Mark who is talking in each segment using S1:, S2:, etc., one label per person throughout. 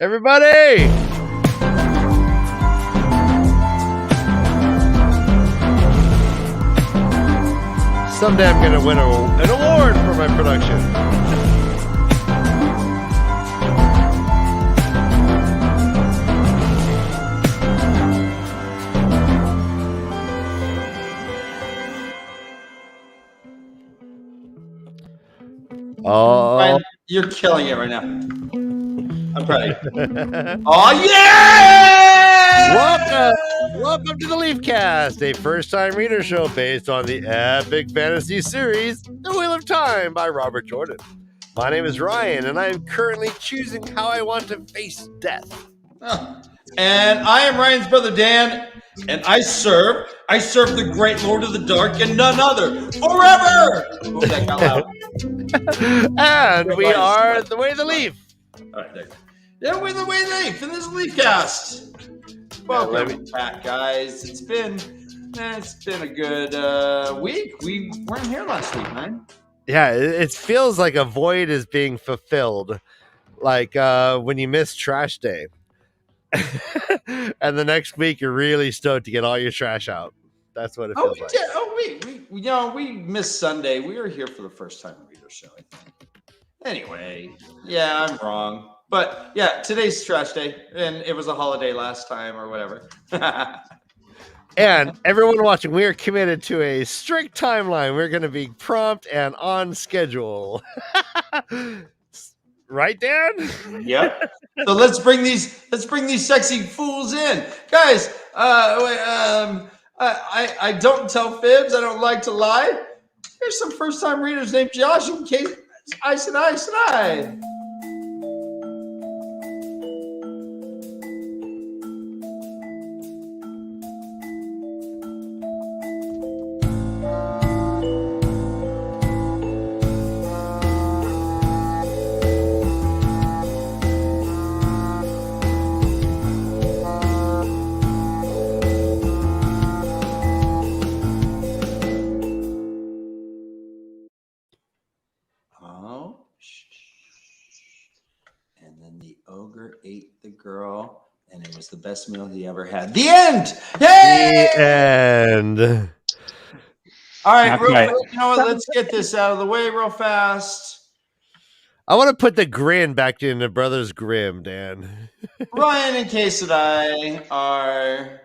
S1: Everybody! Someday I'm going to win an award for my production. Oh,
S2: Ryan, you're killing it right now. I'm proud of you. Oh, yeah!
S1: Welcome to the LeafCast, a first-time reader show based on the epic fantasy series, The Wheel of Time by Robert Jordan. My name is Ryan, and I am currently choosing how I want to face death.
S2: And I am Ryan's brother, Dan, and I serve the great Lord of the Dark and none other, forever! Oh, that got loud.
S1: And we are The Way the Leaf.
S2: All right, there you go. Yeah, we're The Way the Leaf, and this is LeafCast. Welcome back, guys. It's been a good week. We weren't here last week, man.
S1: Yeah, it feels like a void is being fulfilled, like when you miss trash day. And the next week you're really stoked to get all your trash out. That's what it feels like.
S2: We missed Sunday. We were here for the first time reader show, I think. Anyway, yeah, I'm wrong. But yeah, today's trash day, and it was a holiday last time or whatever.
S1: And everyone watching, we are committed to a strict timeline. We're going to be prompt and on schedule. Right, Dan?
S2: Yep. So let's bring these sexy fools in, guys. I don't tell fibs. I don't like to lie. Here's some first-time readers named Josh. In case I said. Ate the girl, and it was the best meal he ever had. The end. Yay!
S1: The end.
S2: All right, you know what? Let's get this out of the way real fast.
S1: I want to put the grin back in the Brothers Grimm, Dan.
S2: Ryan and KayK are.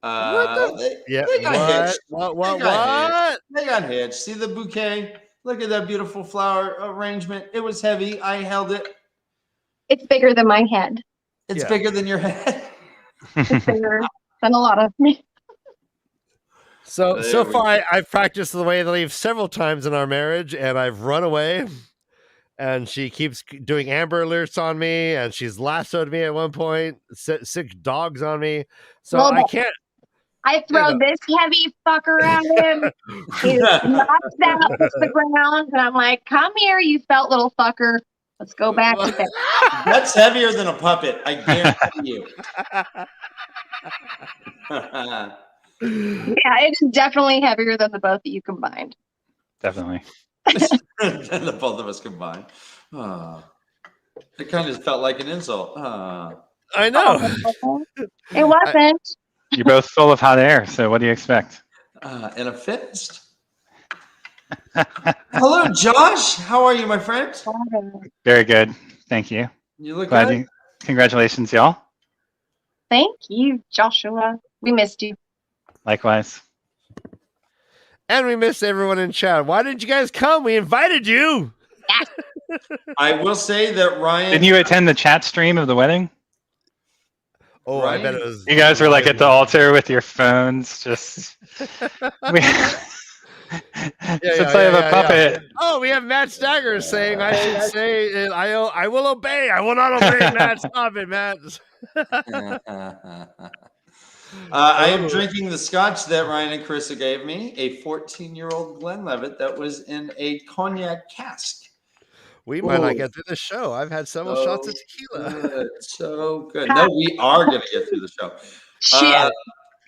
S2: They got hitched.
S1: What?
S2: They got hitched. See the bouquet? Look at that beautiful flower arrangement. It was heavy. I held it.
S3: It's bigger than my head.
S2: It's bigger than your head.
S3: It's bigger than a lot of me.
S1: So far, I've practiced the way they leave several times in our marriage, and I've run away. And she keeps doing Amber Alerts on me, and she's lassoed me at one point, sick dogs on me. So I can't.
S3: I throw this heavy fucker at him. He knocks down to the ground, and I'm like, "Come here, you felt little fucker. Let's go back to bed."
S2: That's heavier than a puppet, I guarantee you.
S3: Yeah, it is definitely heavier than the both of you combined.
S4: Definitely.
S2: Than the both of us combined. It kind of felt like an insult.
S1: I know.
S3: It wasn't.
S4: You're both full of hot air, so what do you expect?
S2: And a fist. Hello, Josh. How are you, my friend?
S4: Very good. Thank you.
S2: You look
S4: glad
S2: good.
S4: Congratulations, y'all.
S3: Thank you, Joshua. We missed you.
S4: Likewise.
S1: And we missed everyone in chat. Why didn't you guys come? We invited you.
S2: I will say that Ryan.
S4: Didn't you attend the chat stream of the wedding?
S1: Oh, Ryan? I bet it was.
S4: You guys were like at the altar with your phones, just. Since I have a puppet.
S1: Yeah. Oh, we have MaTsDaGgerX saying I should say I will obey. I will not obey. Matt, stop it, Matt.
S2: I am drinking the scotch that Ryan and Carissa gave me, a 14-year-old Glenlivet that was in a cognac cask.
S1: We might not get through the show. I've had several shots of tequila.
S2: Good. So good. No, we are going to get through the show.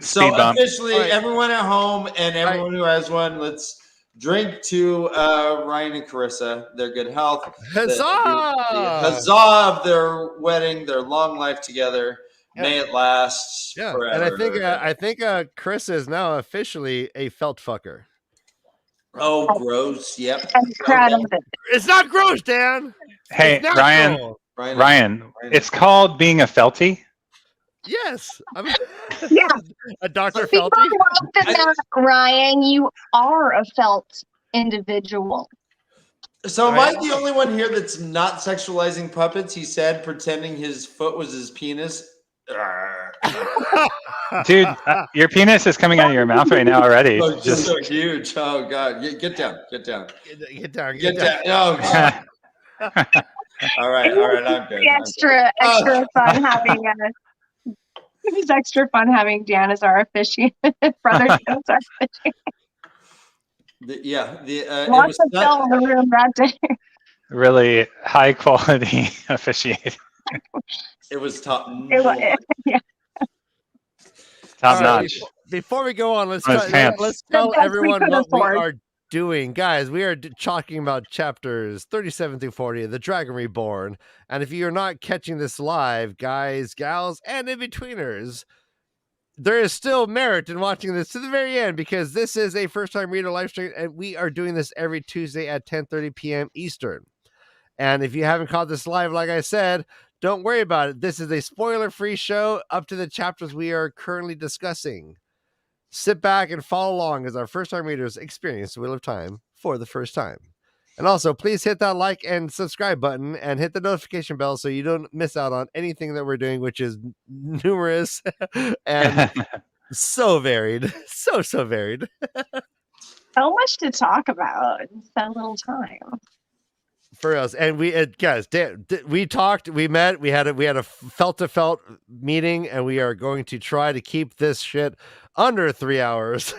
S2: So officially, everyone at home and everyone who has one, let's Drink to Ryan and Carissa, their good health.
S1: Huzzah!
S2: The huzzah of their wedding, their long life together.
S1: Yeah.
S2: May it last forever.
S1: And I think Carissa is now officially a felt fucker.
S2: Oh, gross. Yep.
S3: I'm proud of it.
S1: It's not gross, Dan.
S4: Hey,
S1: It's
S4: Ryan, it's called being a felty.
S1: Yes.
S3: Yeah.
S1: A Dr.
S3: Before
S1: Felty.
S3: I wrote that, Ryan, you are a felt individual.
S2: So am I the only one here that's not sexualizing puppets? He said, pretending his foot was his penis.
S4: Dude, your penis is coming out of your mouth right now already.
S2: Oh, it's just so huge. Oh God. Get down. Get down.
S1: Get down.
S2: Oh God. All right. I'm good.
S3: Extra fun having it's extra fun having Dan as our officiant. Brother Dan as our officiant.
S2: Lots
S3: of felt in the room that day.
S4: Really high quality officiating.
S2: It was top.
S4: Top notch.
S1: Before we go on, let's tell everyone what we are doing. Guys, we are talking about chapters 37 through 40 of the Dragon Reborn. And if you're not catching this live, guys, gals, and in-betweeners, there is still merit in watching this to the very end, because this is a first-time reader live stream, and we are doing this every Tuesday at 10:30 p.m. Eastern. And if you haven't caught this live, like I said, don't worry about it. This is a spoiler-free show up to the chapters we are currently discussing. Sit back and follow along as our first-time readers experience the Wheel of Time for the first time. And also, please hit that like and subscribe button and hit the notification bell so you don't miss out on anything that we're doing, which is numerous and so varied. So varied.
S3: So much to talk about in so little time.
S1: For us, and we guys, we talked, we met, we had a felt to felt meeting, and we are going to try to keep this shit under 3 hours.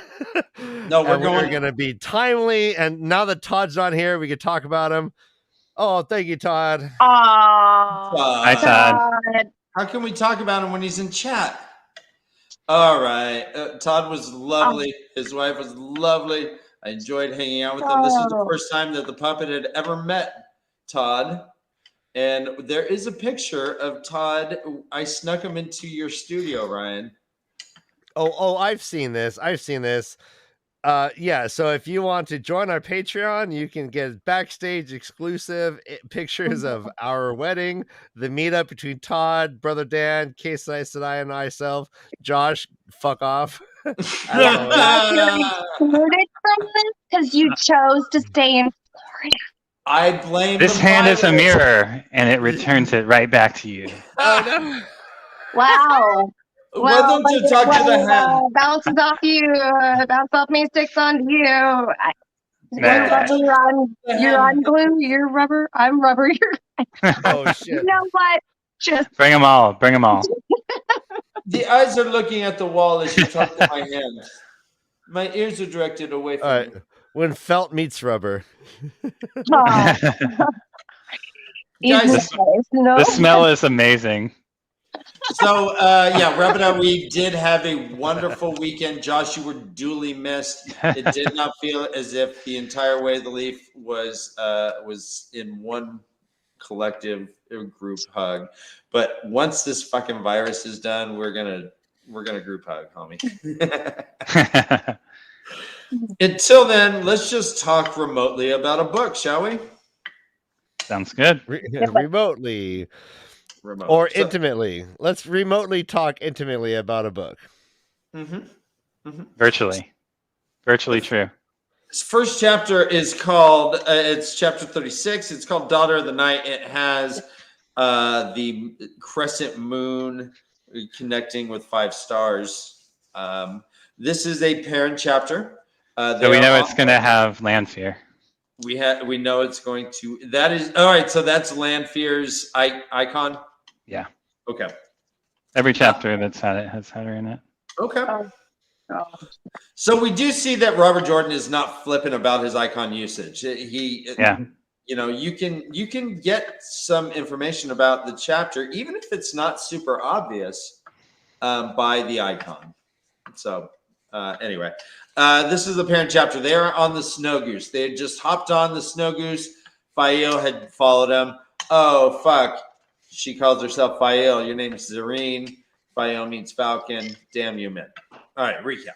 S2: No, we're
S1: going to be timely. And now that Todd's not here, we could talk about him. Oh, thank you, Todd.
S4: Hi, Todd.
S2: How can we talk about him when he's in chat? All right, Todd was lovely. His wife was lovely. I enjoyed hanging out with them. This was the first time that the puppet had ever met Todd. And there is a picture of Todd. I snuck him into your studio, Ryan.
S1: Oh, I've seen this. Yeah, so if you want to join our Patreon, you can get backstage exclusive pictures of our wedding, the meetup between Todd, Brother Dan, KayK, and myself. Josh, fuck off.
S3: Excluded from this because you chose to stay in Florida.
S2: I blame
S4: this hand is a mirror, and it returns it right back to you.
S1: Oh no!
S3: Wow.
S2: Why don't you talk to the hand?
S3: Bounces off you. Bounce off me, sticks onto you. You're on glue. You're rubber. I'm rubber.
S1: Oh shit!
S3: You know what? Just
S4: bring them all. Bring them all.
S2: The eyes are looking at the wall as you talk to my hand. My ears are directed away from you.
S1: When felt meets rubber.
S2: Guys,
S4: the smell is amazing.
S2: So, wrap it up. We did have a wonderful weekend. Josh, you were duly missed. It did not feel as if the entire way the Leaf was in one collective group hug. But once this fucking virus is done, we're gonna group hug, homie. Until then, let's just talk remotely about a book, shall we?
S4: Sounds good.
S1: Remotely. Or intimately. Let's remotely talk intimately about a book.
S4: Virtually true.
S2: This first chapter is called, it's chapter 36. It's called Daughter of the Night. It has the crescent moon connecting with 5 stars. This is a parent chapter.
S4: So we know it's going to have Lanfear.
S2: We know it's going to. That is all right. So that's Lanfear's icon.
S4: Yeah.
S2: Okay.
S4: Every chapter that's had it has had her in it.
S2: Okay. So we do see that Robert Jordan is not flippant about his icon usage. You know, you can get some information about the chapter, even if it's not super obvious, by the icon. So Anyway, this is the parent chapter. They are on the Snow Goose. They had just hopped on the Snow Goose. Fael had followed them. Oh, fuck. She calls herself Fael. Your name's Zareen. Fael means falcon. Damn you, men. All right, recap.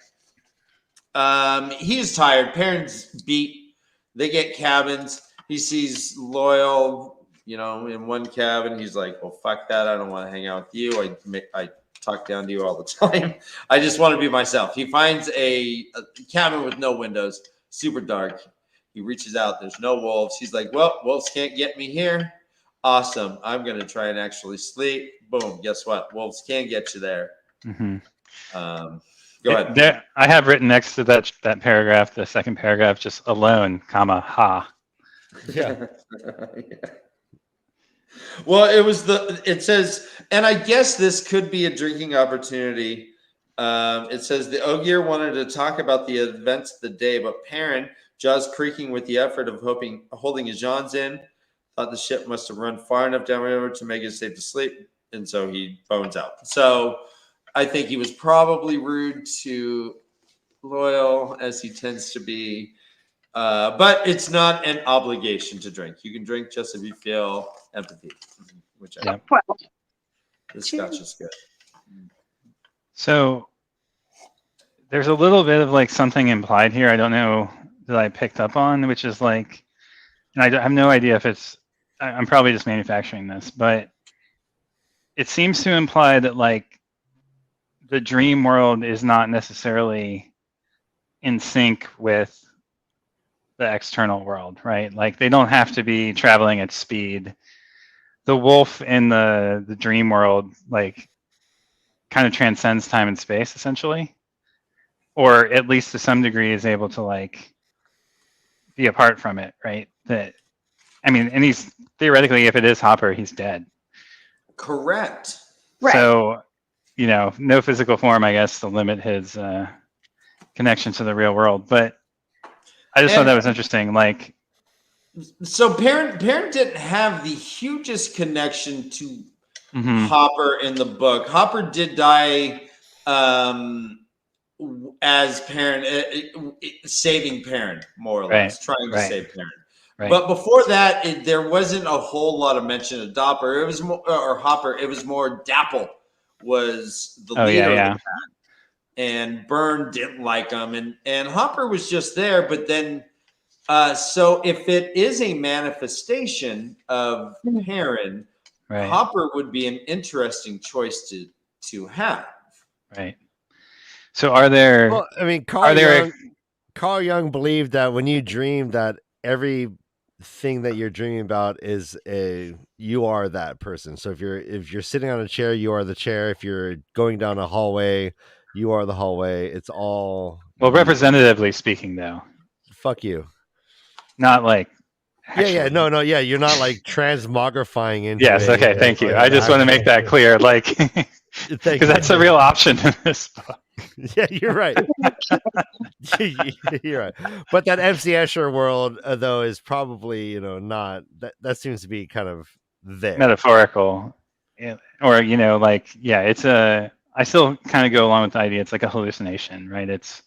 S2: He's tired. Parents beat. They get cabins. He sees Loyal, in one cabin. He's like, well, fuck that. I don't want to hang out with you. I talk down to you all the time. I just want to be myself. He finds a cabin with no windows, super dark. He reaches out. There's no wolves. He's like, well, wolves can't get me here. Awesome. I'm going to try and actually sleep. Boom. Guess what? Wolves can get you there.
S4: Mm-hmm.
S2: Go ahead.
S4: There, I have written next to that paragraph, the second paragraph, just alone, comma, ha.
S1: Yeah.
S2: Yeah. Well, it says, and I guess this could be a drinking opportunity. It says the Ogier wanted to talk about the events of the day, but Perrin, jaws creaking with the effort of holding his Johns in, thought the ship must have run far enough downriver to make it safe to sleep, and so he bones out. So I think he was probably rude to Loyal, as he tends to be. But it's not an obligation to drink. You can drink just if you feel empathy, which I the scotch is good.
S4: So there's a little bit of like something implied here. I don't know that I picked up on, which is like, and I have no idea if it's, I'm probably just manufacturing this, but it seems to imply that like the dream world is not necessarily in sync with the external world, right? Like they don't have to be traveling at speed. The wolf in the dream world, like, kind of transcends time and space, essentially, or at least to some degree is able to like be apart from it, right? And he's theoretically, if it is Hopper, he's dead.
S2: Correct.
S3: Right.
S4: So, no physical form, I guess, to limit his connection to the real world. But I just thought that was interesting. Like,
S2: so Perrin didn't have the hugest connection to Hopper in the book. Hopper did die as Perrin, saving Perrin, more or less, trying to save Perrin. Right. But before that, there wasn't a whole lot of mention of Hopper. It was more, Hopper. It was more Dapple was the leader of the pack, and Byrne didn't like him, and Hopper was just there. But then, so if it is a manifestation of Perrin, Hopper would be an interesting choice to have.
S4: Right. So are there?
S1: Well, I mean, Carl Jung believed that when you dream, that everything that you're dreaming about is you are that person. So if you're sitting on a chair, you are the chair. If you're going down a hallway, you are the hallway. It's all
S4: representatively speaking, though.
S1: Fuck you.
S4: Not like.
S1: Actually. No. You're not like transmogrifying into.
S4: Yes. Okay. Thank you. I just want to make that clear, like, because that's a real option in this book.
S1: Yeah, you're right. You're right. But that MC Escher world, though, is probably not that seems to be kind of there
S4: metaphorical, or it's a. I still kind of go along with the idea. It's like a hallucination, right? It's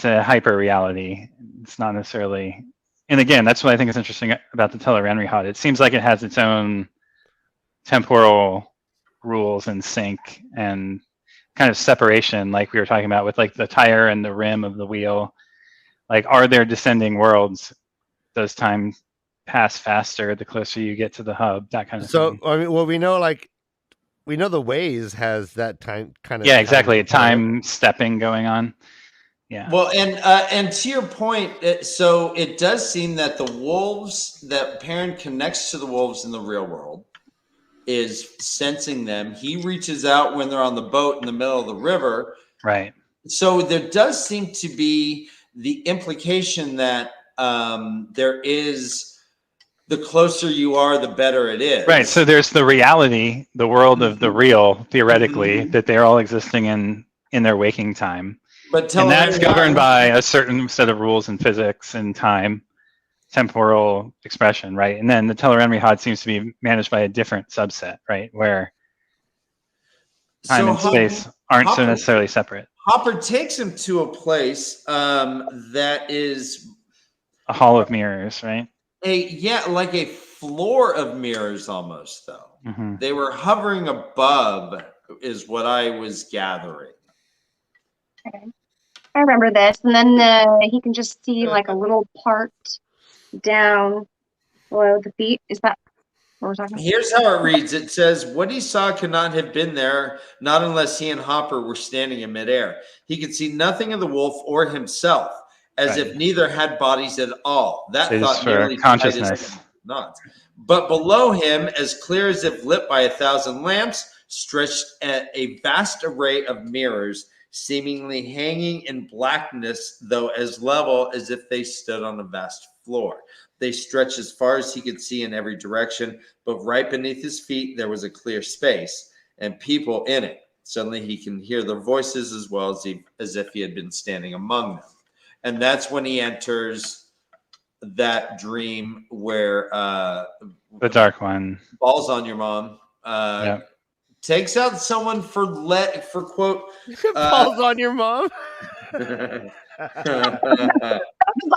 S4: a hyper reality. It's not necessarily. And again, that's what I think is interesting about the TAVERN. It seems like it has its own temporal rules and sync and kind of separation, like we were talking about with like the tire and the rim of the wheel. Like, are there descending worlds? Does time pass faster the closer you get to the hub? That kind of thing.
S1: I mean, well, we know the Waze has that time kind of.
S4: Yeah, exactly. Time stepping going on. Yeah.
S2: Well, and to your point, so it does seem that the wolves, that Perrin connects to the wolves in the real world, is sensing them. He reaches out when they're on the boat in the middle of the river.
S4: Right.
S2: So there does seem to be the implication that there is, the closer you are, the better it is.
S4: Right. So there's the reality, the world of the real, theoretically, that they're all existing in their waking time.
S2: But
S4: and that's governed by a certain set of rules in physics and time, temporal expression, right? And then the TAVERN seems to be managed by a different subset, right? Where time and space aren't so necessarily separate.
S2: Hopper takes him to a place that is
S4: a hall of mirrors, right?
S2: Like a floor of mirrors almost, though.
S4: Mm-hmm.
S2: They were hovering above, is what I was gathering.
S3: Okay. I remember this. And then he can just see like a little part down below the feet. Is that what we're talking about?
S2: Here's how it reads. It says, what he saw could not have been there, not unless he and Hopper were standing in midair. He could see nothing of the wolf or himself, as if neither had bodies at all. That thought nearly
S4: consciousness.
S2: Nods. But below him, as clear as if lit by 1,000 lamps, stretched a vast array of mirrors, seemingly hanging in blackness, though as level as if they stood on a vast floor. They stretched as far as he could see in every direction, but right beneath his feet there was a clear space and people in it. Suddenly he can hear their voices as well as if he had been standing among them. And that's when he enters that dream where
S4: the dark one,
S2: balls on your mom, takes out someone for quote
S1: balls on your mom.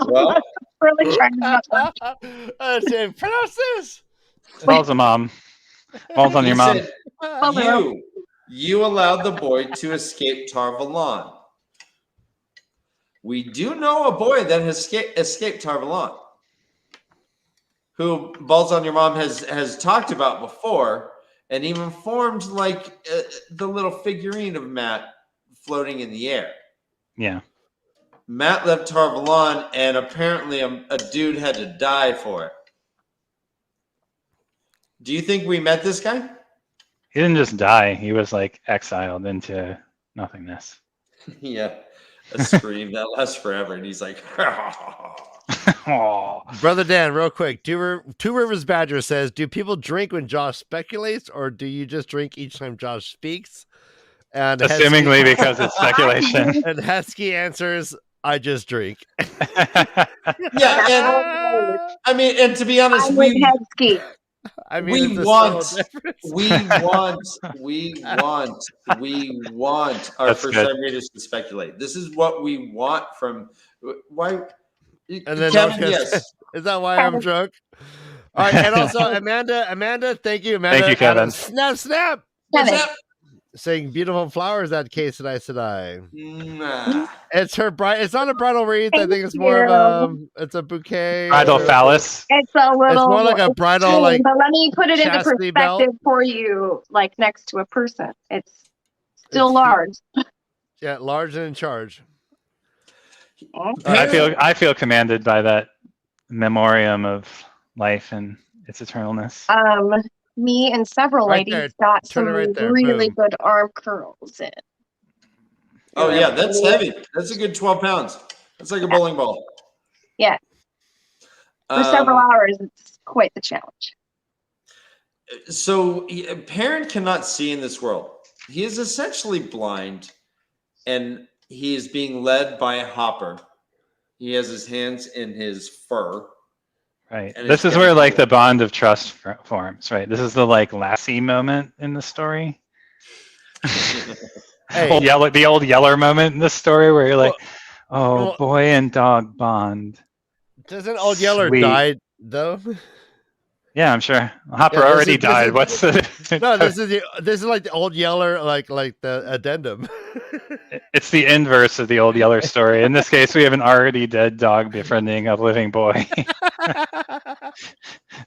S2: Well,
S3: really trying to
S1: pronounce this.
S4: balls on mom, balls on your mom.
S2: Said, you allowed the boy to escape Tar-Valon. We do know a boy that has escaped Tar-Valon, who Balls on Your Mom has talked about before, and even formed like the little figurine of Matt floating in the air.
S4: Yeah.
S2: Matt left Tar-Valon, and apparently a dude had to die for it. Do you think we met this guy?
S4: He didn't just die. He was like exiled into nothingness.
S2: Yeah. A scream that lasts forever, and he's like,
S1: Brother Dan, real quick. Two Rivers Badger says, do people drink when Josh speculates, or do you just drink each time Josh speaks? And
S4: assumingly because it's speculation.
S1: And Hedski answers, I just drink.
S2: Yeah, and I mean, and to be honest, we want our first time readers to speculate. This is what we want from why.
S1: And then
S2: Kevin, yes.
S1: Is that why I'm drunk? All right, and also Amanda, thank you, Amanda.
S4: Thank you, Kevin.
S1: Snap.
S2: What's up?
S1: Saying beautiful flowers that case today.
S2: Nah.
S1: It's her bride. It's not a bridal wreath. I think it's more of it's a bouquet.
S4: Bridal phallus.
S3: It's a little.
S1: It's more like a bridal, like.
S3: But let me put it into perspective
S1: belt.
S3: for you, like next to a person. It's still large.
S1: Yeah, large and in charge.
S4: I feel commanded by that memoriam of life and its eternalness.
S3: Me and several ladies got some really good arm curls in.
S2: Oh yeah, that's heavy. That's a good 12 pounds. That's like a bowling ball.
S3: Yeah. For several hours, it's quite the challenge.
S2: So Perrin cannot see in this world. He is essentially blind, and he is being led by a Hopper. He has his hands in his fur.
S4: Right. This is where like the bond of trust forms, right? This is the like Lassie moment in the story.
S1: Hey.
S4: The old Yeller moment in the story where you're like, boy and dog bond.
S1: Doesn't old Yeller die though?
S4: Yeah, I'm sure. Hopper already died. What's the
S1: No, this is like the old Yeller, like the addendum.
S4: It's the inverse of the old Yeller story. In this case, we have an already dead dog befriending a living boy.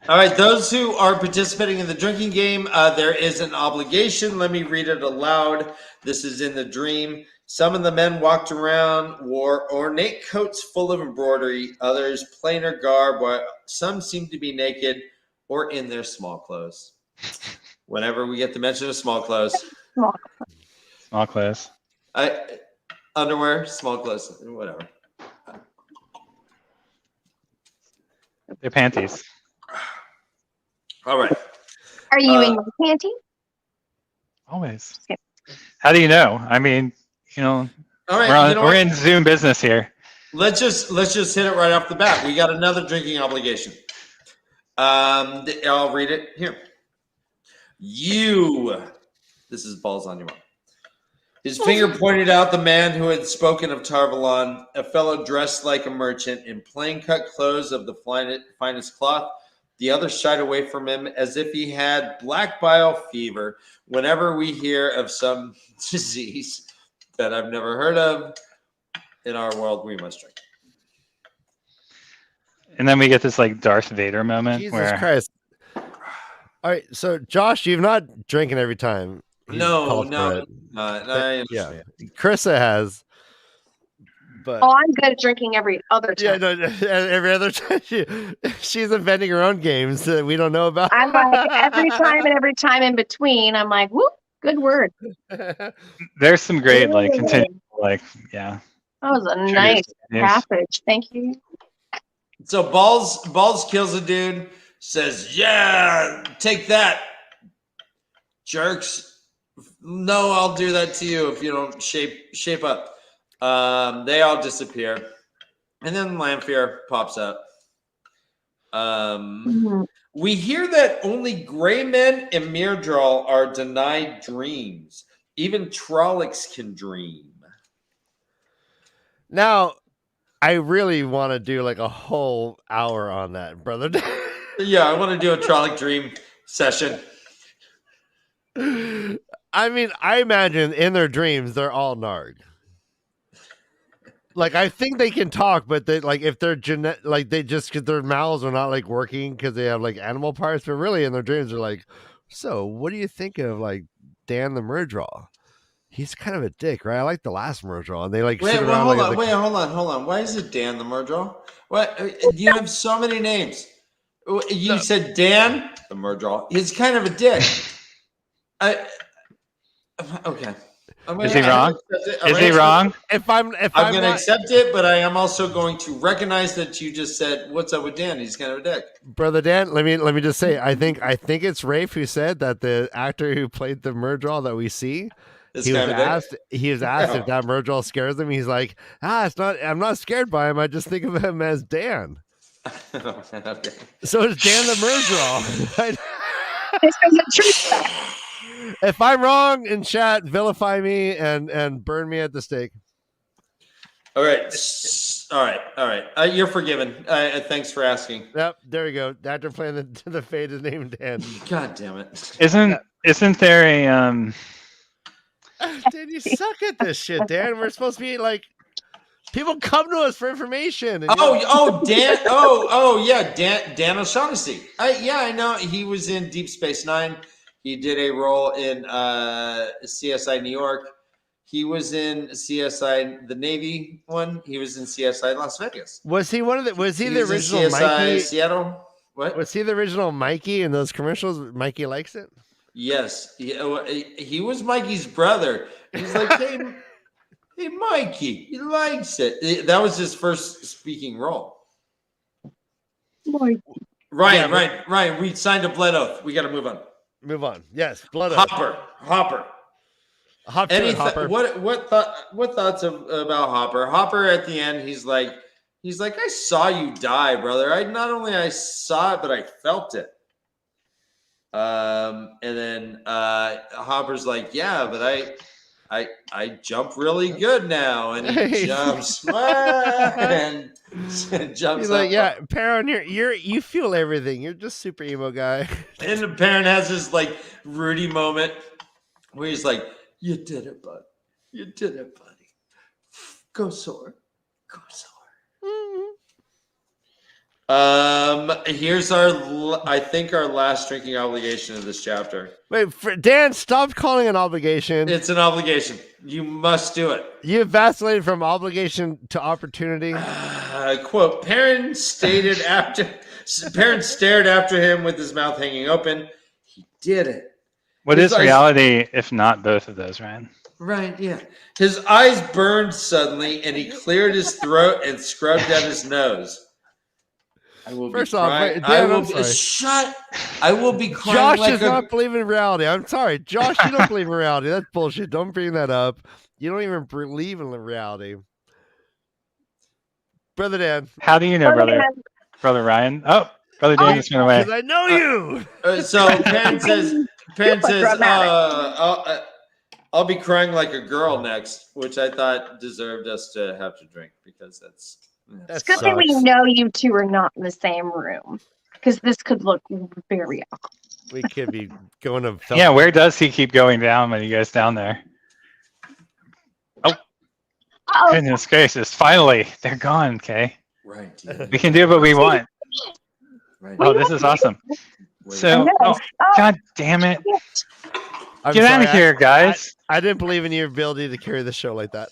S2: All right, those who are participating in the drinking game, there is an obligation. Let me read it aloud. This is in the dream. Some of the men walked around, wore ornate coats full of embroidery, others plainer garb, while some seemed to be naked or in their small clothes. Whenever we get the mention of small clothes.
S4: Small clothes.
S2: Underwear, small clothes, whatever.
S4: They're panties.
S2: All right.
S3: Are you in your panty?
S4: Always. Okay. How do you know? I mean, all right, we're in Zoom business here.
S2: Let's just hit it right off the bat. We got another drinking obligation. I'll read it here. This is Balls on Your Mom. His finger pointed out the man who had spoken of Tarvalon, a fellow dressed like a merchant in plain-cut clothes of the finest cloth. The other shied away from him as if he had black bile fever. Whenever we hear of some disease that I've never heard of in our world, we must drink.
S4: And then we get this like Darth Vader moment.
S1: Jesus Christ. All right, so Josh, you've not drinking every time.
S2: No.
S1: Yeah, Carissa has. But
S3: I'm good at drinking every other time.
S1: Yeah, no, every other time she's inventing her own games that we don't know about.
S3: I'm like every time in between. I'm like, whoop, good word.
S4: There's some great yeah.
S3: That was a nice passage. Thank you.
S2: So Balls kills a dude. Says, "Yeah, take that, jerks." No, I'll do that to you if you don't shape up. They all disappear, and then Lanfear pops up. We hear that only gray men and Myrddraal are denied dreams. Even Trollocs can dream.
S1: Now, I really want to do like a whole hour on that, brother.
S2: Yeah, I want to do a Trolloc dream session.
S1: I mean, I imagine in their dreams they're all Narg. Like, I think they can talk, but they like if they're like they just because their mouths are not like working because they have like animal parts, but really in their dreams they're like, so what do you think of like Dan the Myrddraal? He's kind of a dick, right? I like the last Myrddraal, and they like
S2: hold on. Why is it Dan the Myrddraal? What you have so many names. You said Dan the Myrddraal. He's kind of a dick. Okay.
S4: Is he wrong? Is he wrong?
S2: If I'm going to accept it, but I am also going to recognize that you just said, "What's up with Dan? He's kind of a dick."
S1: Brother Dan, let me just say, I think it's Rafe who said that the actor who played the Myrddraal that we see, he was asked if that Myrddraal scares him. He's like, it's not. I'm not scared by him. I just think of him as Dan.
S2: Okay.
S1: So it's Dan the Myrddraal.
S3: It's because of truth.
S1: If I'm wrong in chat, vilify me and burn me at the stake.
S2: All right. You're forgiven. Thanks for asking.
S1: Yep, there you go. After playing the fade is named Dan.
S2: God damn it!
S4: Isn't there a
S1: Dan, you suck at this shit, Dan. We're supposed to be like people come to us for information. And
S2: Dan. Dan O'Shaughnessy. I know he was in Deep Space Nine. He did a role in CSI New York. He was in CSI the Navy one. He was in CSI Las Vegas.
S1: Was he one of the? Was he the original
S2: CSI
S1: Mikey?
S2: Seattle? What?
S1: Was he the original Mikey in those commercials? Mikey likes it.
S2: Yes, he was Mikey's brother. He's like, hey, Mikey, he likes it. That was his first speaking role. Ryan, we signed a blood oath. We got to move on.
S1: Move on. Yes, blood oath.
S2: Hopper.
S1: Hopper.
S2: What thoughts about Hopper? Hopper at the end, he's like, I saw you die, brother. I saw it, but I felt it. And then Hopper's like, yeah, but I jump really good now, and he jumps and jumps.
S1: He's like, yeah, Perrin, you feel everything. You're just super emo guy.
S2: And the Perrin has this like Rudy moment where he's like, "You did it, bud. You did it, buddy. Go soar, go soar." Here's our last drinking obligation of this chapter.
S1: Wait, Dan, stop calling it an obligation.
S2: It's an obligation. You must do it.
S1: You've vacillated from obligation to opportunity.
S2: Quote, Perrin stared after him with his mouth hanging open. He did it.
S4: What is reality if not both of those, Ryan?
S2: Right, yeah. His eyes burned suddenly, and he cleared his throat and scrubbed at his nose. I will be crying. I will be crying.
S1: Josh
S2: like
S1: does not believe in reality. I'm sorry, Josh. You don't believe in reality. That's bullshit. Don't bring that up. You don't even believe in reality, brother Dan.
S4: How do you know, brother Ryan? Oh, brother Dan just went away.
S1: Because I know you.
S2: So Perrin says, I'll be crying like a girl next, which I thought deserved us to have to drink because that's
S3: It's good that we know you two are not in the same room because this could look very awkward.
S1: We could be going to.
S4: Yeah, where does he keep going down when he goes down there? Oh, goodness gracious! Finally, they're gone. Kay,
S2: right.
S4: We can do what we want. Right. Oh, this is awesome. So, God damn it! Get out of here, guys!
S1: I didn't believe in your ability to carry the show like that.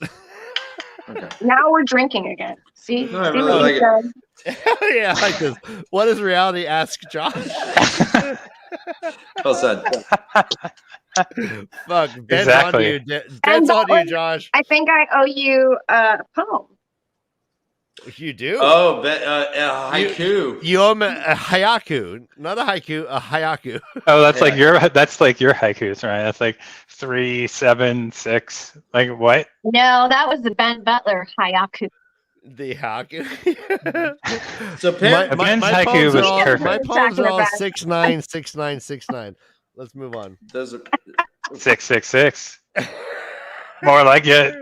S3: Okay. Now we're drinking again. See?
S2: No, I really like it.
S1: Yeah, I like this. What does reality ask Josh?
S2: Well said.
S1: Fuck, Ben's
S4: exactly.
S1: on you. Ben's on you, Josh.
S3: I think I owe you a poem.
S1: You do?
S2: Oh, a haiku.
S1: You owe me a haiku, not a haiku, a haiku.
S4: Oh, that's like your haikus, right? That's like 3, 7, 6. Like what?
S3: No, that was the Ben Butler haiku.
S1: The haiku.
S2: So
S4: Ben's haiku was perfect.
S1: My poems are all 6, 9, 6, 9, 6, 9. Let's move on.
S2: Those are
S4: 6, 6, 6. More like it.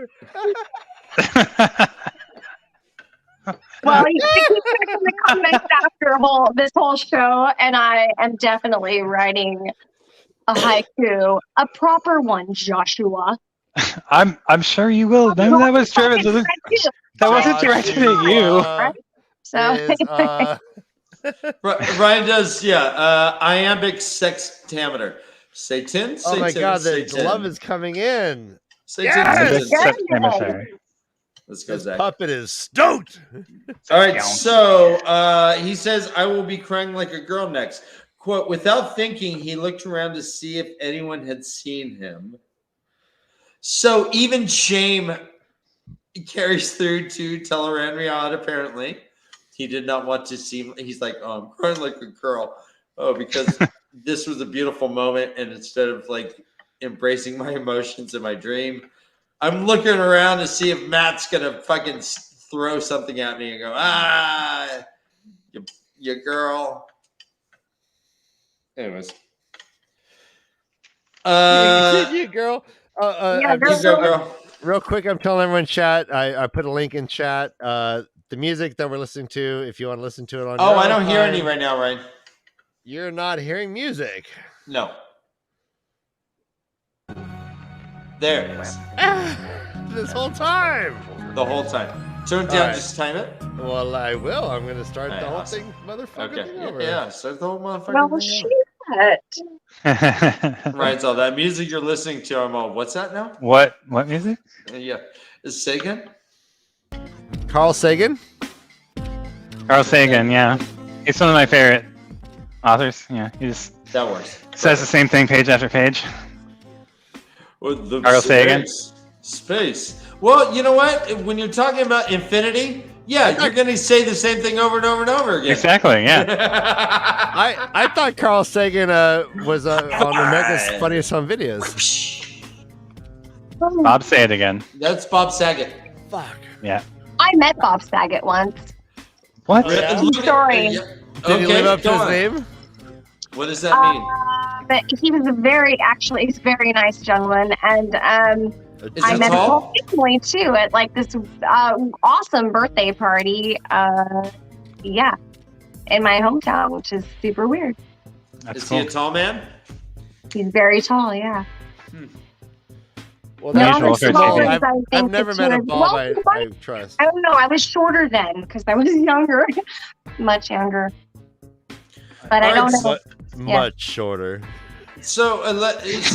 S3: Well, you can keep checking the comments after this whole show, and I am definitely writing a haiku, a proper one, Joshua.
S4: I'm sure you will. No, that was driven. That wasn't directed at you.
S3: Right? So
S2: Ryan does, iambic sextameter. Say 10.
S1: Oh my God, the
S2: 10.
S1: love is coming in.
S2: Say 10. Let's go,
S1: This
S2: Zach.
S1: puppet is stoked.
S2: All right, so he says, I will be crying like a girl next. Quote, without thinking, he looked around to see if anyone had seen him. So even shame carries through to Teleranriad, apparently. He did not want to see, he's like, oh, I'm crying like a girl. Oh, because this was a beautiful moment, and instead of like embracing my emotions in my dream, I'm looking around to see if Matt's gonna fucking throw something at me and go, you girl. Anyways,
S1: you girl.
S2: girl.
S1: Real quick, I'm telling everyone in chat. I put a link in chat. The music that we're listening to, if you want to listen to it on.
S2: Oh, I don't hear any right now, Ryan.
S1: You're not hearing music.
S2: No. There it is.
S1: This whole time.
S2: The whole time. Turn it down, right. Just time it.
S1: Well, I will. I'm going to start the whole thing, motherfucker.
S2: Okay. Yeah, start the whole motherfucker.
S3: Well, shit.
S2: Right, so that music you're listening to, I'm all, what's that now?
S4: What music?
S2: Yeah. Is Sagan?
S1: Carl Sagan?
S4: Carl Sagan, yeah. He's one of my favorite authors. Yeah, he just
S2: that works.
S4: Says the same thing page after page.
S2: With the
S4: Carl Sagan.
S2: Space. Well, you know what? When you're talking about infinity, yeah, you're going to say the same thing over and over and over again.
S4: Exactly, yeah.
S1: I thought Carl Sagan was on America's Funniest Home Videos.
S4: Bob, say it again.
S2: That's Bob Saget.
S1: Fuck.
S4: Yeah.
S3: I met Bob Saget once.
S4: What?
S3: Story.
S1: Did he live up to his name?
S2: What does that mean?
S3: But he was he's a very nice gentleman, and I met his whole family too at like this awesome birthday party. In my hometown, which is super weird.
S2: Is he a tall man?
S3: He's very tall, yeah.
S1: Well, I've never met a Bob I trust.
S3: I don't know. I was shorter then because I was younger, much younger. But I don't know.
S1: Much shorter.
S2: So let's.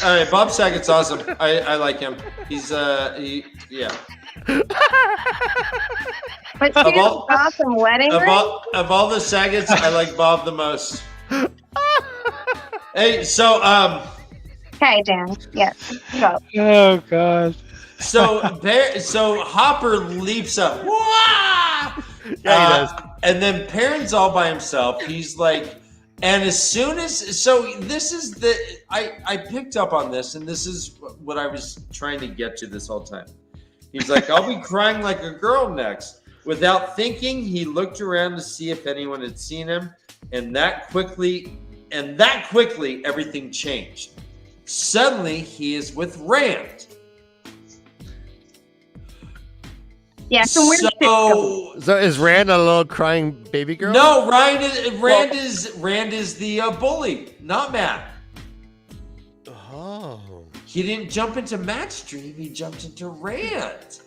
S2: All right, Bob Saget's awesome. I like him. He's yeah.
S3: But seriously, awesome wedding ring?
S2: Of all the Sagets, I like Bob the most. Hey, so
S3: Okay, Dan. Yes. Go.
S4: Oh God.
S2: So Hopper leaps up. Wah!
S1: Yeah, he does.
S2: And then Perrin's all by himself. He's like, and as soon as this is I picked up on this, and this is what I was trying to get to this whole time. He's like, I'll be crying like a girl next. Without thinking, he looked around to see if anyone had seen him, and that quickly everything changed. Suddenly, he is with Rand.
S3: Yeah, some weird shit going.
S1: So is Rand a little crying baby girl?
S2: No, Rand is the bully, not Matt.
S1: Oh.
S2: He didn't jump into Matt's dream. He jumped into Rand.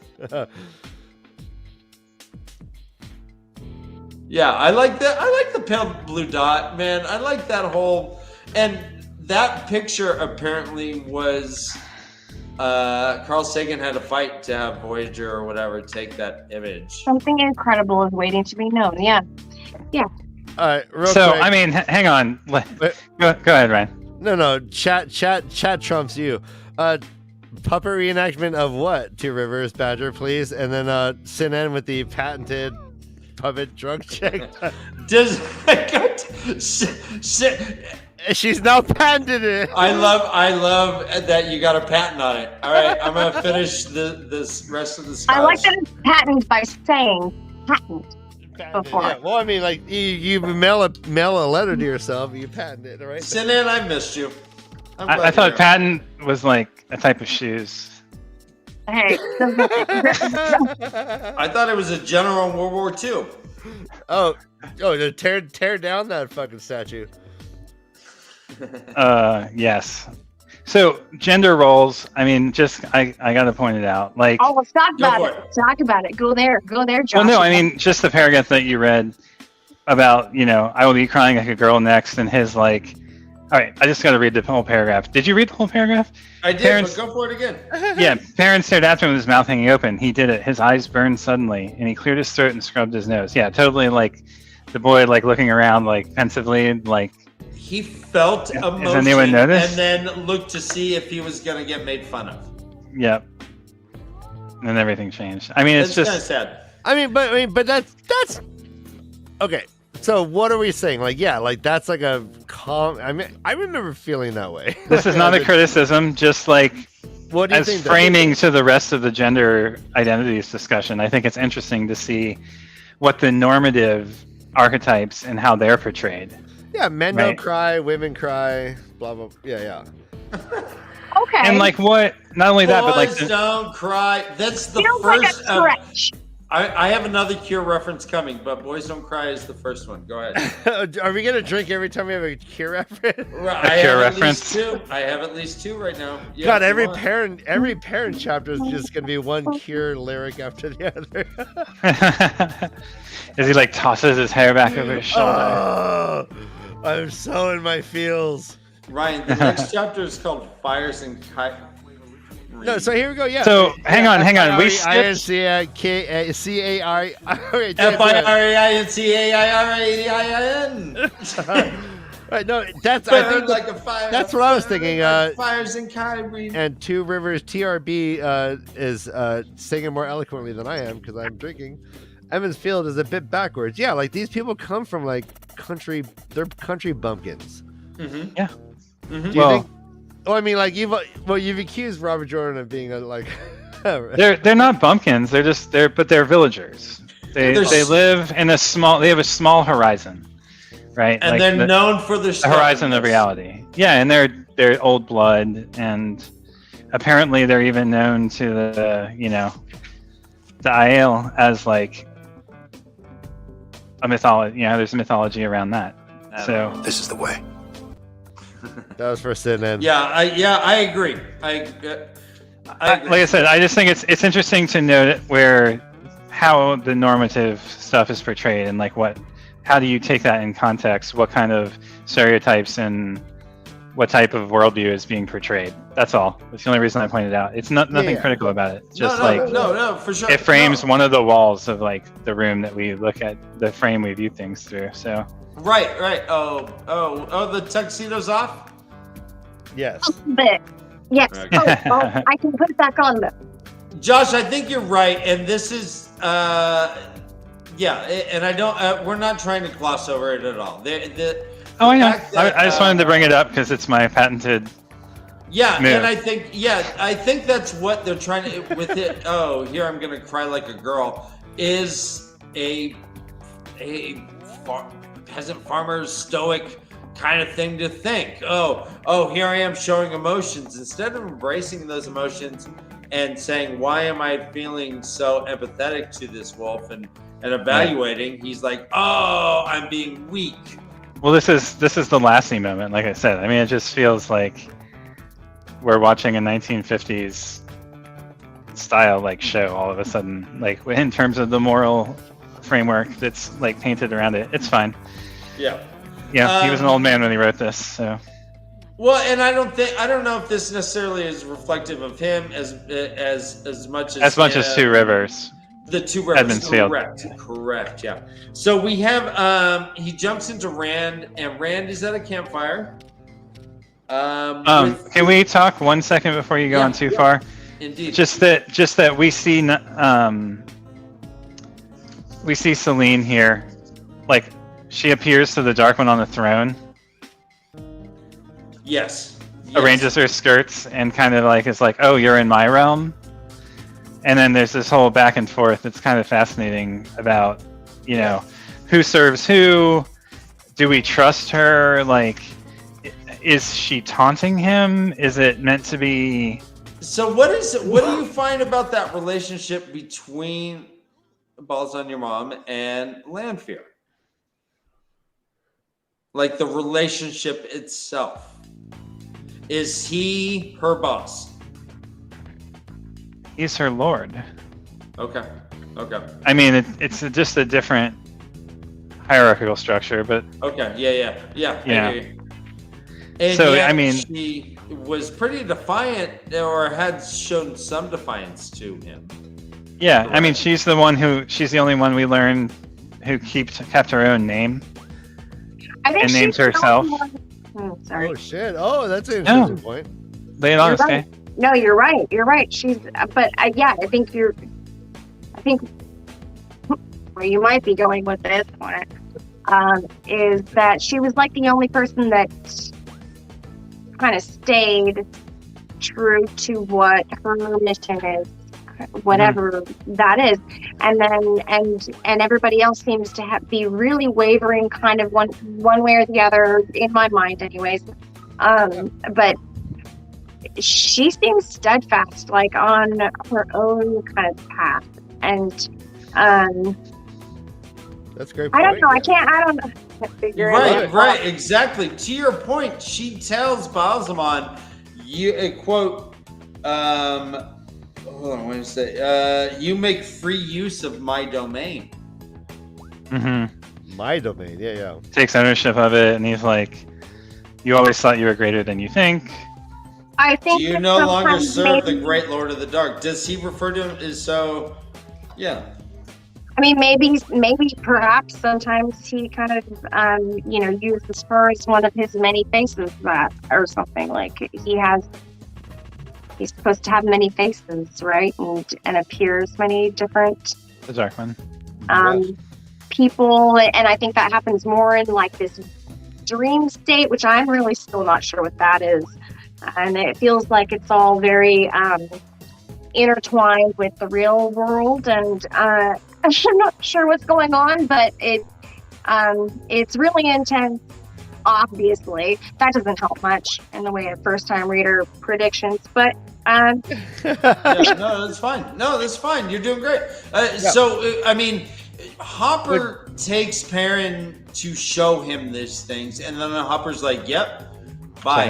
S2: Yeah, I like that. I like the pale blue dot, man. I like that whole, and that picture apparently was Carl Sagan had a fight to have Voyager or whatever take that image.
S3: Something incredible is waiting to be known. Yeah.
S1: All right, real
S4: So
S1: quick.
S4: I mean, hang on. Go ahead, Ryan.
S1: No. Chat trumps you. Puppet reenactment of what? Two Rivers, Badger, please, and then Sin N with the patented puppet drug check.
S2: Does
S1: She's now patented it.
S2: I love that you got a patent on it. All right, I'm gonna finish this rest of the scotch.
S3: I like that it's patent by saying patent. Before.
S1: Yeah, well, I mean, like you mail a letter to yourself, you patent it, right?
S2: Sin in, I missed you.
S4: I thought patent was like a type of shoes.
S3: Hey.
S2: I thought it was a general in World War II.
S1: Oh, to tear down that fucking statue.
S4: Yes. So gender roles. I mean, just I gotta point it out. Like,
S3: Oh, let's talk
S2: Go
S3: about
S2: for
S3: it. Let's talk about it. Go there, Josh.
S4: well, no, I mean, just the paragraph that you read about, I will be crying like a girl next, and his like. All right, I just got to read the whole paragraph. Did you read the whole paragraph?
S2: I did, but go for it again.
S4: Yeah, parents stared after him with his mouth hanging open. He did it. His eyes burned suddenly, and he cleared his throat and scrubbed his nose. Yeah, totally like the boy like looking around like pensively, like.
S2: He felt emotion
S4: Has anyone noticed?
S2: and then looked to see if he was gonna get made fun of.
S4: Yep. And then everything changed. I mean, it's
S2: That's
S4: just.
S2: kind of sad.
S1: I mean, but that's okay. So what are we saying? Like, yeah, like that's like a calm. I mean, I remember feeling that way.
S4: This is not a criticism, just like
S1: What do you
S4: as
S1: think?
S4: framing to the rest of the gender identities discussion. I think it's interesting to see what the normative archetypes and how they're portrayed.
S1: Yeah, men
S4: Right.
S1: don't cry, women cry, blah blah. Yeah.
S3: Okay.
S4: And like what? Not only that, but like
S2: Boys don't cry. That's the
S3: feels like a
S2: first.
S3: stretch.
S2: I have another Cure reference coming, but Boys Don't Cry is the first one. Go ahead.
S1: Are we gonna drink every time we have a Cure reference?
S2: I
S4: Cure
S2: have
S4: reference.
S2: At least two. I have at least two right now. Yeah,
S1: God,
S2: if you
S1: every
S2: want.
S1: parent chapter is just gonna be one Cure lyric after the other.
S4: as he like tosses his hair back over his shoulder.
S1: Oh, I'm so in my feels.
S2: Ryan, the next chapter is called Fires and Kite.
S1: No, so here we go. Yeah.
S4: So hang on. We
S1: FIREINCAR.
S2: FIREINCAIRAIN.
S1: Right, no, that's I think
S2: like a fire.
S1: that's what I was thinking.
S2: Fires in Kyrie.
S1: And Two Rivers TRB is singing more eloquently than I am because I'm drinking. Evans Field is a bit backwards. Yeah, like these people come from like country. They're country bumpkins.
S2: Mm-hmm.
S4: Yeah.
S2: Mm-hmm.
S1: Do you think? Well, I mean, like you've accused Robert Jordan of being a like.
S4: They're not bumpkins. They're villagers. They live in a small. They have a small horizon, right?
S2: And
S4: like
S2: they're known for their
S4: the horizon of reality. Yeah, and they're old blood, and apparently they're even known to the the Aiel as like a mythology. There's a mythology around that. So
S5: This is the way.
S1: That was for Sin N.
S2: Yeah, I agree. I agree.
S4: like I said, I just think it's interesting to note how the normative stuff is portrayed and like how do you take that in context? What kind of stereotypes and what type of worldview is being portrayed? That's all. That's the only reason I pointed out. It's nothing critical about it. Just
S2: no, for sure.
S4: it frames one of the walls of like the room that we look at, the frame we view things through. So
S2: Right. Oh, the tuxedo's off.
S1: Yes.
S3: But yes.
S2: Okay.
S3: Oh, I can put it back on though.
S2: Josh, I think you're right, and this is and I don't. We're not trying to gloss over it at all.
S4: I know. I just wanted to bring it up because it's my patented.
S2: Yeah,
S4: move.
S2: and I think that's what they're trying to with it. Oh, here I'm gonna cry like a girl. Is a peasant farmer's stoic kind of thing to think. Oh, here I am showing emotions instead of embracing those emotions and saying, why am I feeling so empathetic to this wolf and evaluating? He's like, oh, I'm being weak.
S4: Well, this is the Lassie moment, like I said. I mean, it just feels like we're watching a 1950s style like show all of a sudden, like in terms of the moral framework that's like painted around it. It's fine.
S2: Yeah.
S4: Yeah, he was an old man when he wrote this, so.
S2: Well, and I don't know if this necessarily is reflective of him as much as
S4: Two Rivers.
S2: The Two Rivers.
S4: Edmund's Field.
S2: Correct. Yeah. So we have he jumps into Rand, and Rand is at a campfire.
S4: Can we talk 1 second before you go on too far?
S2: Indeed.
S4: Just that we see Celine here, like she appears to the Dark One on the throne.
S2: Yes.
S4: Arranges her skirts and kind of like is like, oh, you're in my realm. And then there's this whole back and forth that's kind of fascinating about, you know, who serves who. Do we trust her? Like, is she taunting him? Is it meant to be?
S2: So what do you find about that relationship between Balls on Your Mom and Lanfear? Like the relationship itself. Is he her boss?
S4: He's her lord.
S2: Okay.
S4: I mean, it's just a different hierarchical structure, but
S2: okay, yeah. And
S4: so
S2: yet
S4: I mean,
S2: she was pretty defiant, or had shown some defiance to him.
S4: Yeah,
S2: Correct.
S4: I mean, she's the only one we learned who kept her own name.
S3: I think
S4: and
S3: she's
S4: names
S3: the
S4: herself.
S3: only one- sorry.
S1: Oh shit! Oh, that's an interesting point.
S4: Lay it on us,
S3: You're right.
S4: Kay.
S3: No, you're right. She's, but yeah, I think where you might be going with this one is that she was like the only person that kind of stayed true to what her mission is, whatever that is, and then and everybody else seems to be really wavering, kind of one way or the other, in my mind, anyways. But she seems steadfast, like on her own kind of path, and
S1: that's great.
S3: I don't know. I don't figure it out.
S2: Right, exactly. To your point, she tells Balsamon, you quote, hold on, what did I say? You make free use of my domain.
S4: Mm-hmm.
S1: My domain, yeah.
S4: Takes ownership of it, and he's like, "You always thought you were greater than you think."
S3: I think
S2: you no longer serve the Great Lord of the Dark. Does he refer to him as so? Yeah.
S3: I mean, maybe, perhaps sometimes he kind of, uses her as one of his many faces, or something. Like he's supposed to have many faces, right? And appears many different
S4: The Dark One.
S3: People, and I think that happens more in like this dream state, which I'm really still not sure what that is. And it feels like it's all very intertwined with the real world, and I'm not sure what's going on, but it's really intense. Obviously, that doesn't help much in the way of first-time reader predictions, but
S2: no, that's fine. No, that's fine. You're doing great. So, I mean, Hopper takes Perrin to show him these things, and then Hopper's like, "Yep, bye,"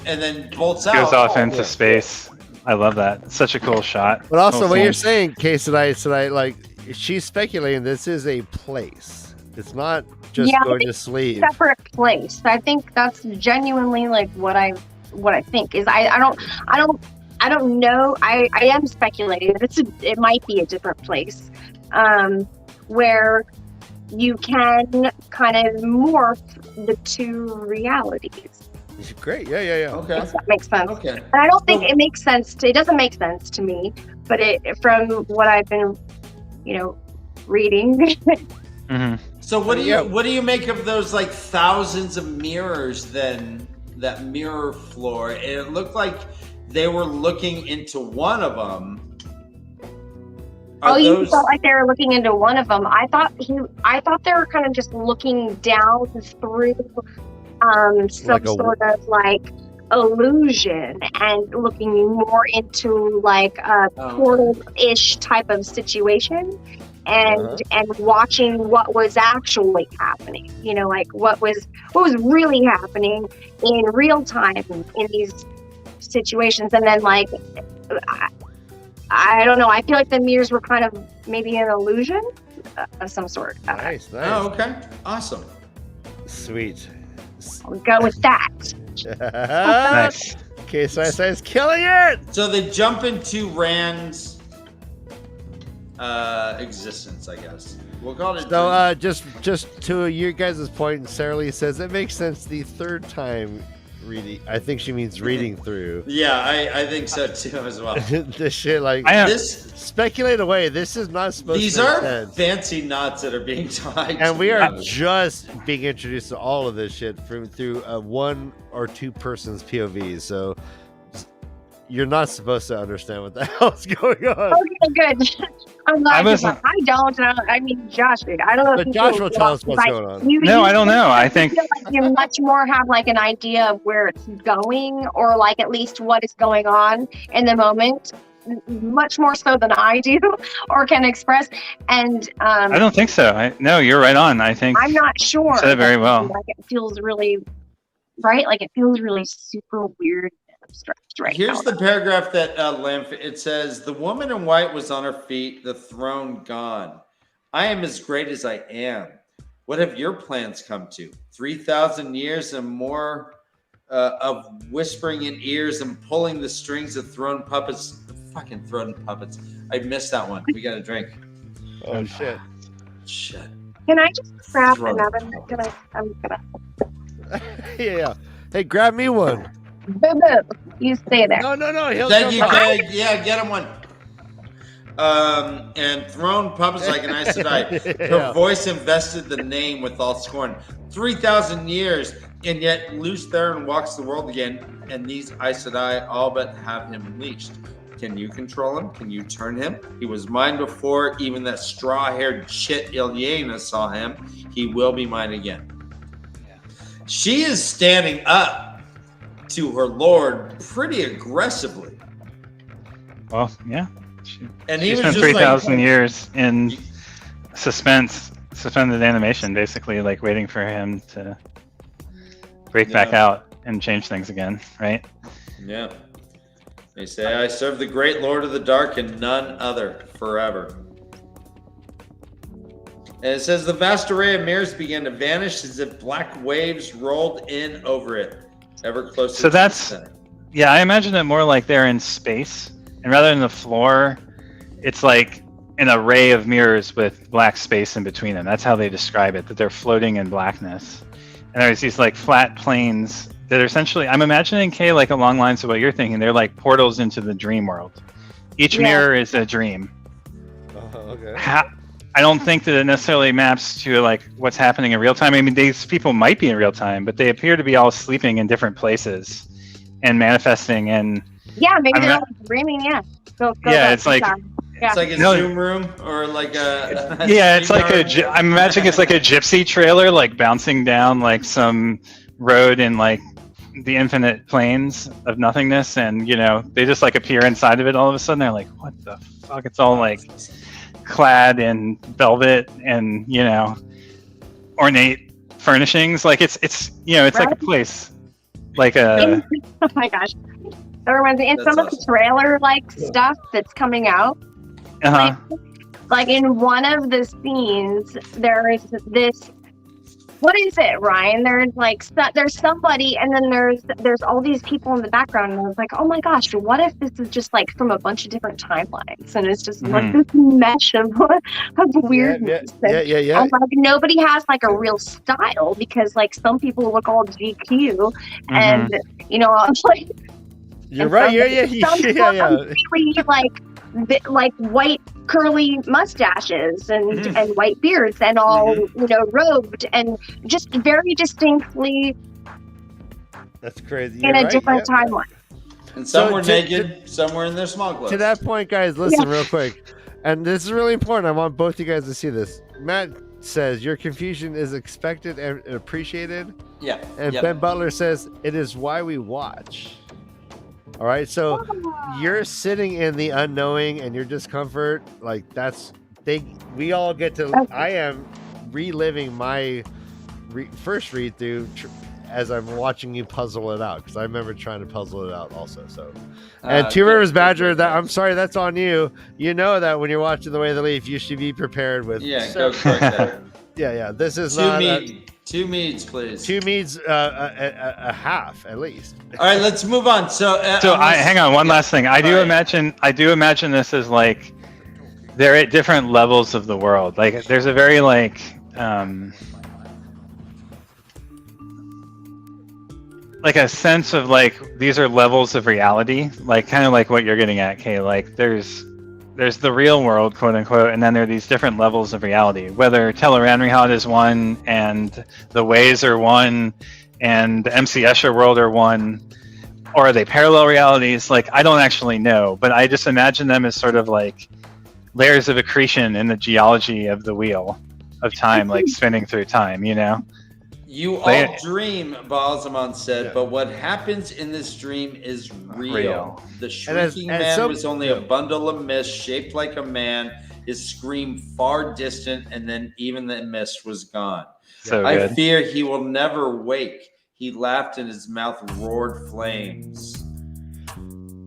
S2: and then bolts out.
S4: Goes off into space. I love that. It's such a cool shot.
S1: But also, what you're saying, Case, and I like, she's speculating this is a place. It's not just going to sleep.
S3: Separate place. I think that's genuinely like what I think is. I don't know. I am speculating that it might be a different place, where you can kind of morph the two realities.
S1: Great. Yeah.
S2: Okay.
S3: If that makes sense.
S2: Okay.
S3: And I don't think it makes sense it doesn't make sense to me, but from what I've been, reading.
S4: Mm-hmm.
S2: So what do you make of those like thousands of mirrors then, that mirror floor? And it looked like they were looking into one of them.
S3: You felt like they were looking into one of them. I thought they were kind of just looking down through some
S1: Like a-
S3: sort of like illusion and looking more into like a portal-ish type of situation and watching what was actually happening, you know, like what was really happening in real time in these situations. And then like I don't know, I feel like the mirrors were kind of maybe an illusion of some sort.
S1: Nice.
S2: Oh, okay. Awesome.
S1: Sweet.
S3: I'll go with that.
S4: Nice.
S1: Okay, so is killing it.
S2: So they jump into Rand's existence, I guess. We'll call it.
S1: So just to your guys' point, Sarah Lee says it makes sense the third time reading. I think she means reading through.
S2: Yeah, I think so too as well.
S1: This shit, like
S2: This
S1: speculate away. This is not supposed
S2: these
S1: to make
S2: are
S1: sense.
S2: fancy knots that are being tied.
S1: And we are
S2: together.
S1: just being introduced to all of this shit through one or two persons POVs. So you're not supposed to understand what the hell's going on.
S3: Okay, good. I'm glad I don't know. I mean, Josh, I don't know.
S1: But
S3: if
S1: Josh will tell us what's going on.
S4: No, I don't know. I think
S3: feel like you much more have like an idea of where it's going, or like at least what is going on in the moment, much more so than I do or can express. And
S4: I don't think so. No, you're right on. I think
S3: I'm not sure.
S4: You said it very well.
S3: Like it feels really right. Like it feels really super weird. Right
S2: Here's
S3: now.
S2: the paragraph that it says, "The woman in white was on her feet, the throne gone. I am as great as I am. What have your plans come to? 3,000 years and more of whispering in ears and pulling the strings of throne puppets." Fucking throne puppets. I missed that one. We got a drink.
S1: Oh shit.
S2: Shit.
S3: Can I just grab
S2: Throne
S3: another?
S2: puppets.
S3: I'm gonna.
S1: Yeah. Hey, grab me one.
S3: Boo boo. You stay there.
S1: No.
S2: Thank you, KayK. Yeah, get him one. And throne puppets like an Aes Sedai. Her voice invested the name with all scorn. 3,000 years, and yet loose Theron walks the world again, and these Aes Sedai all but have him leashed. Can you control him? Can you turn him? He was mine before even that straw-haired shit Ilyana saw him. He will be mine again.
S4: Yeah.
S2: She is standing up to her lord pretty aggressively.
S4: Well, yeah.
S2: And
S4: She
S2: he was
S4: spent
S2: just
S4: 3,000
S2: like,
S4: years in suspended animation, basically, like waiting for him to break back out and change things again, right?
S2: yeah. They say, I serve the great Lord of the Dark and none other forever. And it says, the vast array of mirrors began to vanish as if black waves rolled in over it, ever closer
S4: So
S2: to
S4: that's-
S2: the center.
S4: Yeah, I imagine it more like they're in space, and rather than the floor, it's like an array of mirrors with black space in between them. That's how they describe it, that they're floating in blackness. And there's these like flat planes that are essentially, I'm imagining, Kay, like along lines of what you're thinking, they're like portals into the dream world. Each mirror is a dream.
S1: Okay.
S4: I don't think that it necessarily maps to like what's happening in real time. I mean, these people might be in real time, but they appear to be all sleeping in different places and manifesting. And
S3: yeah, maybe they're all dreaming. Yeah. Go
S4: yeah, it's like
S2: It's like a Zoom room or like a
S4: yeah, it's like I'm imagining it's like a gypsy trailer, like bouncing down like some road in like the infinite plains of nothingness, and you know they just like appear inside of it all of a sudden. They're like, what the fuck? It's all like clad in velvet and you know ornate furnishings. Like it's you know it's like a place, like a
S3: oh my gosh. That reminds me, in some of the trailer like stuff that's coming out. Like in one of the scenes, there is this. What is it, Ryan? There's like there's somebody, and then there's all these people in the background, and I was like, oh my gosh, what if this is just like from a bunch of different timelines, and it's just like this mesh of weirdness.
S1: Yeah.
S3: And, like nobody has like a real style because like some people look all GQ, and you know, like.
S1: You're right.
S3: Some really like white curly mustaches and white beards and all you know robed and just very distinctly.
S1: That's crazy.
S3: In a different timeline.
S2: And some were naked, some were in their small clothes.
S1: To that point, guys, listen real quick, and this is really important. I want both you guys to see this. Matt says your confusion is expected and appreciated.
S2: Yeah.
S1: And
S2: Yep.
S1: Ben Butler says, it is why we watch. All right. So you're sitting in the unknowing and your discomfort. Like we all get to,
S3: Okay.
S1: I am reliving my first read through as I'm watching you puzzle it out. Cause I remember trying to puzzle it out also. So, and Two Rivers Badger, I'm sorry, that's on you. You know that when you're watching The Way of the Leaf, you should be prepared with.
S2: Yeah, go correct that.
S1: Yeah. This is
S2: Two meads, please.
S1: 2 meads, a half at least.
S2: All right, let's move on. So
S4: hang on. One last thing. I do imagine this as like they're at different levels of the world. Like there's a very like a sense of like these are levels of reality, like kind of like what you're getting at, Kay. Like there's the real world, quote unquote, and then there are these different levels of reality. Whether Teleranrihad is one, and the Ways are one, and the MC Escher world are one, or are they parallel realities? Like I don't actually know, but I just imagine them as sort of like layers of accretion in the geology of the wheel of time, like spinning through time. You know.
S2: You all dream, Balsamon said, but what happens in this dream is real. The shrieking man was only a bundle of mist shaped like a man, his scream far distant, and then even the mist was gone.
S4: So
S2: I
S4: good.
S2: fear he will never wake. He laughed and his mouth roared flames.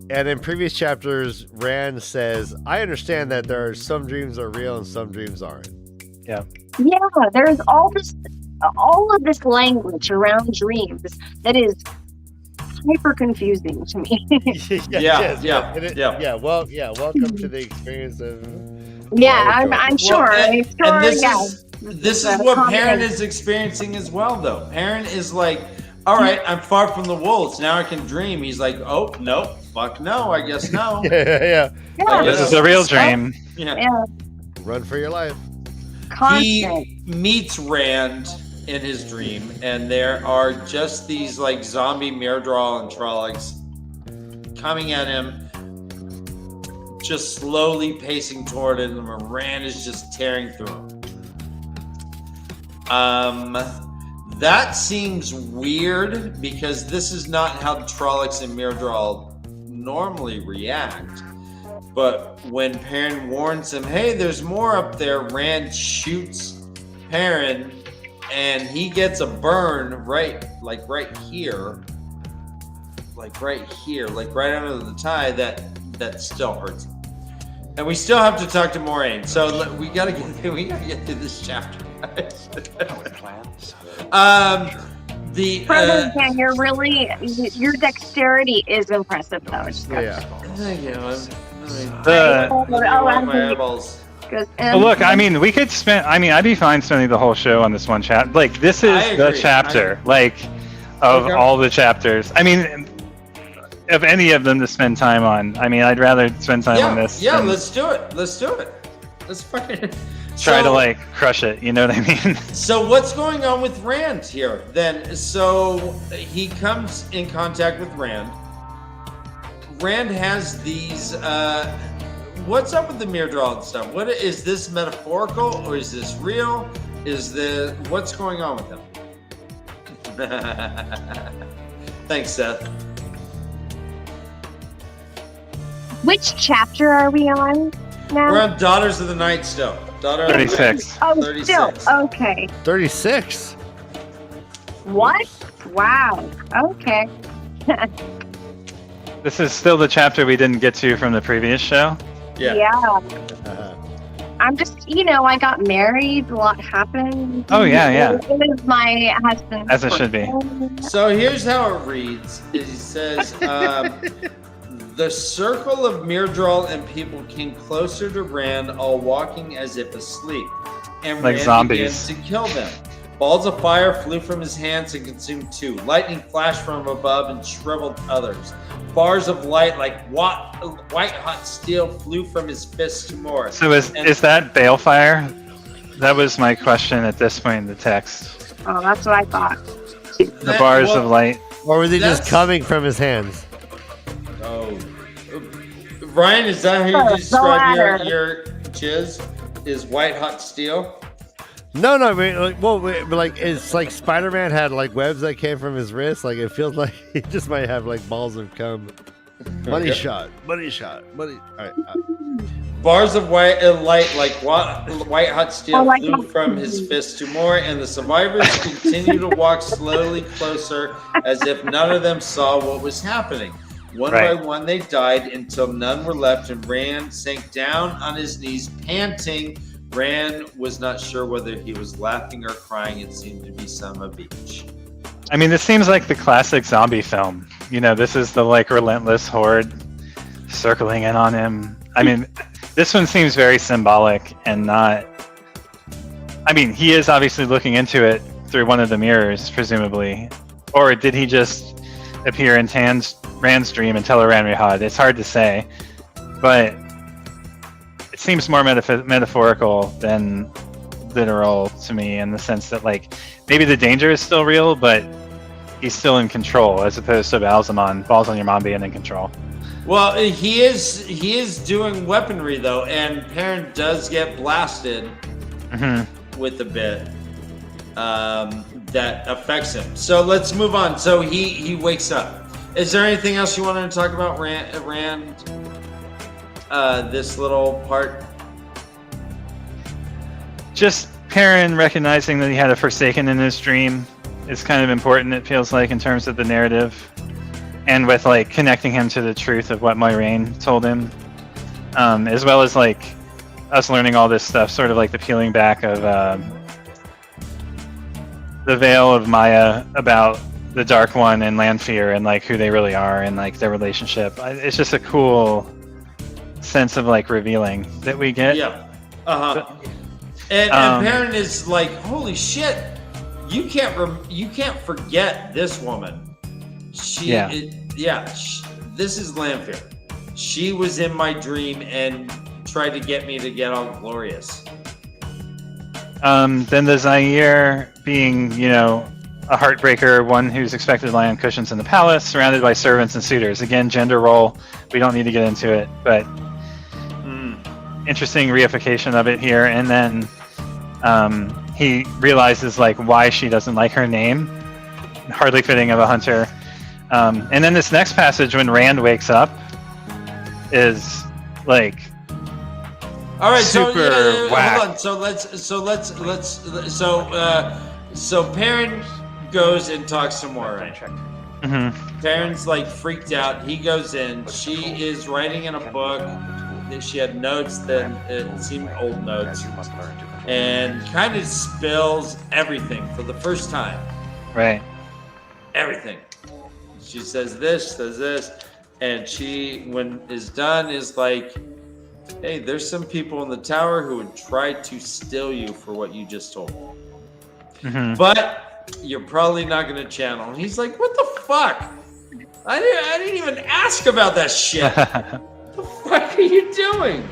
S1: And in previous chapters, Rand says, I understand that there are some dreams are real and some dreams aren't.
S4: Yeah.
S3: Yeah, there's all of this language around dreams that is hyper confusing to me.
S1: Welcome to the experience of.
S3: Yeah, I'm sure.
S2: This is what Perrin is experiencing as well, though. Perrin is like, all right, I'm far from the wolves. Now I can dream. He's like, oh, no, fuck no, I guess no.
S1: Yeah.
S4: This is a real dream.
S3: Yeah.
S1: Run for your life.
S3: Constant.
S2: He meets Rand in his dream, and there are just these like zombie Myrddraal and Trollocs coming at him, just slowly pacing toward him, and Rand is just tearing through him. That seems weird because this is not how Trollocs and Myrddraal normally react. But when Perrin warns him, hey, there's more up there, Rand shoots Perrin, and he gets a burn right here, right under the tie that still hurts him. And we still have to talk to Moraine, so we gotta get through this chapter. Your
S3: dexterity is impressive, though.
S2: Thank you.
S4: Look, I mean, we could spend. I mean, I'd be fine spending the whole show on this one chapter. Like, this is the chapter, of all the chapters. I mean, of any of them to spend time on. I mean, I'd rather spend time on this.
S2: Yeah, let's do it. Let's fucking
S4: try to crush it. You know what I mean?
S2: So what's going on with Rand here then? So he comes in contact with Rand. Rand has these. What's up with the Myrddraal and stuff? What is this metaphorical or is this real? What's going on with him? Thanks, Seth.
S3: Which chapter are we on now?
S2: We're on Daughters of the Night still.
S4: 36.
S3: Oh,
S2: 36.
S3: still okay.
S1: 36.
S3: What? Wow. Okay.
S4: This is still the chapter we didn't get to from the previous show.
S2: Yeah.
S3: I'm just, I got married. A lot happened.
S4: Oh, yeah.
S3: It was my husband.
S4: As it should be.
S2: So here's how it reads. It says, the circle of Myrddraal and people came closer to Rand, all walking as if asleep. And
S4: like
S2: Rand
S4: zombies.
S2: began to kill them. Balls of fire flew from his hands and consumed two. Lightning flashed from above and shriveled others. Bars of light like white hot steel flew from his fists to more.
S4: So is that balefire? That was my question at this point in the text.
S3: Oh, that's what I thought.
S4: The bars of light.
S1: Or were they just coming from his hands?
S2: Oh. Ryan, is that how you describe your jizz? Is white hot steel?
S1: No, I mean, like it's like Spider-Man had like webs that came from his wrist. Like it feels like he just might have like balls of cum. Money shot. All right.
S2: Bars of white light like white hot steel flew from his fist to more, and the survivors continued to walk slowly closer as if none of them saw what was happening. One by one, they died until none were left, and Rand sank down on his knees, panting. Rand was not sure whether he was laughing or crying. It seemed to be some of each.
S4: I mean, this seems like the classic zombie film. You know, this is the like relentless horde circling in on him. I mean, this one seems very symbolic and not... I mean, he is obviously looking into it through one of the mirrors, presumably. Or did he just appear in Rand's dream and tell her Rand? It's hard to say. But it seems more metaphorical than literal to me, in the sense that, like, maybe the danger is still real, but he's still in control, as opposed to Balsamon, balls on your mom being in control.
S2: Well, he is doing weaponry though, and Perrin does get blasted with a bit that affects him. So let's move on. So he wakes up. Is there anything else you wanted to talk about, Rand? This little part.
S4: Just Perrin recognizing that he had a Forsaken in his dream is kind of important, it feels like, in terms of the narrative. And with like connecting him to the truth of what Moiraine told him, as well as like us learning all this stuff, sort of like the peeling back of the veil of Maya about the Dark One and Lanfear and like who they really are and like their relationship. It's just a cool sense of like revealing that we get.
S2: Yeah. And Perrin is like, holy shit, you can't forget this woman. This is Lanfear. She was in my dream and tried to get me to get all glorious.
S4: Then the Zaire being, you know, a heartbreaker, one who's expected to lie on cushions in the palace, surrounded by servants and suitors. Again, gender role. We don't need to get into it, but interesting reification of it here. And then he realizes like why she doesn't like her name. Hardly fitting of a hunter. And then this next passage, when Rand wakes up, is like,
S2: all right,
S4: super whack.
S2: Hold on. So Perrin goes and talks to Moiraine. Perrin's like freaked out. He goes in. She is writing in a book. She had notes that it seemed old notes, and kind of spills everything for the first time.
S4: Right.
S2: Everything. She says this, and she, when is done, is like, hey, there's some people in the tower who would try to steal you for what you just told me. But you're probably not going to channel. And he's like, what the fuck? I didn't even ask about that shit. What the fuck are you doing?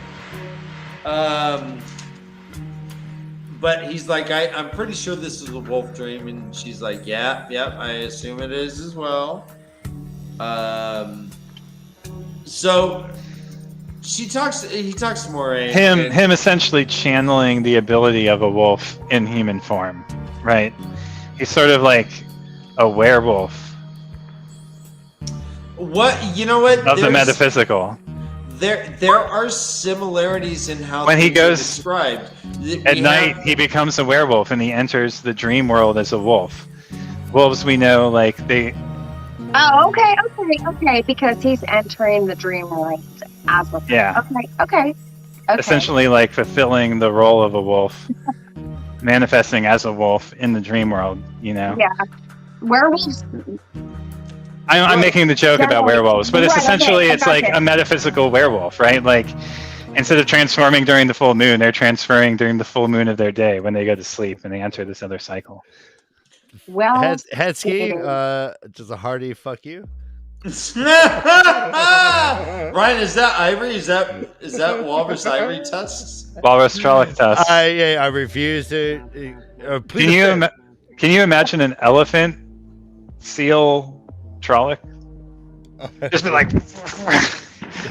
S2: But he's like, I'm pretty sure this is a wolf dream. And she's like, yep, I assume it is as well. So he talks to Moiraine.
S4: Him essentially channeling the ability of a wolf in human form, right? He's sort of like a werewolf.
S2: You know what?
S4: Of the metaphysical.
S2: There are similarities in how
S4: when he goes
S2: described.
S4: At night, he becomes a werewolf and he enters the dream world as a wolf. Wolves, we know, like they.
S3: Oh, okay. Because he's entering the dream world as a.
S4: Yeah.
S3: Okay.
S4: Essentially, like fulfilling the role of a wolf, manifesting as a wolf in the dream world. You know.
S3: Yeah. Werewolves.
S4: I'm making the joke about werewolves, but it's essentially it's like a metaphysical werewolf, right? Like instead of transforming during the full moon, they're transferring during the full moon of their day when they go to sleep and they enter this other cycle.
S3: Well,
S1: Hedski, just a hearty fuck you.
S2: Ryan, is that ivory? Is that walrus ivory tusks?
S4: Walrus Trolloc tusks.
S1: I refuse to.
S4: Can you imagine an elephant seal Trolloc? Just be like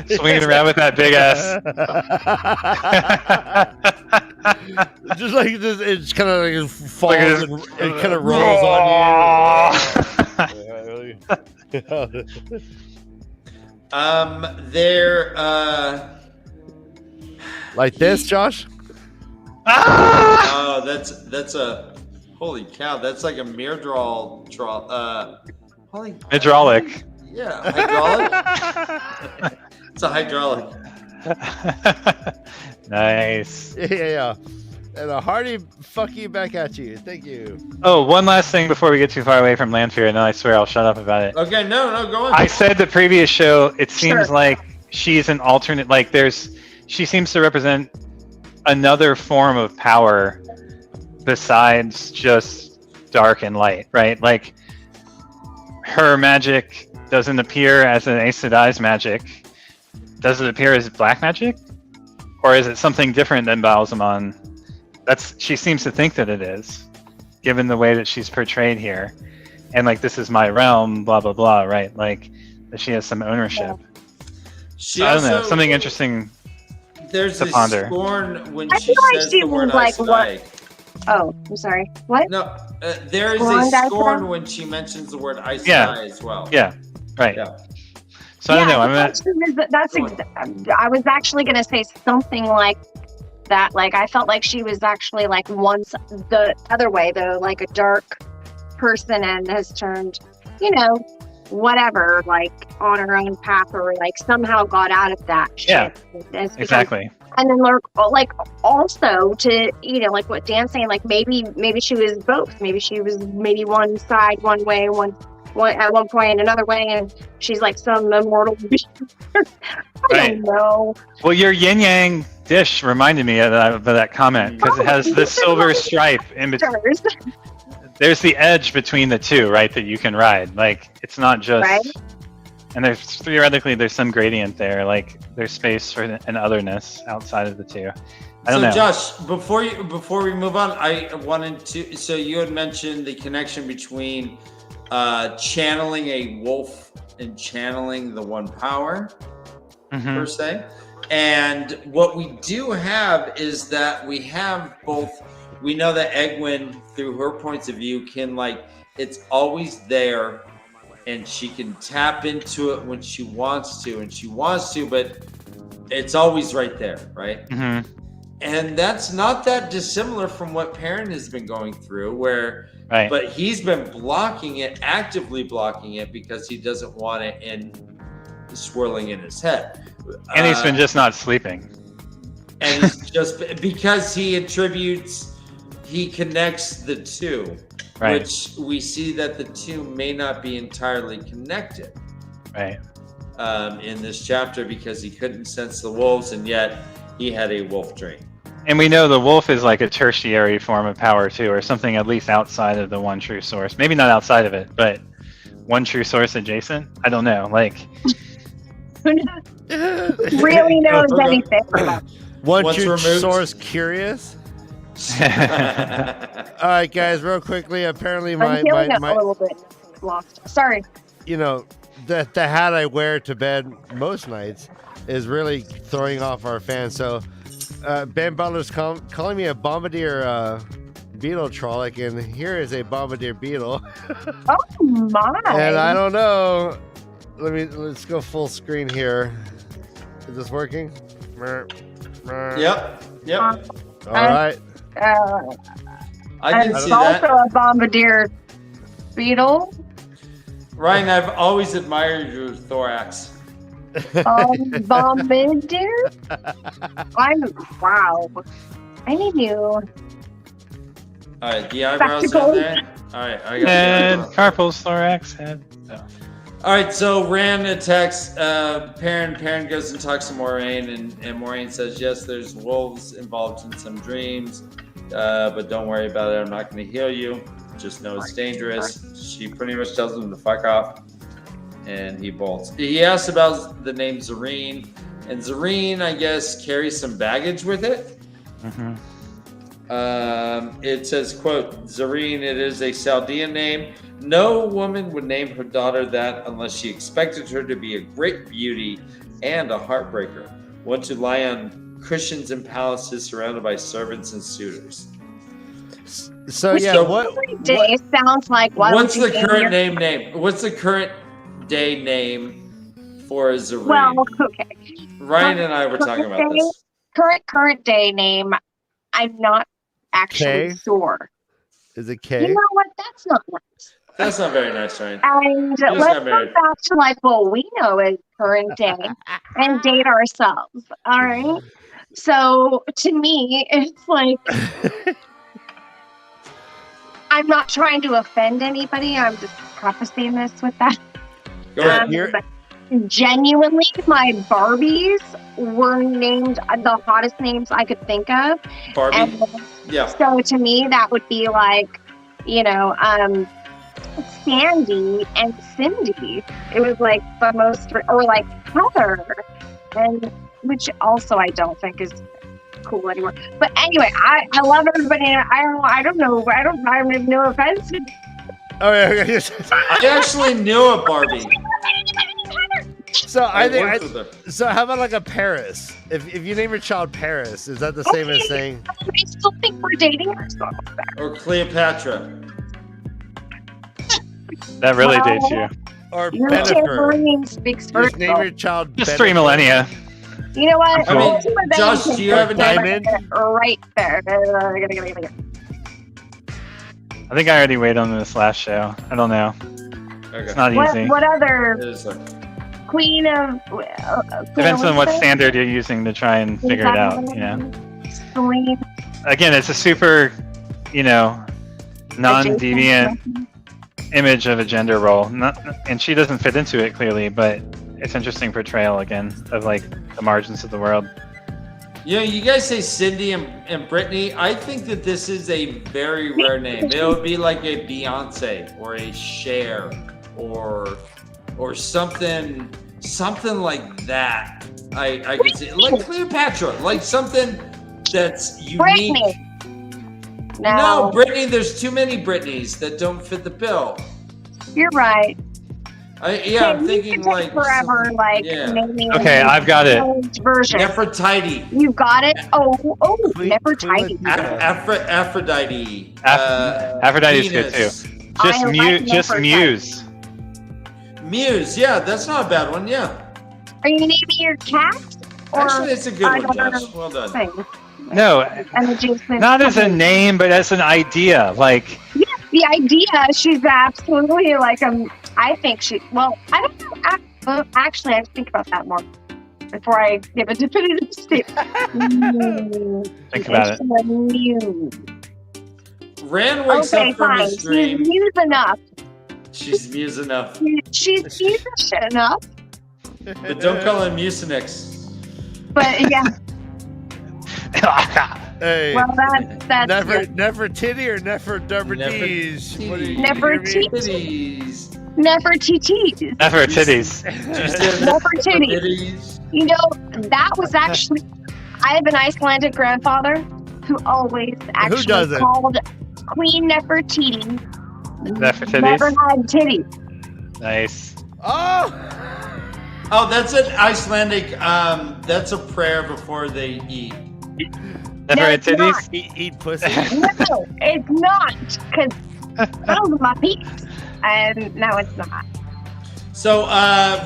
S4: swinging around with that big ass.
S1: Just like this, it's kind of like falls
S4: Look at
S1: and it kind of rolls on you.
S2: There.
S1: Like this, Josh?
S2: Oh, that's a holy cow. That's like a mirror draw. Holy.
S4: Hydraulic.
S2: Yeah, hydraulic. It's a hydraulic.
S4: Nice.
S1: Yeah. And a hearty fuck you back at you. Thank you.
S4: Oh, one last thing before we get too far away from Landfear, and then I swear I'll shut up about it.
S2: Okay, no, go on.
S4: I said the previous show, it seems
S3: Sure.
S4: like she's an alternate, like she seems to represent another form of power besides just dark and light, right? Like her magic doesn't appear as an Aes Sedai's magic. Does it appear as black magic? Or is it something different than Baalzamon? She seems to think that it is, given the way that she's portrayed here. And like, this is my realm, blah, blah, blah, right? Like, that she has some ownership.
S2: She
S4: I don't know,
S2: also-
S4: something interesting.
S2: There's
S4: to
S2: a
S4: ponder.
S2: scorn when
S3: I
S2: she
S3: feel like
S2: says
S3: she
S2: the word
S3: was like,
S2: Aes
S3: what?
S2: Sedai.
S3: Oh, I'm sorry. What?
S2: No, there is
S3: Scorn,
S2: a
S3: Aes
S2: scorn
S3: Sedai?
S2: when she mentions the word Aes
S4: Yeah.
S2: Sedai as well.
S4: Yeah, right.
S2: Yeah.
S4: So I don't know.
S3: I I was actually gonna say something like that. Like I felt like she was actually like once the other way, though, like a dark person and has turned, whatever, like on her own path, or like somehow got out of that shit.
S4: Yeah,
S3: Has become-
S4: exactly.
S3: And then like also to like what Dan's saying, like maybe she was both. Maybe she was one side one way, one at one point and another way, and she's like some immortal being. I don't know.
S4: Well, your yin yang dish reminded me of that comment because it has the silver stripe in between. There's the edge between the two, right? That you can ride. Like it's not just.
S3: Right.
S4: And there's some gradient there. Like there's space for an otherness outside of the two. I don't know.
S2: Josh, before we move on, I wanted to. So you had mentioned the connection between channeling a wolf and channeling the one power, per se. And what we do have is that we have both. We know that Egwene, through her points of view, can it's always there. And she can tap into it when she wants to, but it's always right there, right?
S4: Mm-hmm.
S2: And that's not that dissimilar from what Perrin has been going through,
S4: Right.
S2: But he's been actively blocking it because he doesn't want it swirling in his head.
S4: And he's been just not sleeping.
S2: And he's just because he connects the two.
S4: Right.
S2: Which we see that the two may not be entirely connected.
S4: Right.
S2: In this chapter because he couldn't sense the wolves and yet he had a wolf dream.
S4: And we know the wolf is like a tertiary form of power too, or something at least outside of the one true source. Maybe not outside of it, but one true source adjacent. I don't know. Like
S3: really knows anything about
S1: One
S2: Once
S1: true
S2: removed.
S1: source curious. All right, guys, real quickly. Apparently,
S3: I'm feeling a little bit lost. Sorry.
S1: The hat I wear to bed most nights is really throwing off our fans. So, Ben Butler's calling me a bombardier beetle trollic, and here is a bombardier beetle.
S3: Oh my!
S1: And I don't know. Let's go full screen here. Is this working?
S2: Yep.
S1: All right.
S2: I can
S3: and
S2: see
S3: also
S2: that.
S3: a bombardier beetle.
S2: Ryan, I've always admired your thorax.
S3: Bombardier. Wow. I need you.
S2: All right, the eyebrows in
S3: Spectacles.
S2: there. All right, I got
S4: head,
S2: the eyebrows.
S4: carpals, thorax, head. No.
S2: All right, so Rand attacks Perrin. Perrin goes and talks to Moraine, and Moraine says, yes, there's wolves involved in some dreams, but don't worry about it. I'm not going to heal you. Just know it's dangerous. She pretty much tells him to fuck off, and he bolts. He asks about the name Zareen, and Zareen, I guess, carries some baggage with it.
S4: Mm-hmm.
S2: It says, quote, Zareen, it is a Chaldean name. No woman would name her daughter that unless she expected her to be a great beauty and a heartbreaker. One to lie on cushions and palaces surrounded by servants and suitors.
S1: So
S3: Which
S1: yeah,
S3: every day sounds like why
S2: What's
S3: would
S2: the
S3: you
S2: current
S3: name
S2: name? What's the current day name for Zareen?
S3: Well, okay.
S2: Ryan and I were talking about this.
S3: Current day name. I'm not actually
S1: K?
S3: sure.
S1: is it
S3: You
S1: K?
S3: know what? That's not nice.
S2: That's not very nice, Ryan.
S3: And
S2: just
S3: let's
S2: got
S3: go
S2: married.
S3: back to like what we know as current day and date ourselves. All right. So to me, it's like I'm not trying to offend anybody. I'm just prefacing this with that.
S2: Go ahead.
S3: But genuinely, my Barbies were named the hottest names I could think of.
S2: Barbie.
S3: And
S2: Yeah.
S3: so to me, that would be like, Sandy and Cindy. It was like the most, or like Heather, and which also I don't think is cool anymore. But anyway, I love everybody. I don't know. I have no offense.
S1: Oh yeah.
S2: I actually knew a Barbie.
S1: So I
S2: worked
S1: think.
S2: with her.
S1: So how about like a Paris? If you name your child Paris, is that the same as saying?
S3: I still think we're dating ourselves.
S2: Or Cleopatra.
S4: That really
S3: Well,
S4: dates you.
S1: Or
S3: Your
S1: Bennifer?
S3: Tambourine speaks for
S1: Just name
S3: itself.
S1: your child.
S4: Just
S1: Bennifer.
S4: 3 millennia.
S3: You know what?
S2: I mean,
S3: Let's see what
S2: Josh,
S3: Benny
S2: do you
S3: can
S2: have a
S3: do.
S1: diamond?
S3: Right there.
S4: I think I already weighed on this last show. I don't know.
S2: Okay.
S4: It's not easy.
S3: What other
S2: It is
S3: queen of?
S4: Depends on what standard you're using to try and figure it out. You know.
S3: Celine.
S4: Again, it's a super, non-deviant image of a gender role. And she doesn't fit into it clearly, but it's interesting portrayal again of like the margins of the world.
S2: You guys say Cindy and Brittany. I think that this is a very rare name. It would be like a Beyonce or a Cher or something like that. I could see like Cleopatra, like something that's unique.
S3: Brittany.
S2: No, Brittany. There's too many Britneys that don't fit the bill.
S3: You're right.
S2: I'm thinking like
S3: forever,
S2: something-
S3: like
S2: yeah.
S3: naming
S4: Okay, I've got it.
S3: version.
S2: Nefertiti.
S3: You got it. Oh,
S1: Queen-
S3: Nefertiti.
S1: Queen-
S2: Aphrodite.
S4: Aphrodite's good
S2: Venus.
S4: too.
S3: I
S4: Just
S3: like
S4: just
S3: Nefertiti.
S4: Muse.
S2: Muse, yeah, that's not a bad one, yeah.
S3: Are you naming your cat? Or
S2: Actually, it's a good one,
S3: another
S2: Josh. Well done.
S3: thing?
S4: No,
S3: And adjacent
S4: not as a
S3: company.
S4: name, but as an idea. Like,
S3: The idea, she's absolutely like I think she. Well, I don't know. Actually, I have to think about that more before I give a definitive statement.
S4: Think about it.
S2: Rand wakes up from
S3: fine.
S2: his
S3: She's
S2: dream.
S3: muse enough.
S2: She's Muse enough.
S3: She's musician enough.
S2: But don't call her Mucinix.
S3: But yeah,
S1: Hey.
S3: well, that's
S1: Nefertiti or Nefertiti's? What do you-
S3: Nefertiti.
S2: Titties.
S3: Nefertiti.
S4: Never titties.
S3: Nefertiti.
S2: Titties.
S3: You know, that was actually. I have an Icelandic grandfather who always actually
S1: doesn't?
S3: called Queen Nefertiti.
S4: Nefertiti's?
S3: Never had titties.
S4: Nice.
S1: Oh.
S2: Oh, that's an Icelandic, that's a prayer before they eat.
S4: Never had
S3: it's not.
S4: titties?
S1: Eat pussy.
S3: No, it's not, because those are my peeps. And no, it's not.
S2: So,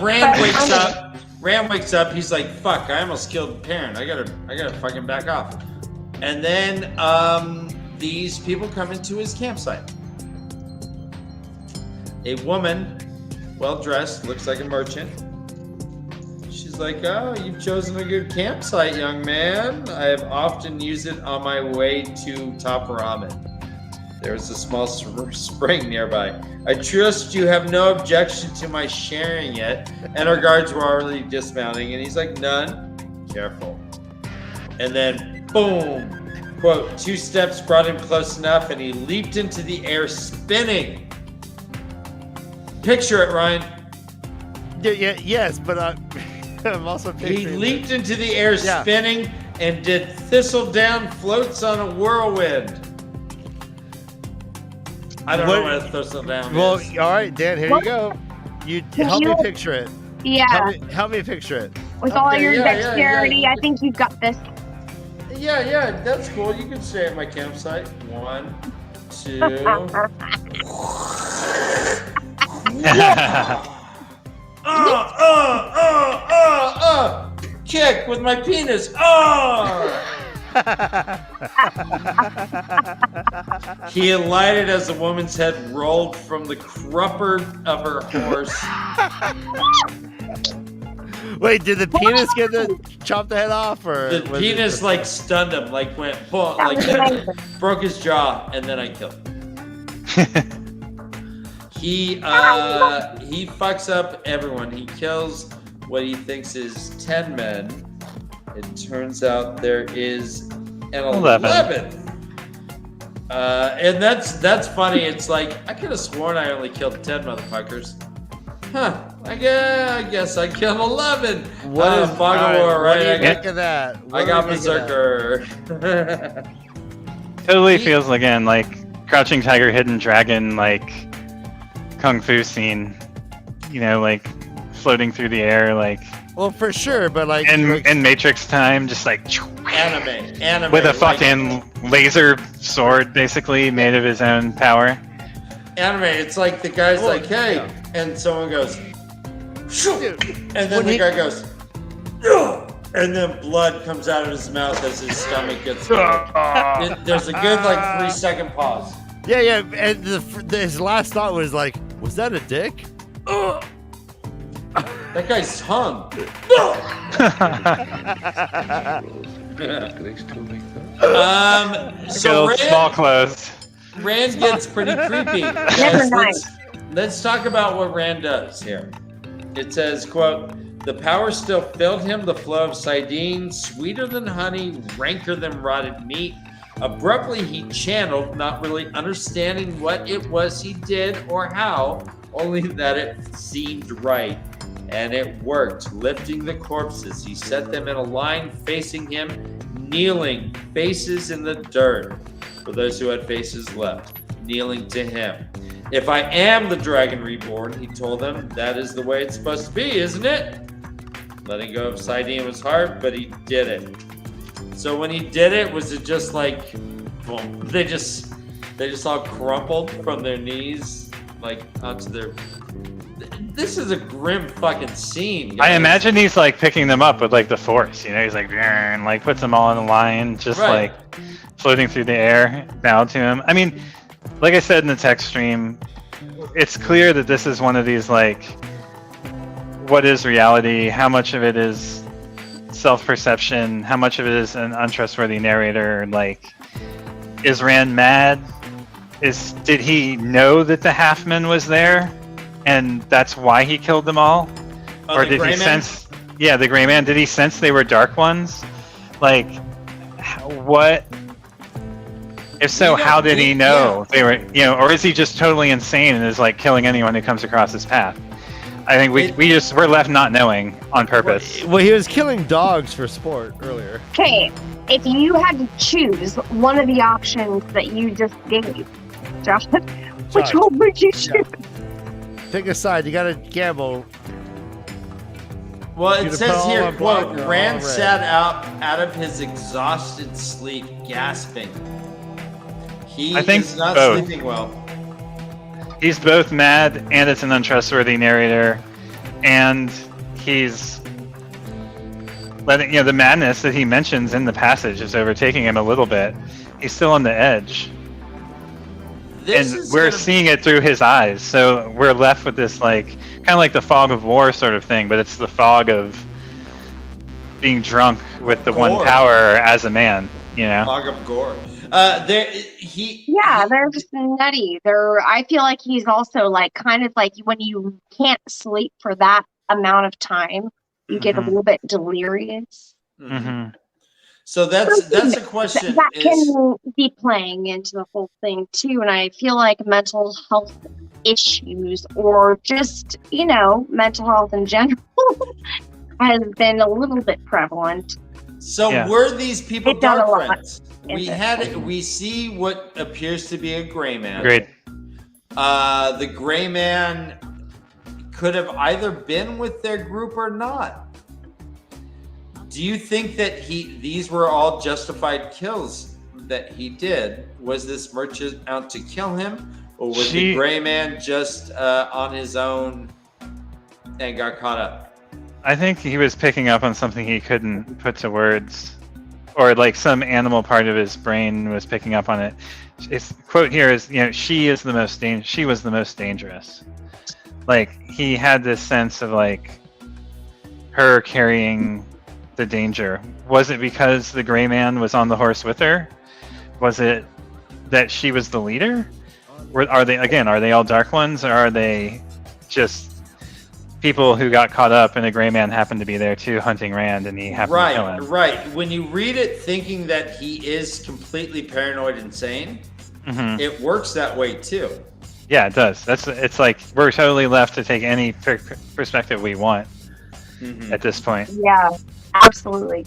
S2: Rand
S3: But-
S2: wakes up. Rand wakes up. He's like, "Fuck! I almost killed Perrin. I gotta fucking back off." And then these people come into his campsite. A woman, well dressed, looks like a merchant. She's like, "Oh, you've chosen a good campsite, young man. I have often used it on my way to Top Ramen. There's a small spring nearby. I trust you have no objection to my sharing it." And our guards were already dismounting, and he's like, "None. Careful." And then, boom, quote, 2 steps brought him close enough, and he leaped into the air, spinning. Picture it, Ryan.
S1: Yes, but I'm also
S2: He
S1: picturing.
S2: leaped into the air,
S1: Yeah.
S2: spinning, and did thistledown floats on a whirlwind. I don't know what a thistledown
S1: Well,
S2: is.
S1: all right, Dan. Here you go. You help me picture it.
S3: Yeah,
S1: Help me picture it.
S3: with all
S2: Okay,
S3: your
S2: yeah,
S3: dexterity,
S2: yeah.
S3: I think you've got this.
S2: Yeah, that's cool. You can stay at my campsite. 1, 2. Kick with my penis. He alighted as the woman's head rolled from the crupper of her horse.
S1: Wait, did the penis get chop the head off, or
S2: the penis like stunned him, like went boom, like broke his jaw, and then I killed him. He fucks up everyone. He kills what he thinks is 10 men. It turns out there is an 11th. And that's funny. It's like, I could have sworn I only killed 10 motherfuckers. Huh. I guess I killed 11.
S1: What is
S2: Fog of War, right?
S1: What do you think of that?
S2: I got Berserker.
S4: Totally feels again like Crouching Tiger, Hidden Dragon, like kung fu scene. You know, like floating through the air, like.
S1: Well, for sure, but like
S4: in Matrix time, just like
S2: anime
S4: with a fucking laser sword, basically made of his own power.
S2: Anime. It's like the guy's like, hey, and someone goes, shoot, and then the guy goes, and then blood comes out of his mouth as his stomach gets big. There's a good like 3-second pause.
S1: Yeah, and his last thought was like, was that a dick?
S2: That guy's tongue. So
S4: small clothes.
S2: Rand gets pretty creepy. Guys, let's talk about what Rand does here. It says, quote, the power still filled him, the flow of Sidene, sweeter than honey, ranker than rotted meat. Abruptly, he channeled, not really understanding what it was he did or how, only that it seemed right. And it worked, lifting the corpses. He set them in a line facing him, kneeling, faces in the dirt. For those who had faces left, kneeling to him. If I am the Dragon Reborn, he told them, that is the way it's supposed to be, isn't it? Letting go of Sidene was hard, but he did it. So when he did it, was it just like, boom, they just all crumpled from their knees, like onto their... This is a grim fucking scene, guys.
S4: I imagine he's like picking them up with like the force, you know, he's like, and like puts them all in a line, just like floating through the air, bow to him. I mean, like I said in the text stream, it's clear that this is one of these like, what is reality? How much of it is self-perception? How much of it is an untrustworthy narrator? Like, is Rand mad? Did he know that the Halfman was there? And that's why he killed them all? Or did he sense... Yeah, the Gray Man. Did he sense they were Dark Ones? Like, what... If so, how did he know they were... You know, or is he just totally insane and is, like, killing anyone who comes across his path? I think we're left not knowing on purpose.
S1: Well, he was killing dogs for sport earlier.
S3: Okay, if you had to choose one of the options that you just gave, Josh, which one would you choose?
S1: Pick a side. You gotta gamble.
S2: Well, it says here, quote, Rand sat out of his exhausted sleep, gasping. He is not sleeping well.
S4: He's both mad, and it's an untrustworthy narrator, and he's letting, you know, the madness that he mentions in the passage is overtaking him a little bit. He's still on the edge. We're seeing it through his eyes, so we're left with this, like, kind of like the fog of war sort of thing, but it's the fog of being drunk with the one power as a man, you know?
S2: Fog of gore.
S3: They're just nutty. I feel like he's also like kind of like when you can't sleep for that amount of time, you get a little bit delirious.
S4: Mm-hmm.
S2: So that's a question.
S3: That can be playing into the whole thing too, and I feel like mental health issues or just, you know, mental health in general has been a little bit prevalent.
S2: So were these people dark friends? We see what appears to be a gray man.
S4: Great.
S2: The gray man could have either been with their group or not. Do you think that these were all justified kills that he did? Was this merchant out to kill him, or was the gray man just on his own and got caught up?
S4: I think he was picking up on something he couldn't put to words, or like some animal part of his brain was picking up on it. His quote here is, she was the most dangerous. Like, he had this sense of like her carrying the danger. Was it because the gray man was on the horse with her? Was it that she was the leader? Are they all dark ones, or are they just people who got caught up and the gray man happened to be there too, hunting Rand, and he happened to kill him?
S2: Right. When you read it thinking that he is completely paranoid insane, it works that way too.
S4: Yeah, it does. It's like we're totally left to take any perspective we want at this point.
S3: Yeah, absolutely.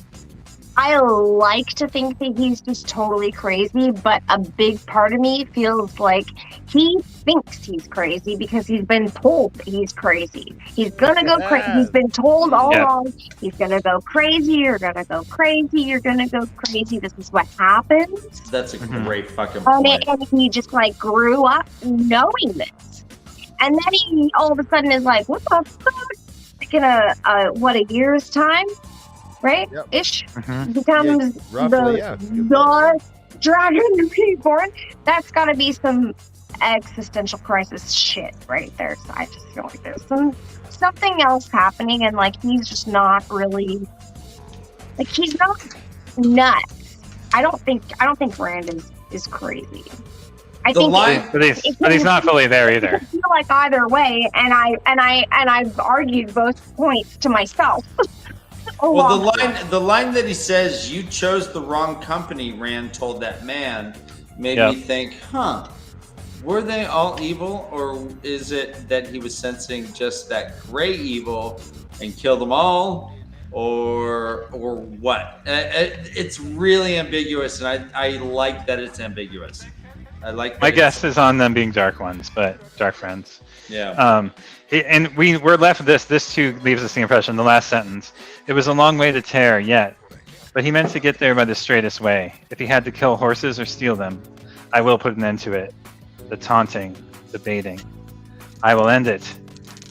S3: I like to think that he's just totally crazy, but a big part of me feels like he thinks he's crazy because he's been told that he's crazy. He's gonna go crazy. He's been told all along, he's gonna go crazy, you're gonna go crazy, you're gonna go crazy. This is what happens.
S2: That's a great fucking point.
S3: And he just like grew up knowing this. And then he all of a sudden is like, what the fuck? Like in a year's time? Right?
S1: Yep.
S3: Ish. Becomes
S1: roughly,
S3: the Dragon Reborn. That's got to be some existential crisis shit right there. So I just feel like there's something else happening, and like he's just not really like he's not nuts. I don't think Rand is crazy.
S4: But he's not fully there either.
S3: I feel like either way, and I've argued both points to myself.
S2: Well, the line that he says, "You chose the wrong company," Rand told that man, made me think, were they all evil, or is it that he was sensing just that gray evil and killed them all, or what? It's really ambiguous, and I like that it's ambiguous. I like that.
S4: My guess is on them being dark ones, but dark friends.
S2: Yeah.
S4: And we're left with this too leaves us the impression, the last sentence. It was a long way to tear, yet, but he meant to get there by the straightest way. If he had to kill horses or steal them, I will put an end to it. The taunting, the baiting. I will end it.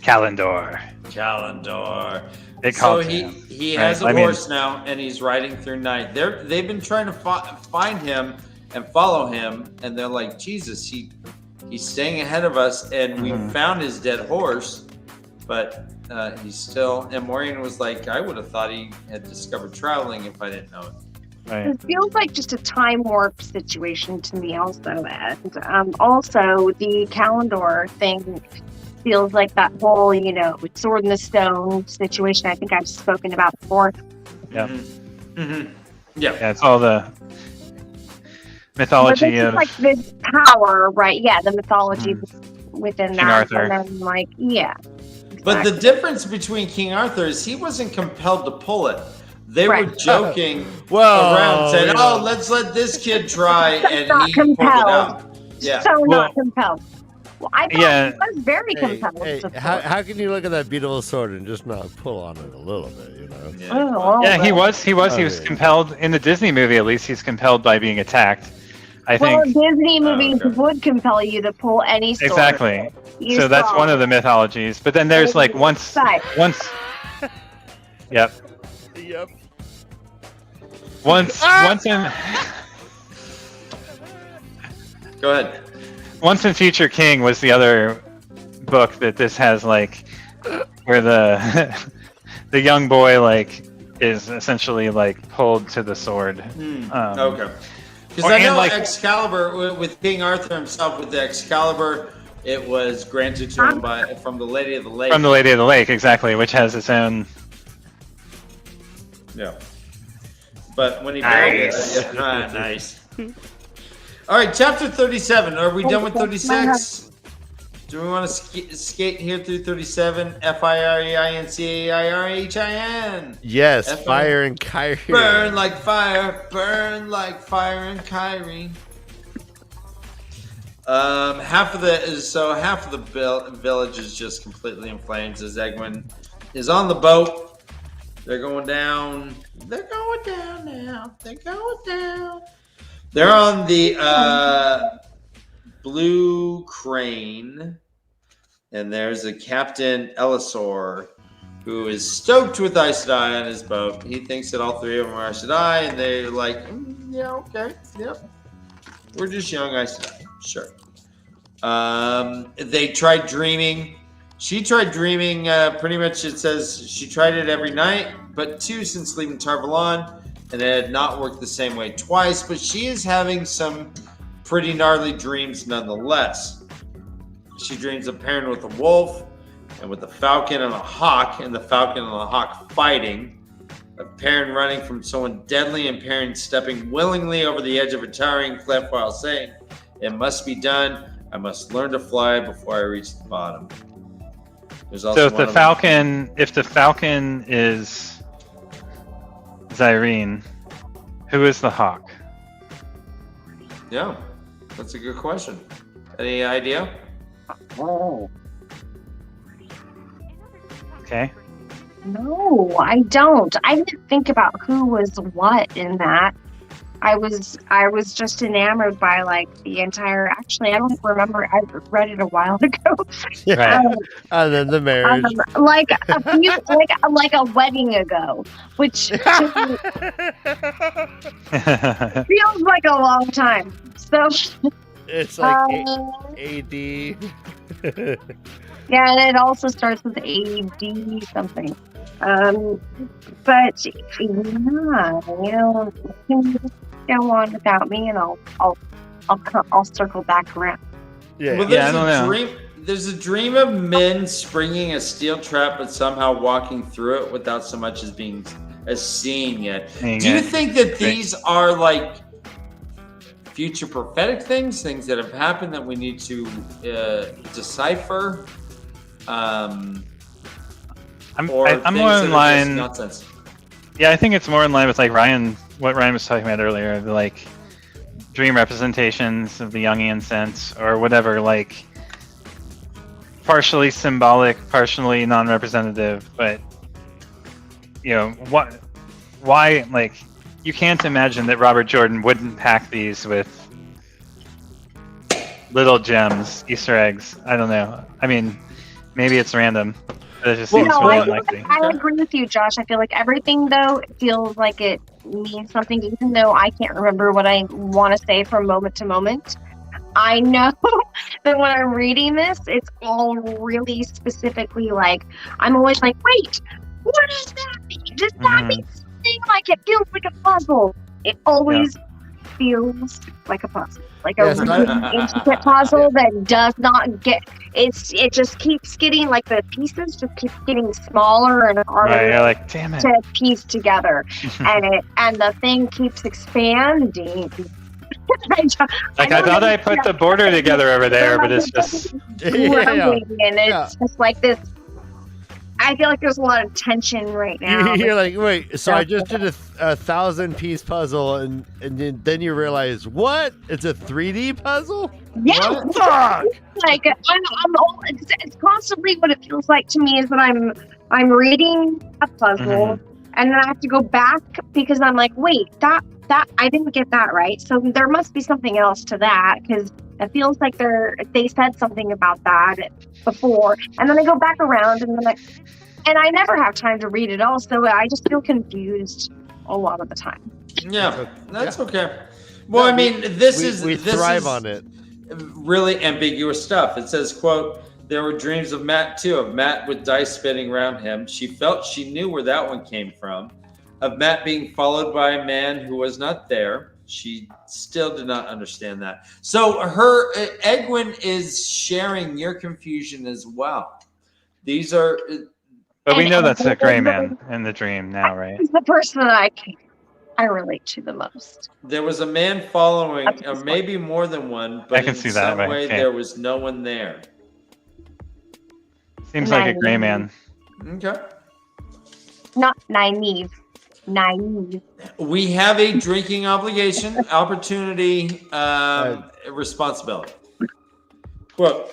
S4: Calendar. It
S2: So
S4: calls
S2: he has a horse now, and he's riding through night. They've been trying to find him and follow him, and they're like, Jesus, he's staying ahead of us, and we found his dead horse, but he's still. And Maureen was like, I would have thought he had discovered traveling if I didn't know it.
S4: Right.
S3: It feels like just a time warp situation to me also, and also the calendar thing feels like that whole, sword in the stone situation I think I've spoken about before.
S4: Yeah.
S2: Yeah,
S4: it's all the mythology of
S3: like this power, right? Yeah, the mythology within
S4: King
S3: that.
S4: Arthur.
S3: And then, exactly.
S2: But the difference between King Arthur is he wasn't compelled to pull it. They were joking around, saying, "Oh, let's let this kid try," and he pulled it out. Yeah,
S3: not compelled. Well, I thought he was very compelled.
S1: Hey, how can you look at that beautiful sword and just not pull on it a little bit?
S4: He was compelled in the Disney movie. At least he's compelled by being attacked. I think
S3: Disney movies would compel you to pull any sword.
S4: Exactly. So that's one of the mythologies. But then there's like once. Yep. Once in.
S2: Go ahead.
S4: Once in Future King was the other book that this has, like, where the the young boy is essentially pulled to the sword.
S2: Okay. Because I know Excalibur with King Arthur himself with the Excalibur, it was granted to him from the Lady of the Lake.
S4: From the Lady of the Lake, exactly, which has its own.
S2: Yeah. But when he nice. All right, chapter 37. Are we done with 36? Do we want to skate here through 37? FIREINCAIRHIN.
S1: Yes, fire and Kyrie.
S2: Burn like fire and Kyrie. Half of the village is just completely in flames as Egwene is on the boat They're going down. They're going down now. They're going down. They're on the Blue Crane. And there's a Captain Elisor who is stoked with Aes Sedai on his boat. He thinks that all three of them are Aes Sedai, and they're like, yeah, okay, yep. We're just young Aes Sedai, sure. They tried dreaming. She tried dreaming, pretty much it says she tried it every night, but 2 since leaving Tar Valon, and it had not worked the same way twice, but she is having some pretty gnarly dreams nonetheless. She dreams of pairing with a wolf, and with a falcon and a hawk, and the falcon and the hawk fighting, a Perrin running from someone deadly, and Perrin stepping willingly over the edge of a towering cliff while saying, "It must be done. I must learn to fly before I reach the bottom." There's also
S4: so if the falcon is Zyrene, who is the hawk?
S2: Yeah, that's a good question. Any idea?
S3: Oh.
S4: Okay.
S3: No, I don't. I didn't think about who was what in that. I was just enamored by like the entire. Actually, I don't remember. I read it a while ago.
S1: Yeah. And then the marriage.
S3: Like a few, like a wedding ago, which feels like a long time. So
S1: It's like AD.
S3: yeah, and it also starts with AD something. But yeah, you know, you can just go on without me, and I'll circle back around.
S1: Yeah.
S2: Well,
S4: Yeah, I don't know.
S2: There's a dream of men springing a steel trap, but somehow walking through it without so much as seeing it. Do you think that these are like future prophetic things that have happened that we need to decipher?
S4: I'm
S2: Or
S4: more
S2: things that
S4: in
S2: are
S4: line.
S2: just nonsense?
S4: Yeah, I think it's more in line with like what Ryan was talking about earlier, the like dream representations of the Jungian sense or whatever, like partially symbolic, partially non-representative, but you know, why like you can't imagine that Robert Jordan wouldn't pack these with little gems, Easter eggs. I don't know. I mean, maybe it's random. It just seems more unlikely.
S3: I agree with you, Josh. I feel like everything, though, feels like it means something, even though I can't remember what I want to say from moment to moment. I know that when I'm reading this, it's all really specifically like, I'm always like, wait, what does that mean? Does that mean something? Like, it feels like a puzzle. It always feels like a puzzle. Like a really intricate puzzle that does not get it just keeps getting like the pieces just keep getting smaller and harder
S4: You're like, damn it.
S3: to piece together. and the thing keeps expanding.
S4: I thought I put the border together over there, but it's just
S3: and it's just like this. I feel like there's a lot of tension right now.
S1: You're like, wait, so I just did a 1,000-piece puzzle, and then you realize, what? It's a 3D puzzle?
S3: Yeah.
S1: Fuck!
S3: Like it's constantly what it feels like to me is that I'm reading a puzzle, and then I have to go back because I'm like, wait, that I didn't get that right. So there must be something else to that because it feels like they said something about that before, and then I go back around and then I never have time to read it all, so I just feel confused a lot of the time.
S2: Yeah, that's okay. Well, I mean, this
S1: thrive on it.
S2: Really ambiguous stuff. It says, quote, "There were dreams of Matt too, of Matt with dice spinning around him. She felt she knew where that one came from. Of Matt being followed by a man who was not there. She still did not understand that." So Egwin is sharing your confusion as well. These are...
S4: But we know that's a gray man in the dream now, right?
S3: He's the person that I relate to the most.
S2: There was a man following, or maybe more than one, but
S4: I can see that,
S2: some
S4: right?
S2: way
S4: Okay.
S2: there was no one there.
S4: Seems like a gray man.
S2: Okay.
S3: Not naive.
S2: We have a drinking obligation, opportunity, responsibility. Quote,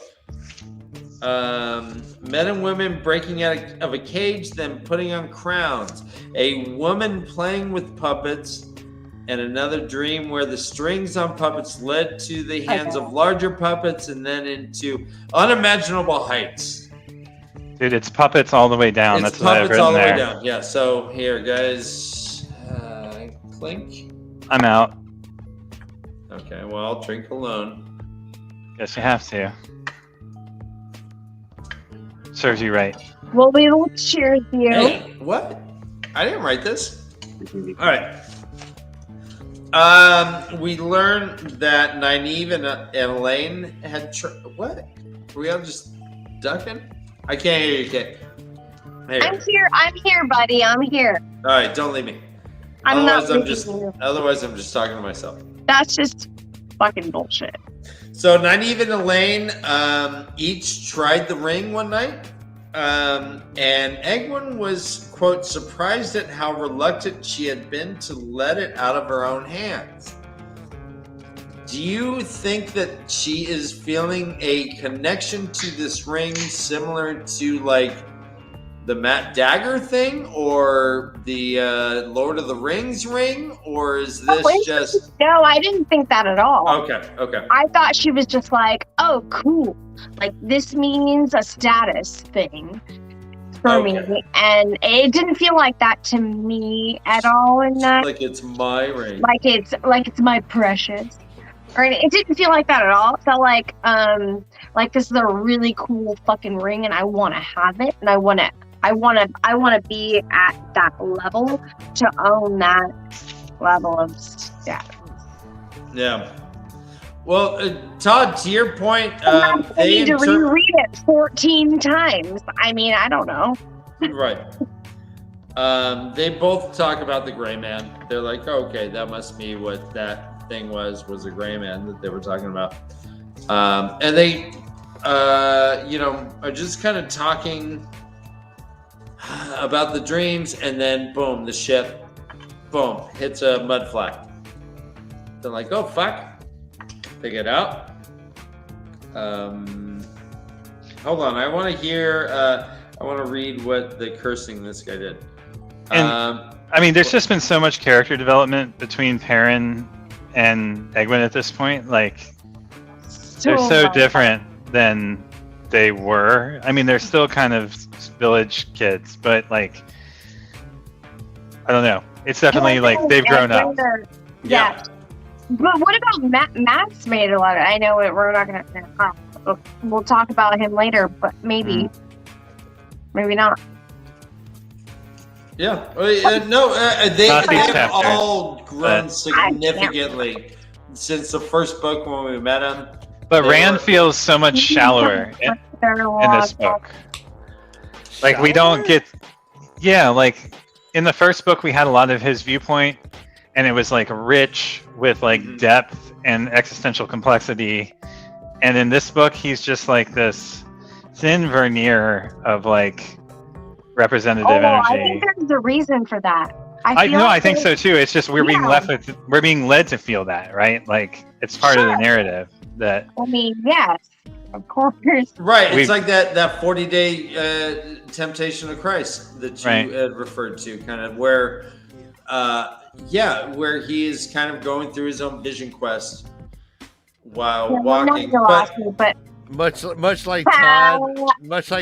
S2: Men and women breaking out of a cage, then putting on crowns. A woman playing with puppets. And another dream where the strings on puppets led to the hands of larger puppets and then into unimaginable heights.
S4: Dude, it's puppets all the way down.
S2: It's
S4: That's what I've
S2: puppets all
S4: written
S2: the
S4: there.
S2: way down. Yeah, so here, guys. Clink.
S4: I'm out.
S2: Okay, well, I'll drink alone.
S4: Guess you have to. Serves you right.
S3: Well, we will cheers you.
S2: Hey, what? I didn't write this. All right. We learned that Nynaeve and Elaine had what? Are we all just ducking? I can't hear you, Kay.
S3: I'm here, buddy. I'm here.
S2: All right, don't leave me. Otherwise, I'm just talking to myself.
S3: That's just fucking bullshit.
S2: So Nynaeve and Elaine each tried the ring one night. And Egwene was, quote, surprised at how reluctant she had been to let it out of her own hands. Do you think that she is feeling a connection to this ring similar to, like, the MaTsDaGger thing or the Lord of the Rings ring? Or is this just...
S3: No, I didn't think that at all.
S2: Okay.
S3: I thought she was just like, oh, cool. Like, this means a status thing for me. And it didn't feel like that to me at all in that.
S2: Like it's my ring.
S3: Like it's my precious. Or it didn't feel like that at all. It felt like this is a really cool fucking ring and I want to have it and I want to be at that level to own that level of status.
S2: Yeah. Well, Todd, to your point,
S3: they need to reread it 14 times. I mean, I don't know.
S2: Right. They both talk about the gray man. They're like, oh, okay, that must be what that thing was a gray man that they were talking about. And they, are just kind of talking about the dreams, and then boom, the ship, boom, hits a mud flat. They're like, oh, fuck. They get out. Hold on, I want to hear. I want to read what the cursing this guy did.
S4: And, I mean, there's just been so much character development between Perrin and Egwene at this point. Like, they're so different than they were. I mean, they're still kind of village kids, but like, I don't know. It's definitely like they've grown up.
S3: Yeah. But what about Matt's made a lot of... I know we're not going to... we'll talk about him later, but maybe. Maybe not.
S2: Yeah. They've all grown significantly since the first book when we met him.
S4: But Rand feels so much shallower in this book. Like, we don't get... Yeah, like, in the first book, we had a lot of his viewpoint, and it was, like, rich with, like, depth and existential complexity. And in this book, he's just, like, this thin veneer of, like, representative energy.
S3: I think there's a reason for that.
S4: I think so, too. It's just we're being led to feel that, right? Like, it's part of the narrative that...
S3: I mean, yes, of course.
S2: Right, it's like that 40-day temptation of Christ that you had referred to, kind of where... where he is kind of going through his own vision quest while walking.
S3: But
S1: much like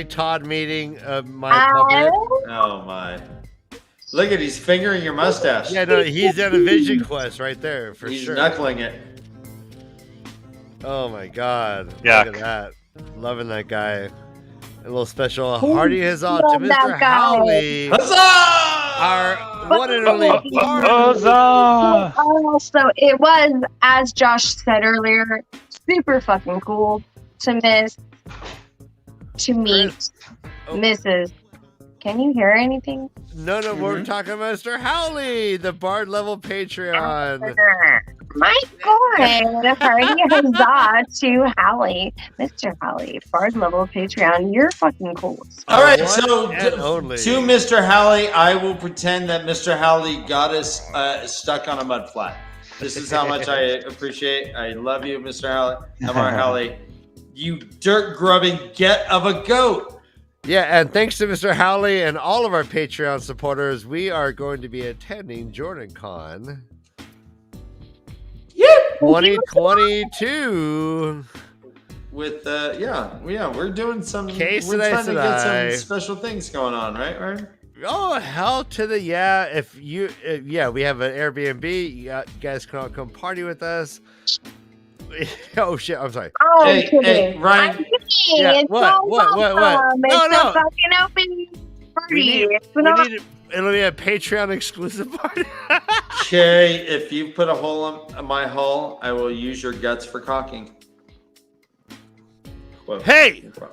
S1: Todd meeting my puppet.
S2: Oh my! Look at he's fingering your mustache.
S1: Yeah, no, he's at a vision quest right there for
S2: he's
S1: sure.
S2: He's knuckling it.
S1: Oh my god!
S4: Yuck.
S1: Look at that! Loving that guy. A little special hearty huzzah to Mr. Howley.
S2: Huzzah!
S1: Our one and only
S4: Huzzah!
S3: So it was, as Josh said earlier, super fucking cool to meet Mrs. Can you hear anything?
S1: No, we're talking about Mr. Howley, the Bard level Patreon.
S3: My God, a hearty huzzah to Howley, Mr. Howley, Bard level Patreon. You're fucking cool.
S2: All right, so
S1: to
S2: Mr. Howley, I will pretend that Mr. Howley got us stuck on a mud flat. This is how much I appreciate. I love you, Mr. Howley. Howley. you dirt grubbing get of a goat.
S1: Yeah, and thanks to Mr. Howley and all of our Patreon supporters, we are going to be attending JordanCon 2022.
S2: With we're doing some.
S1: We're
S2: trying to get some special things going on, right?
S1: Oh, hell to the yeah! If you we have an Airbnb. You guys can all come party with us. Oh shit! I'm sorry.
S3: Oh,
S2: hey, Ryan.
S3: I'm kidding.
S1: Yeah,
S3: It's
S1: what?
S3: It's
S1: No.
S3: a fucking open party.
S1: It'll be a Patreon exclusive party.
S2: Okay, if you put a hole in my hull, I will use your guts for caulking. Whoa.
S1: Hey!
S2: Right,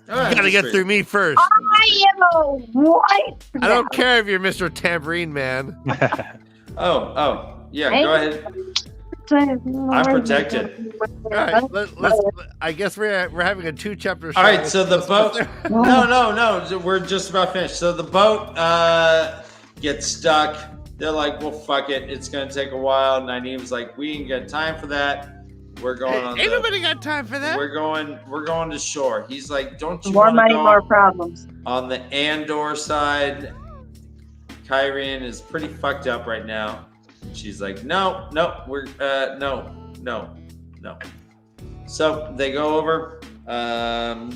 S1: You gotta get through me first.
S3: I am a what?
S1: I don't care if you're Mr. Tambourine Man.
S2: Oh, yeah, go ahead. I'm protected.
S1: All right, I guess we're having a 2-chapter show.
S2: All right, so the boat. No, we're just about finished. So the boat gets stuck. They're like, well, fuck it. It's gonna take a while. Nynaeve's like, we ain't got time for that. We're going on.
S1: Ain't nobody got time for that.
S2: We're going to shore. He's like, don't you
S3: more
S2: want to
S3: money,
S2: go
S3: more problems.
S2: on the Andor side? Kyrian is pretty fucked up right now. She's like, no, we're no. So they go over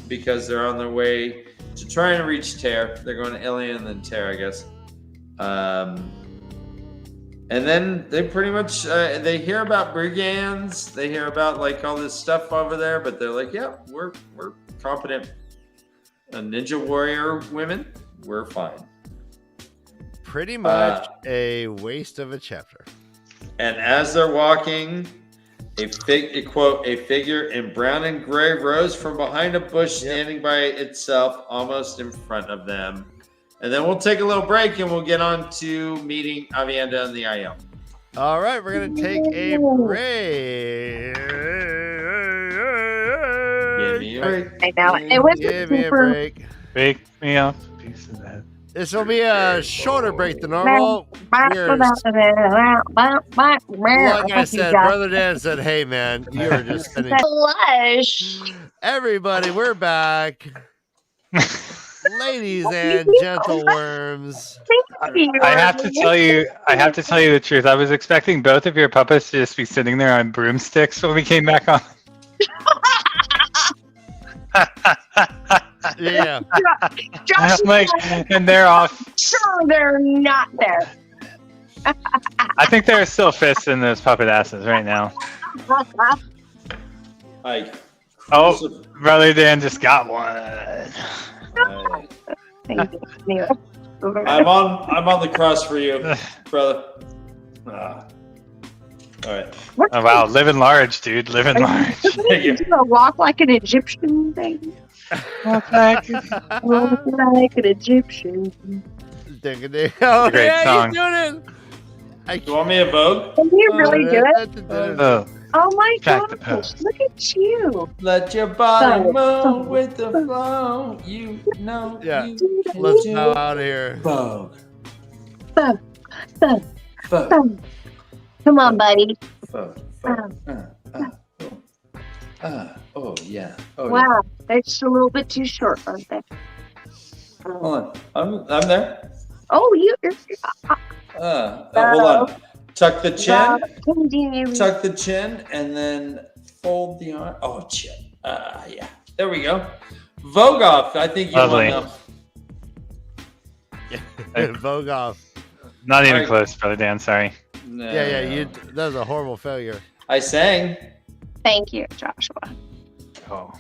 S2: because they're on their way to trying to reach Tear. They're going to Ilion and then Tear, I guess. And then they pretty much they hear about brigands. They hear about like all this stuff over there, but they're like, yeah, we're competent ninja warrior women. We're fine.
S1: Pretty much a waste of a chapter.
S2: And as they're walking, a figure in brown and gray rose from behind a bush, standing by itself, almost in front of them. And then we'll take a little break and we'll get on to meeting Avienda and the IL.
S1: All right, we're going to take a break.
S2: Give me a break.
S3: I know. It was
S1: Give me a break.
S4: Wake me up, piece of that.
S1: This will be a shorter break than normal.
S3: Like
S1: I said, Brother Dan said, hey, man, you were just spending...
S3: Lush.
S1: Everybody, we're back. Ladies and gentle worms.
S4: I have to tell you the truth. I was expecting both of your puppets to just be sitting there on broomsticks when we came back on.
S1: Yeah.
S3: Josh,
S4: like, and they're off.
S3: Sure, they're not there.
S4: I think there are still fists in those puppet asses right now. Oh, Brother Dan just got one.
S2: I'm on the cross for you, brother. All right.
S4: Oh, wow, living large, dude. Living large.
S3: You gonna walk like an Egyptian thing?
S4: Walk like
S3: an Egyptian.
S1: Oh,
S4: Great
S1: yeah,
S4: song.
S1: he's doing it.
S2: You want me to vogue?
S3: Can you really do it?
S4: Oh,
S3: Oh my
S4: Jack the
S3: gosh,
S4: Post.
S3: look at you.
S2: Let your body move with the flow. You know.
S1: Yeah.
S2: You can
S1: Let's
S2: do
S1: go out of here.
S2: Vogue.
S3: Boom, boom,
S2: Vogue.
S3: boom. Come on, buddy.
S2: Vogue. Oh yeah. Oh,
S3: Wow, they're just a little bit too short, aren't they?
S2: yeah. Hold on. I'm there.
S3: Oh, you're
S2: Hold on. Tuck the chin.
S3: Continue.
S2: Tuck the chin and then fold the arm. Oh, chin. Yeah. There we go. Vogue off. I think you
S4: Lovely.
S2: want to.
S1: Vogue off.
S4: not even
S2: Alright.
S4: close, Brother Dan. Sorry.
S2: No,
S1: Yeah, that was a horrible failure.
S2: I sang.
S3: Thank you, Joshua.
S4: Oh.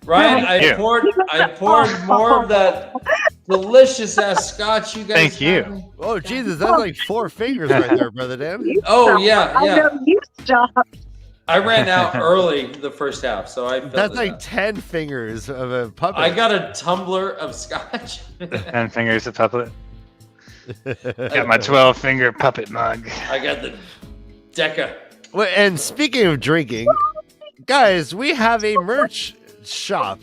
S2: Ryan,
S4: Thank you.
S2: I poured more of that delicious ass scotch you guys.
S4: Thank you.
S2: had.
S1: Oh, Jesus, that's like 4 fingers right there, Brother Dan.
S3: You
S2: Oh,
S3: stop.
S2: yeah,
S3: I
S2: yeah.
S3: know you stop.
S2: I ran out early the first half, so I filled
S1: That's
S2: it
S1: like
S2: up.
S1: 10 fingers of a puppet.
S2: I got a tumbler of scotch.
S4: 10 fingers of puppet. Got my 12-finger puppet mug.
S2: I got the Deca.
S1: Well, and speaking of drinking, guys, we have a merch shop.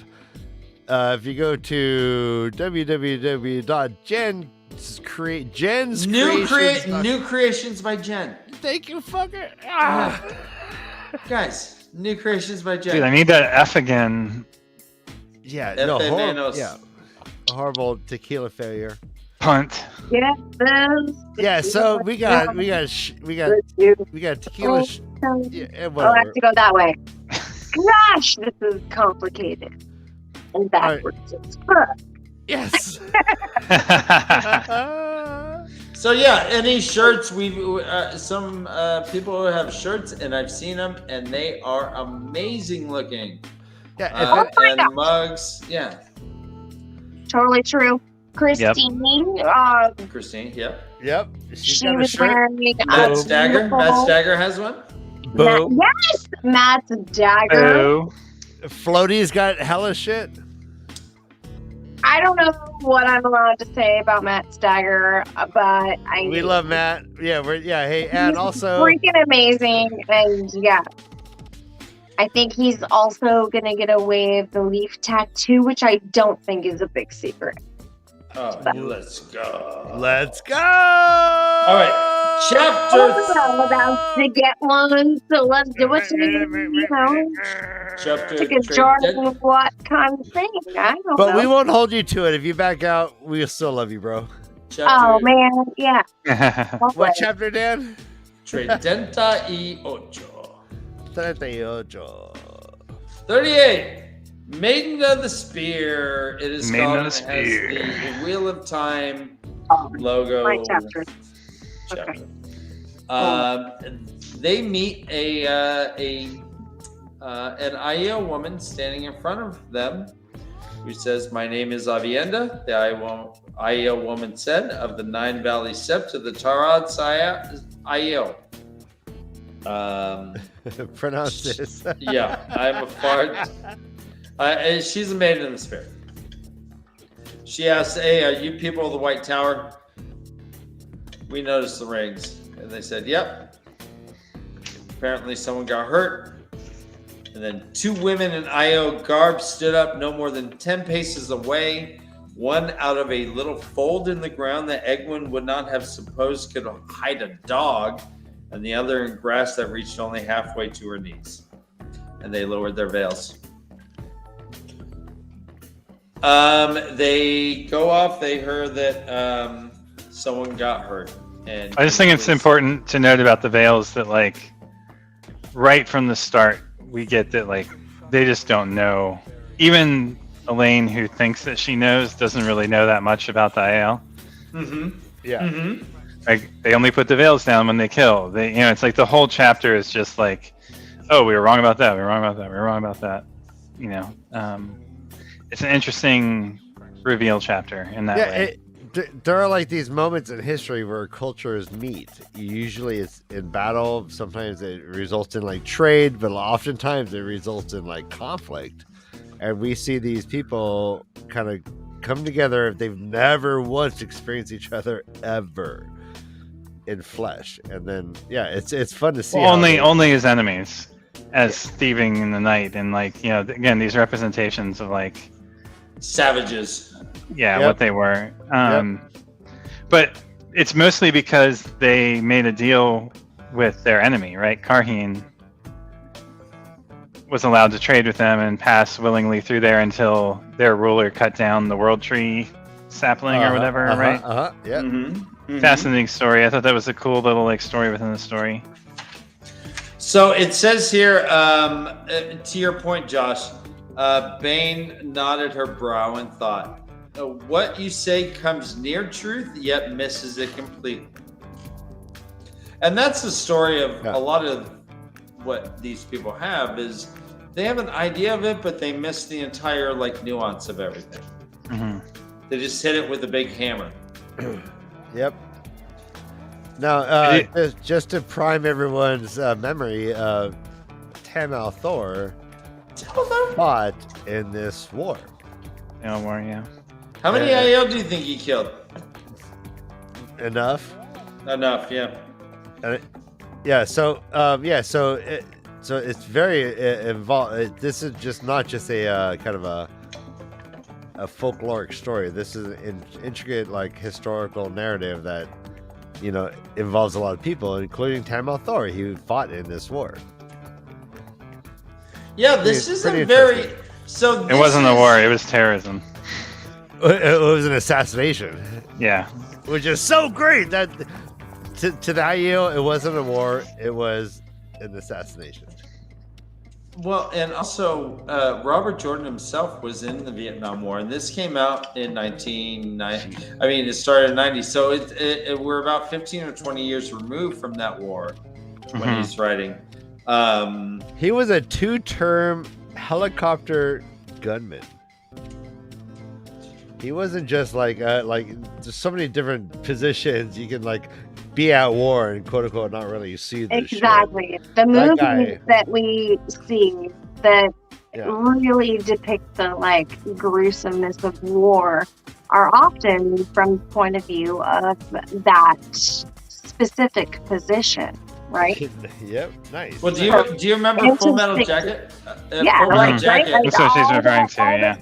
S1: If you go to www.Jen's
S2: New creations by Jen.
S1: Thank you, fucker. Ah.
S2: Guys, New creations by Jack.
S4: Dude, I need that F again.
S1: Yeah,
S2: F.A.
S1: no,
S2: Manos.
S1: yeah, a horrible tequila failure.
S4: Punt.
S3: Yes, this.
S1: Yeah, so we got tequila.
S3: Oh,
S1: Yeah,
S3: I'll have
S1: whatever.
S3: to go that way. Gosh, this is complicated and backwards.
S1: Yes.
S2: So yeah, any shirts? We some people have shirts, and I've seen them, and they are amazing looking.
S1: Yeah,
S2: And mugs. Yeah,
S3: Totally true. Christine,
S2: Christine. Yep.
S1: yep. She's
S3: she
S1: got a
S3: was
S1: shirt.
S3: wearing
S2: MaTsDaGger.
S3: beautiful-
S2: MaTsDaGger has one.
S1: Boom.
S3: Yes, MaTsDaGger.
S4: Oh.
S1: Floaty's got hella shit.
S3: I don't know what I'm allowed to say about MaTsDaGger, but
S1: We love Matt. Yeah, hey, and
S3: he's
S1: also
S3: freaking amazing, and yeah. I think he's also gonna get away with the leaf tattoo, which I don't think is a big secret.
S2: Oh, let's go.
S1: let's go.
S2: All right. Chapter.
S3: I'm about to get one, so let's do it.
S2: Chapter.
S3: Like a Jordan what kind of thing? I don't
S1: But
S3: know.
S1: we won't hold you to it. If you back out, we'll still love you, bro.
S3: Oh man, yeah.
S1: What chapter, Dan?
S2: Tridenta y ocho.
S1: 38.
S2: 38. Maiden of the Spear. It is
S4: Maiden
S2: called.
S4: of the
S2: It has
S4: Spear.
S2: the Wheel of Time
S3: Oh,
S2: logo.
S3: my chapter.
S2: chapter.
S3: Okay.
S2: They meet an IEO woman standing in front of them who says, "My name is Avienda." The IEO woman said, "Of the Nine Valley Sept of the Tarad IEO."
S1: Pronounce this.
S2: Yeah, I'm a fart. She's a maiden in the spirit. She asks, "Hey, are you people of the White Tower? We noticed the rings." And they said, "Yep." Apparently someone got hurt. And then two women in IO garb stood up no more than 10 paces away, one out of a little fold in the ground that Egwin would not have supposed could hide a dog, and the other in grass that reached only halfway to her knees. And they lowered their veils. They go off. They heard that someone got hurt. And
S4: I just think it's important to note about the veils that, like, right from the start, we get that, like, they just don't know. Even Elaine, who thinks that she knows, doesn't really know that much about the IL.
S2: Mm-hmm.
S1: Yeah.
S2: Mm-hmm.
S4: Like, they only put the veils down when they kill. They, it's like the whole chapter is just like, oh, we were wrong about that. We were wrong about that. We were wrong about that. It's an interesting reveal chapter in that way.
S1: There are like these moments in history where cultures meet. Usually it's in battle. Sometimes it results in like trade, but oftentimes it results in like conflict. And we see these people kind of come together if they've never once experienced each other ever in flesh. And then, yeah, it's fun to see.
S4: Well, only as enemies, as thieving in the night. And like, again, these representations of like,
S2: Savages.
S4: yeah, what they were. But it's mostly because they made a deal with their enemy, right? Karheen was allowed to trade with them and pass willingly through there until their ruler cut down the world tree sapling or whatever, right?
S1: Yeah.
S2: Mm-hmm. Mm-hmm.
S4: Fascinating story. I thought that was a cool little like story within the story.
S2: So it says here, to your point, Josh, Bane nodded her brow and thought, "What you say comes near truth, yet misses it completely." And that's the story of a lot of what these people have is they have an idea of it, but they miss the entire like nuance of everything.
S4: Mm-hmm.
S2: They just hit it with a big hammer.
S1: Yep. Now, just to prime everyone's memory, Tamal Thor fought in this war.
S4: Yeah.
S2: How many IO do you think he killed?
S1: Enough,
S2: yeah.
S1: So it's very involved. This is just not just a kind of a folkloric story. This is an intricate, like, historical narrative that involves a lot of people, including Tamal Thor, who fought in this war.
S2: Yeah, this is
S1: pretty
S2: a very
S1: interesting.
S2: so.
S4: It wasn't a war; it was terrorism.
S1: It was an assassination.
S4: Yeah.
S1: Which is so great that to the IEO, it wasn't a war; it was an assassination.
S2: Well, and also Robert Jordan himself was in the Vietnam War, and this came out in 1990. I mean, it started in 90, so we're about 15 or 20 years removed from that war when he's writing.
S1: He was a 2-term helicopter gunman. He wasn't just like there's so many different positions you can like be at war and quote unquote not really see the
S3: exactly
S1: shit.
S3: the movies that we see that really depict the like gruesomeness of war are often from the point of view of that specific position, right?
S1: Yep, nice.
S2: Well, do you remember Full Metal Jacket?
S3: Yeah,
S2: Full Metal Jacket.
S3: Right?
S4: That's what she's referring to. Yeah.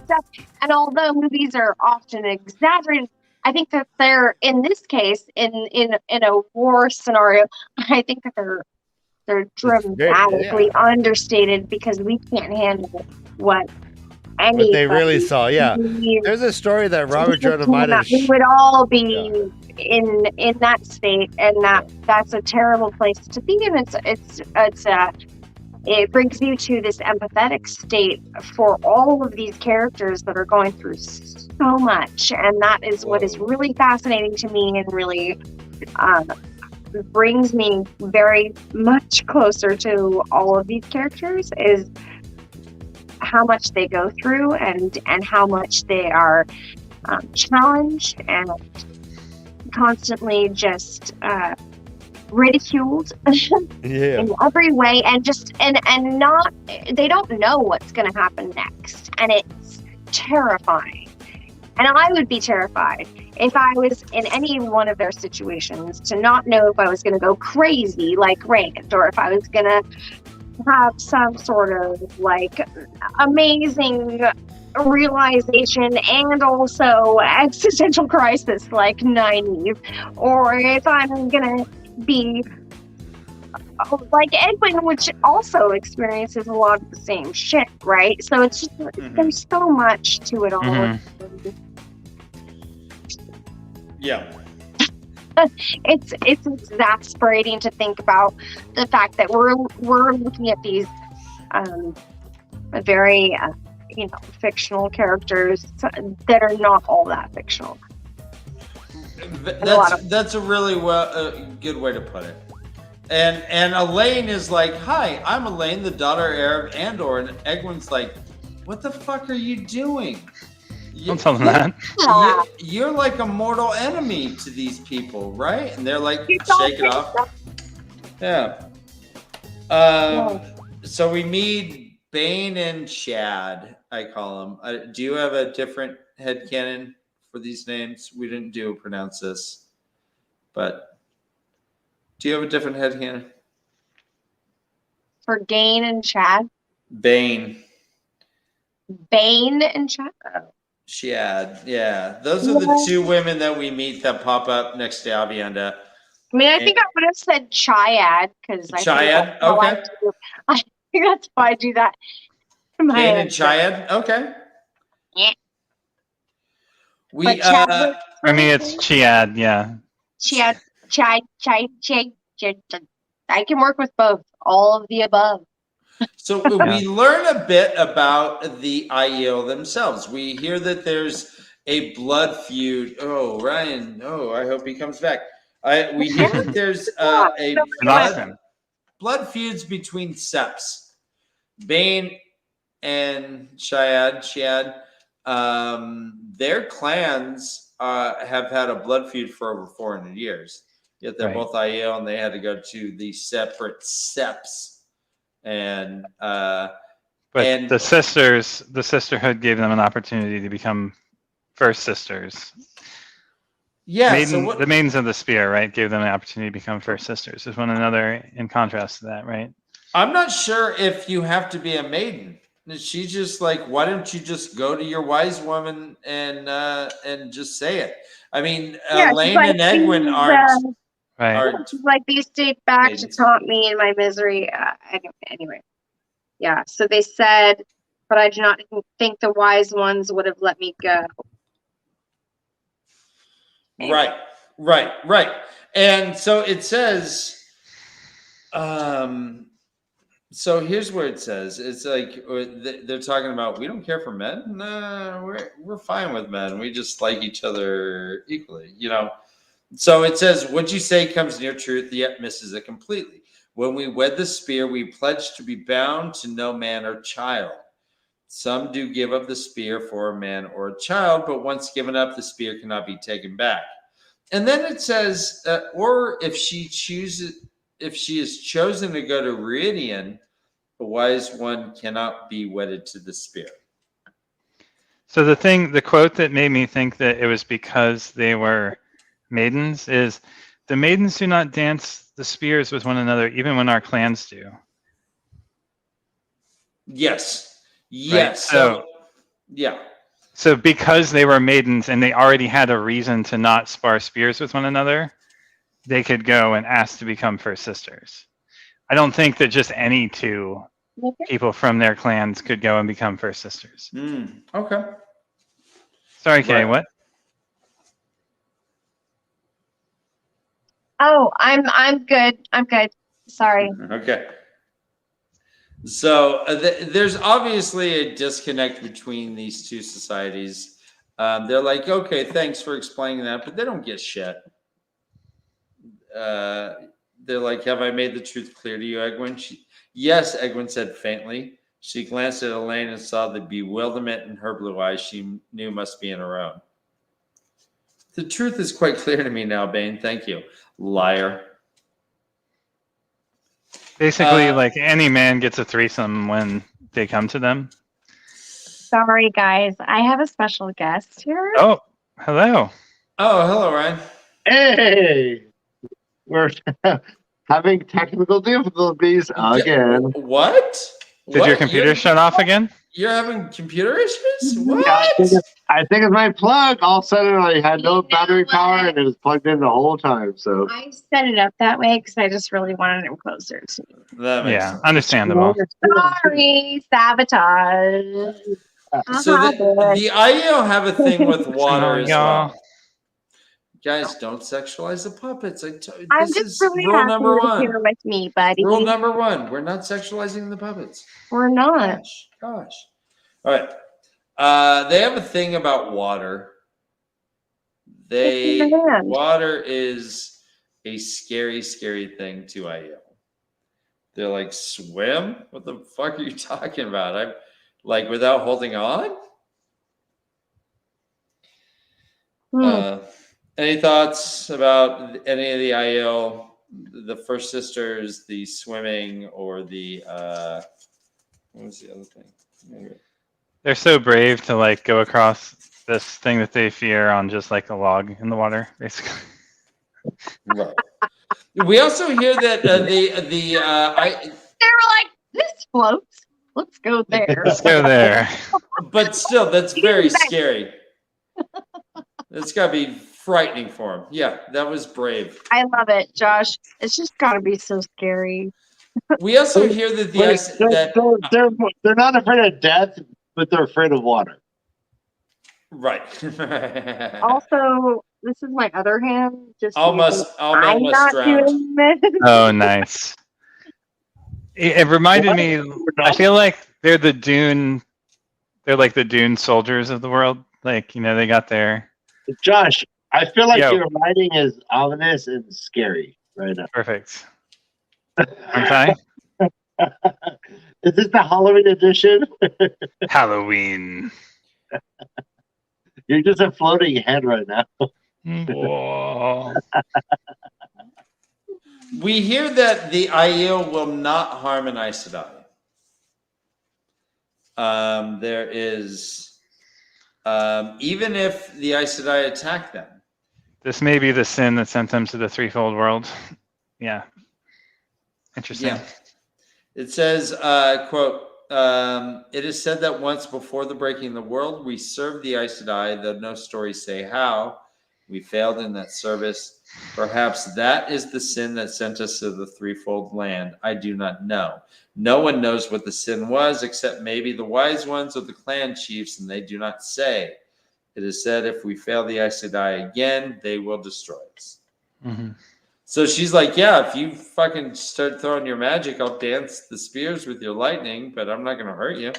S3: And although movies are often exaggerated, I think that they're in this case in a war scenario. I think that they're dramatically understated because we can't handle what
S1: they really saw. Yeah, there's a story that Robert Jordan might have.
S3: We would all be in that state, and that's a terrible place to be. And it brings you to this empathetic state for all of these characters that are going through so much, and that is what is really fascinating to me, and really brings me very much closer to all of these characters is how much they go through and how much they are challenged and constantly just ridiculed in every way, and just and not they don't know what's going to happen next, and it's terrifying. And I would be terrified if I was in any one of their situations to not know if I was going to go crazy like Rand, or if I was going to have some sort of like amazing realization and also existential crisis like Nynaeve, or if I'm going to be like Edwin, which also experiences a lot of the same shit, right? So it's just there's so much to it all.
S2: Yeah.
S3: It's exasperating to think about the fact that we're looking at these very fictional characters that are not all that fictional.
S2: That's a really good way to put it. And Elaine is like, "Hi, I'm Elaine, the daughter heir of Andor," and Egwin's like, "What the fuck are you doing?
S4: Don't tell them that.
S2: You're like a mortal enemy to these people, right?" And they're like, "Shake it off." Yeah. So we meet Bane and Chad, I call them. Do you have a different headcanon for these names? We didn't pronounce this, but do you have a different headcanon?
S3: For Dane and Chad?
S2: Bane.
S3: Bane and Chad? Oh.
S2: Chad, yeah. Those are the two women that we meet that pop up next to Avienda.
S3: I mean, I think I would have said Chiad, because
S2: Chiad? Okay.
S3: I think that's why I do that.
S2: Bane and Chiad? Okay.
S3: Yeah.
S4: For me, it's Chiad, yeah.
S3: Chiad, Chai. I can work with both. All of the above.
S2: So we learn a bit about the IEO themselves. We hear that there's a blood feud. Oh, Ryan. Oh, I hope he comes back. We hear that there's blood feuds between Seps. Bane and Chiad. Their clans have had a blood feud for over 400 years. Yet they're both IEO, and they had to go to the separate Seps. And
S4: the sisterhood gave them an opportunity to become first sisters.
S2: Yeah,
S4: the maidens of the spear, right, gave them an opportunity to become first sisters. There's one another in contrast to that, right?
S2: I'm not sure if you have to be a maiden. She's just like, why don't you just go to your wise woman and just say it? I mean, Elaine and Egwin aren't.
S3: She's like, these date back to taunt me in my misery. Anyway. Yeah. So they said, but I do not think the wise ones would have let me go.
S2: Right. And so it says, so here's where it says, it's like they're talking about, we don't care for men. Nah, we're fine with men. We just like each other equally, you know? So it says, what you say comes near truth, yet misses it completely. When we wed the spear, we pledge to be bound to no man or child. Some do give up the spear for a man or a child, but once given up, the spear cannot be taken back. And then it says, or if she is chosen to go to Reborn, the wise one cannot be wedded to the spear.
S4: So the quote that made me think that it was because they were maidens is, the maidens do not dance the spears with one another, even when our clans do.
S2: Yes.
S4: Right? So
S2: yeah.
S4: So because they were maidens and they already had a reason to not spar spears with one another, they could go and ask to become first sisters. I don't think that just any two people from their clans could go and become first sisters.
S2: Okay.
S4: Sorry, Kay, what?
S3: Oh, I'm good. I'm good. Sorry.
S2: Okay. So there's obviously a disconnect between these two societies. They're like, okay, thanks for explaining that, but they don't get shit. They're like, have I made the truth clear to you, Egwin? Yes, Egwin said faintly. She glanced at Elaine and saw the bewilderment in her blue eyes she knew must be in her own. The truth is quite clear to me now, Bane. Thank you. Liar.
S4: Basically, like any man gets a threesome when they come to them.
S3: Sorry, guys. I have a special guest here.
S4: Oh, hello.
S2: Oh, hello, Ryan.
S1: Hey, we're having technical difficulties again.
S2: What?
S4: Did your computer shut off again?
S2: You're having computer issues? What?
S1: Yeah, I think it's my plug. All of a sudden, I had no battery power, and it was plugged in the whole time. So
S3: I set it up that way because I just really wanted him closer to me.
S2: That makes sense.
S4: Understandable.
S3: Sorry, sabotage.
S2: So the IEO have a thing with water as well. Guys, don't sexualize the puppets.
S3: I'm just really
S2: rule
S3: happy
S2: number
S3: you're
S2: one.
S3: here with me, buddy.
S2: Rule number one: we're not sexualizing the puppets.
S3: We're not.
S2: Gosh. All right. They have a thing about water. Water is a scary, scary thing to IEO. They're like, swim? What the fuck are you talking about? I'm like, without holding on? Any thoughts about any of the IEO, the First Sisters, the swimming, or the what was the other thing?
S4: They're so brave to like go across this thing that they fear on just like a log in the water, basically.
S2: Right. We also hear that they were
S3: like, this floats. Let's go there.
S4: Let's go there.
S2: But still, that's very scary. It's got to be frightening for him. Yeah, that was brave.
S3: I love it, Josh. It's just got to be so scary.
S2: We also hear that
S1: they're not afraid of death, but they're afraid of water.
S2: Right.
S3: Also, this is my other hand. Just
S2: almost drowned.
S4: Oh, nice. It reminded me. I feel like they're the Dune. They're like the Dune soldiers of the world. Like, you know, they got their.
S1: Josh, I feel like your writing is ominous and scary right now.
S4: Perfect. Okay.
S1: Is this the Halloween edition?
S4: Halloween.
S1: You're just a floating head right now.
S4: Whoa.
S2: We hear that the IEO will not harm an Aes Sedai. There is, even if the Aes Sedai attack them.
S4: This may be the sin that sent them to the threefold world. Yeah. Interesting.
S2: Yeah. It says, quote, it is said that once before the breaking of the world, we served the Aes Sedai, though no stories say how. We failed in that service. Perhaps that is the sin that sent us to the threefold land. I do not know. No one knows what the sin was except maybe the wise ones of the clan chiefs, and they do not say. It is said if we fail the Aes Sedai again, they will destroy us.
S4: Mm-hmm.
S2: So she's like, yeah, if you fucking start throwing your magic, I'll dance the spears with your lightning, but I'm not going to hurt you.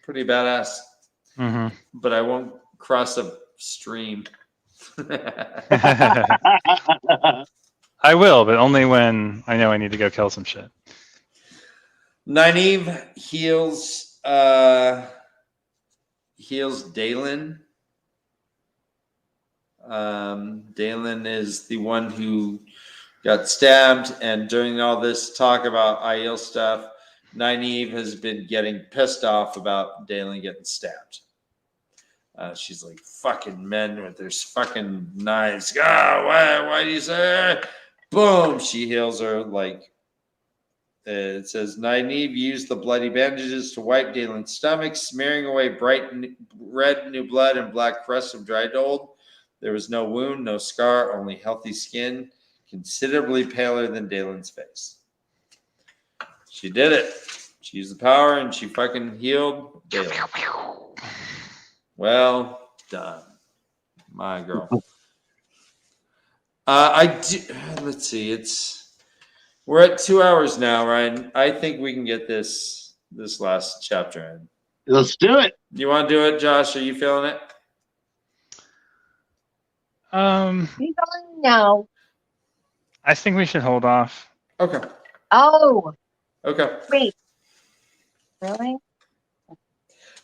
S2: Pretty badass.
S4: Mm-hmm.
S2: But I won't cross a stream.
S4: I will, but only when I know I need to go kill some shit.
S2: Nynaeve heals Adolin. Adolin is the one who got stabbed, and during all this talk about Aiel stuff, Nynaeve has been getting pissed off about Adolin getting stabbed. She's like, fucking men with their fucking knives. Why do you say that? Boom, she heals her. Like, it says, Nynaeve used the bloody bandages to wipe Dalen's stomach, smearing away bright red new blood and black crusts of dried old. There was no wound, no scar, only healthy skin, considerably paler than Dalen's face. She did it. She used the power and she fucking healed Adolin. Well done, my girl. Let's see. We're at 2 hours now, Ryan. I think we can get this last chapter in.
S5: Let's do it.
S2: You want to do it, Josh? Are you feeling it?
S3: No.
S4: I think we should hold off.
S2: Okay.
S3: Oh,
S2: Okay.
S3: wait. Really?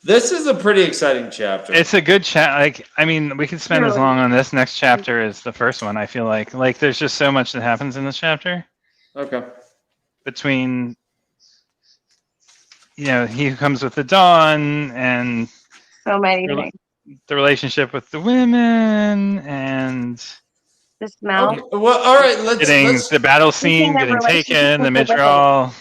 S2: This is a pretty exciting chapter.
S4: It's a good chat. Like, I mean, we could spend as long on this next chapter as the first one. I feel like there's just so much that happens in this chapter.
S2: Okay.
S4: Between, he who comes with the dawn and
S3: So many things.
S4: the relationship with the women and
S3: The smell.
S2: Okay. Well, all right. Let's
S4: the battle scene,
S3: have
S4: getting taken,
S3: relationships
S4: the
S3: with the
S4: midral.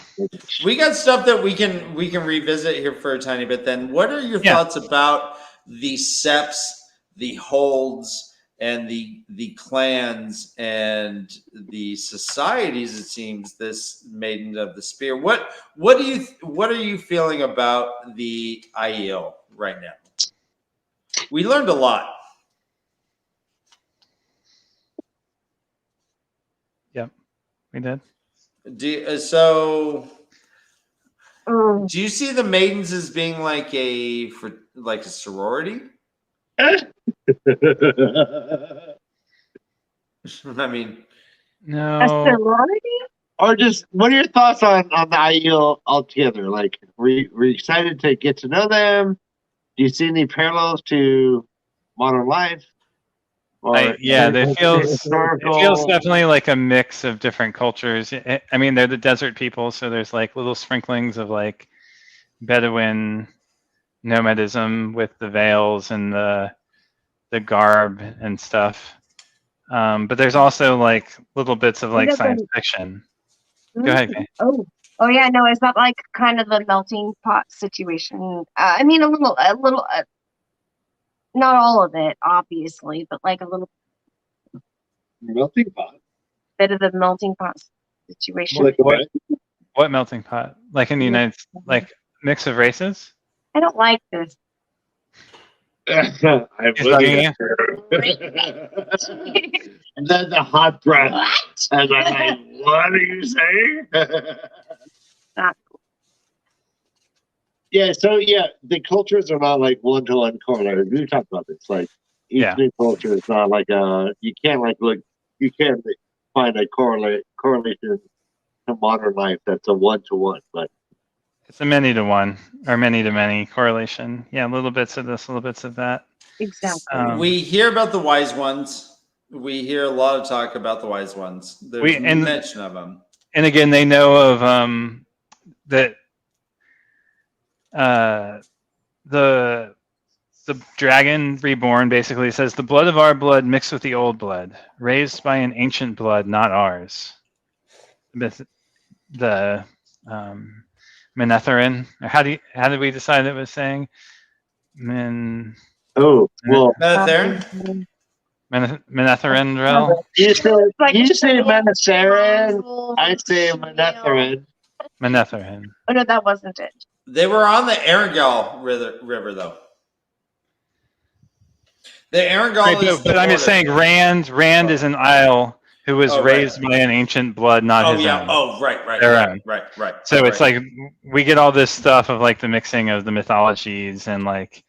S2: We got stuff that we can revisit here for a tiny bit. Then, what are your thoughts about the septs, the holds, and the clans and the societies? It seems this Maiden of the Spear. What are you feeling about the Aiel right now? We learned a lot.
S4: Yep, we did.
S2: Do you see the Maidens as being like a sorority? I mean,
S4: No.
S3: A sorority?
S5: Or just, what are your thoughts on the Aiel altogether? Like, were you excited to get to know them? Do you see any parallels to modern life?
S4: It feels definitely like a mix of different cultures. I mean, they're the desert people, so there's like little sprinklings of like Bedouin nomadism with the veils and the garb and stuff. But there's also like little bits of like science fiction. Go ahead, Kay.
S3: Oh yeah, no, it's not like kind of the melting pot situation. I mean, a little, not all of it, obviously, but like a little
S5: melting pot.
S3: bit of the melting pot situation.
S5: Like
S4: What melting pot? Like in the United States, like mix of races?
S3: I don't like this.
S5: I'm looking at and then the hot breath. And I'm like, what are you saying?
S3: Not cool.
S5: Yeah, so the cultures are not like one-to-one correlated. We talked about this. Like each new culture is not like you can't find a correlation to modern life that's a one-to-one, but
S4: it's a many-to-one or many-to-many correlation. Yeah, little bits of this, little bits of that.
S3: Exactly.
S2: We hear about the wise ones. We hear a lot of talk about the wise ones. There's mention of them.
S4: And again, they know of that the dragon reborn basically says the blood of our blood mixed with the old blood, raised by an ancient blood, not ours. The Manetheren, or how did we decide it was saying?
S5: Oh, well,
S2: MaTsDaGgerX?
S4: Manetherindrel?
S5: you say Manasaren, I say Manetharin.
S4: Manetherhin.
S3: Oh no, that wasn't it.
S2: They were on the Erangel River, though. The Erangel is
S4: but I'm just saying, Rand is an isle who was raised by an ancient blood, not his own.
S2: Oh, right.
S4: So it's like we get all this stuff of like the mixing of the mythologies and like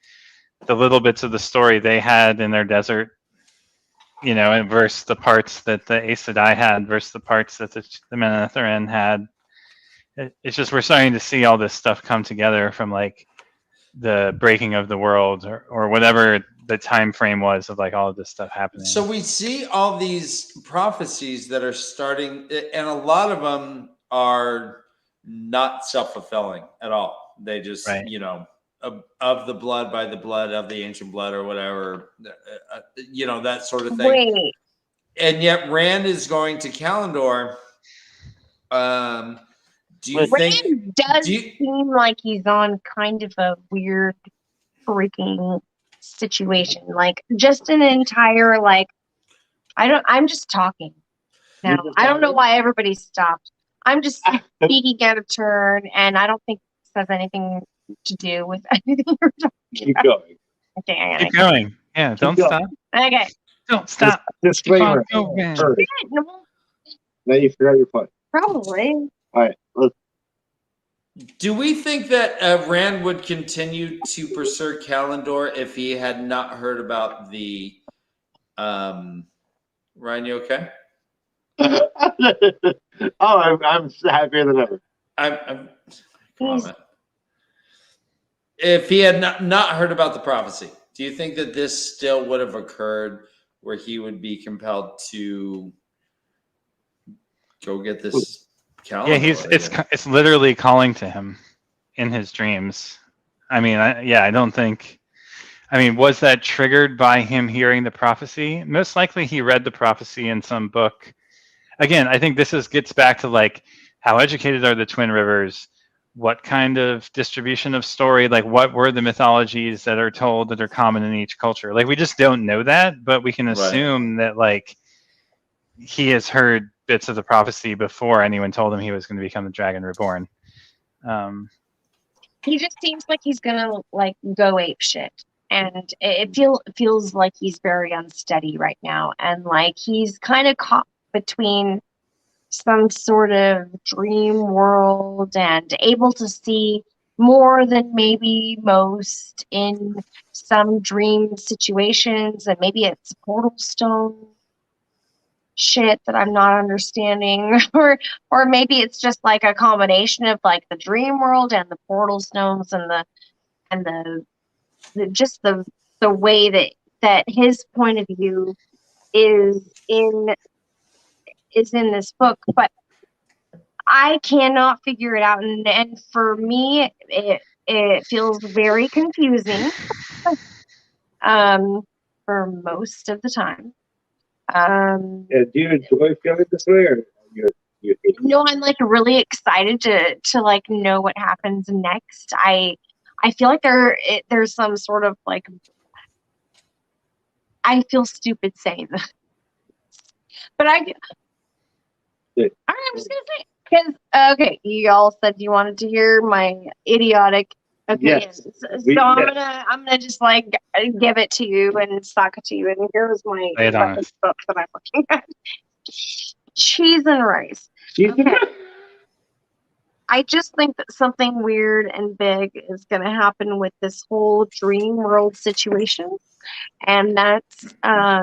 S4: the little bits of the story they had in their desert, you know, and versus the parts that the Aes Sedai had versus the parts that the Manetheren had. It's just we're starting to see all this stuff come together from like the breaking of the world or whatever the time frame was of like all of this stuff happening.
S2: So we see all these prophecies that are starting, and a lot of them are not self-fulfilling at all. They just, you know, of the blood by the blood of the ancient blood or whatever, you know, that sort of thing.
S3: Wait.
S2: And yet Rand is going to Kalandor. Do you think
S3: Rand does seem like he's on kind of a weird freaking situation? Like just an entire like I'm just talking now. I don't know why everybody stopped. I'm just speaking out of turn, and I don't think this has anything to do with anything you're talking
S5: Keep
S3: about.
S5: going.
S3: Okay,
S4: Keep going. Yeah, don't stop.
S3: Okay.
S4: Don't stop.
S5: Disclaimer.
S3: No,
S5: Now you forgot your point.
S3: probably.
S5: All right. Let's
S2: Do we think that Rand would continue to pursue Kalandor if he had not heard about the Ryan, you okay?
S5: oh, I'm happier than ever.
S2: I'm if he had not heard about the prophecy, do you think that this still would have occurred where he would be compelled to go get this calendar?
S4: Yeah, it's literally calling to him in his dreams. I mean, I don't think. I mean, was that triggered by him hearing the prophecy? Most likely, he read the prophecy in some book. Again, I think this gets back to like how educated are the Twin Rivers? What kind of distribution of story? Like, what were the mythologies that are told that are common in each culture? Like, we just don't know that, but we can assume that like he has heard bits of the prophecy before anyone told him he was going to become the Dragon Reborn.
S3: He just seems like he's gonna like go ape shit, and it feels like he's very unsteady right now, and like he's kind of caught between some sort of dream world and able to see more than maybe most in some dream situations, and maybe it's portal stone shit that I'm not understanding, or maybe it's just like a combination of like the dream world and the portal stones and the just the way that his point of view is in this book, but I cannot figure it out, and for me it feels very confusing for most of the time.
S5: Do you enjoy feeling this way, or you
S3: no, I'm like really excited to like know what happens next. I feel like there's some sort of like, I feel stupid saying this, but I'm just gonna say, because okay, you all said you wanted to hear my idiotic opinions, so I'm gonna just like give it to you and stock it to you. And here's my book that I'm looking at: Cheese and Rice. Okay. I just think that something weird and big is going to happen with this whole dream world situation, and that's I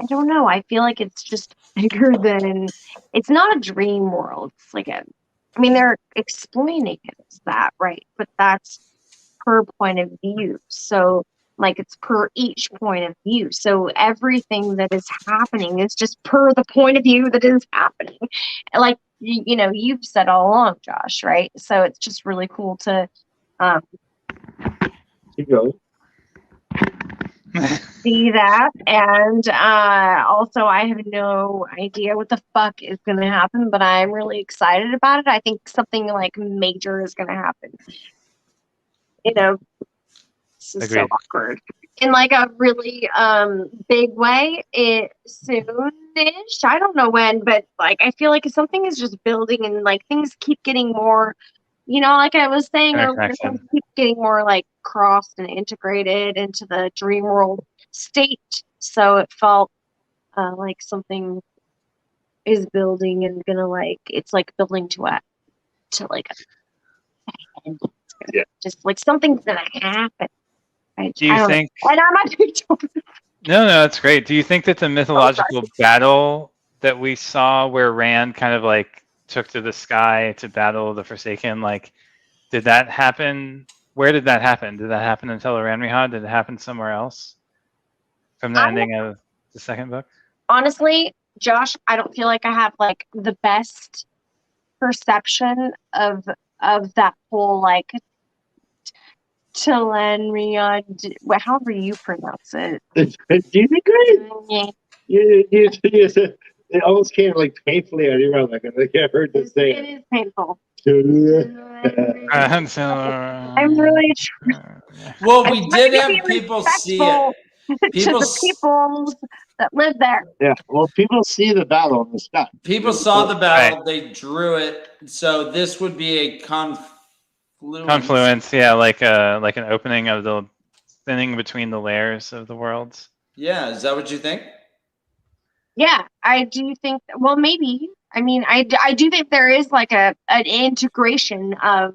S3: don't know. I feel like it's just bigger than. It's not a dream world. It's like I mean, they're explaining it as that, right? But that's per point of view. So, like, it's per each point of view. So everything that is happening is just per the point of view that is happening. Like, you know, you've said all along, Josh, right? So it's just really cool to see that. And also, I have no idea what the fuck is going to happen, but I'm really excited about it. I think something like major is going to happen. you know, this is so
S4: Agreed.
S3: awkward. In like a really big way, it soon-ish. I don't know when, but like I feel like something is just building and like things keep getting more, like I was saying earlier,
S4: Interconnection.
S3: things keep getting more like crossed and integrated into the dream world state. So it felt like something is building and gonna like it's like building to like
S5: Yeah.
S3: just like something's gonna happen.
S4: Do you
S3: I don't
S4: think?
S3: know. And I'm not
S4: No, that's great. Do you think that the mythological battle that we saw, where Rand kind of like took to the sky to battle the Forsaken, like, did that happen? Where did that happen? Did that happen in Tel'aran'rhiod? Did it happen somewhere else from the ending of the second book?
S3: honestly, Josh, I don't feel like I have like the best perception of that whole like Tel'aran'rhiod, however you pronounce it.
S5: Do you think great? It almost came like painfully on your mouth. Like I heard this thing.
S3: It is painful.
S4: I'm
S3: really
S2: Well, we did have people see it.
S3: To the peoples that live there.
S5: Yeah, well, people see the battle in the sky.
S2: People saw the battle. They drew it. So this would be a confluence.
S4: Yeah, like an opening of the thinning between the layers of the worlds.
S2: Yeah, is that what you think?
S3: Yeah, I do think. Well, maybe. I mean, I do think there is like an integration of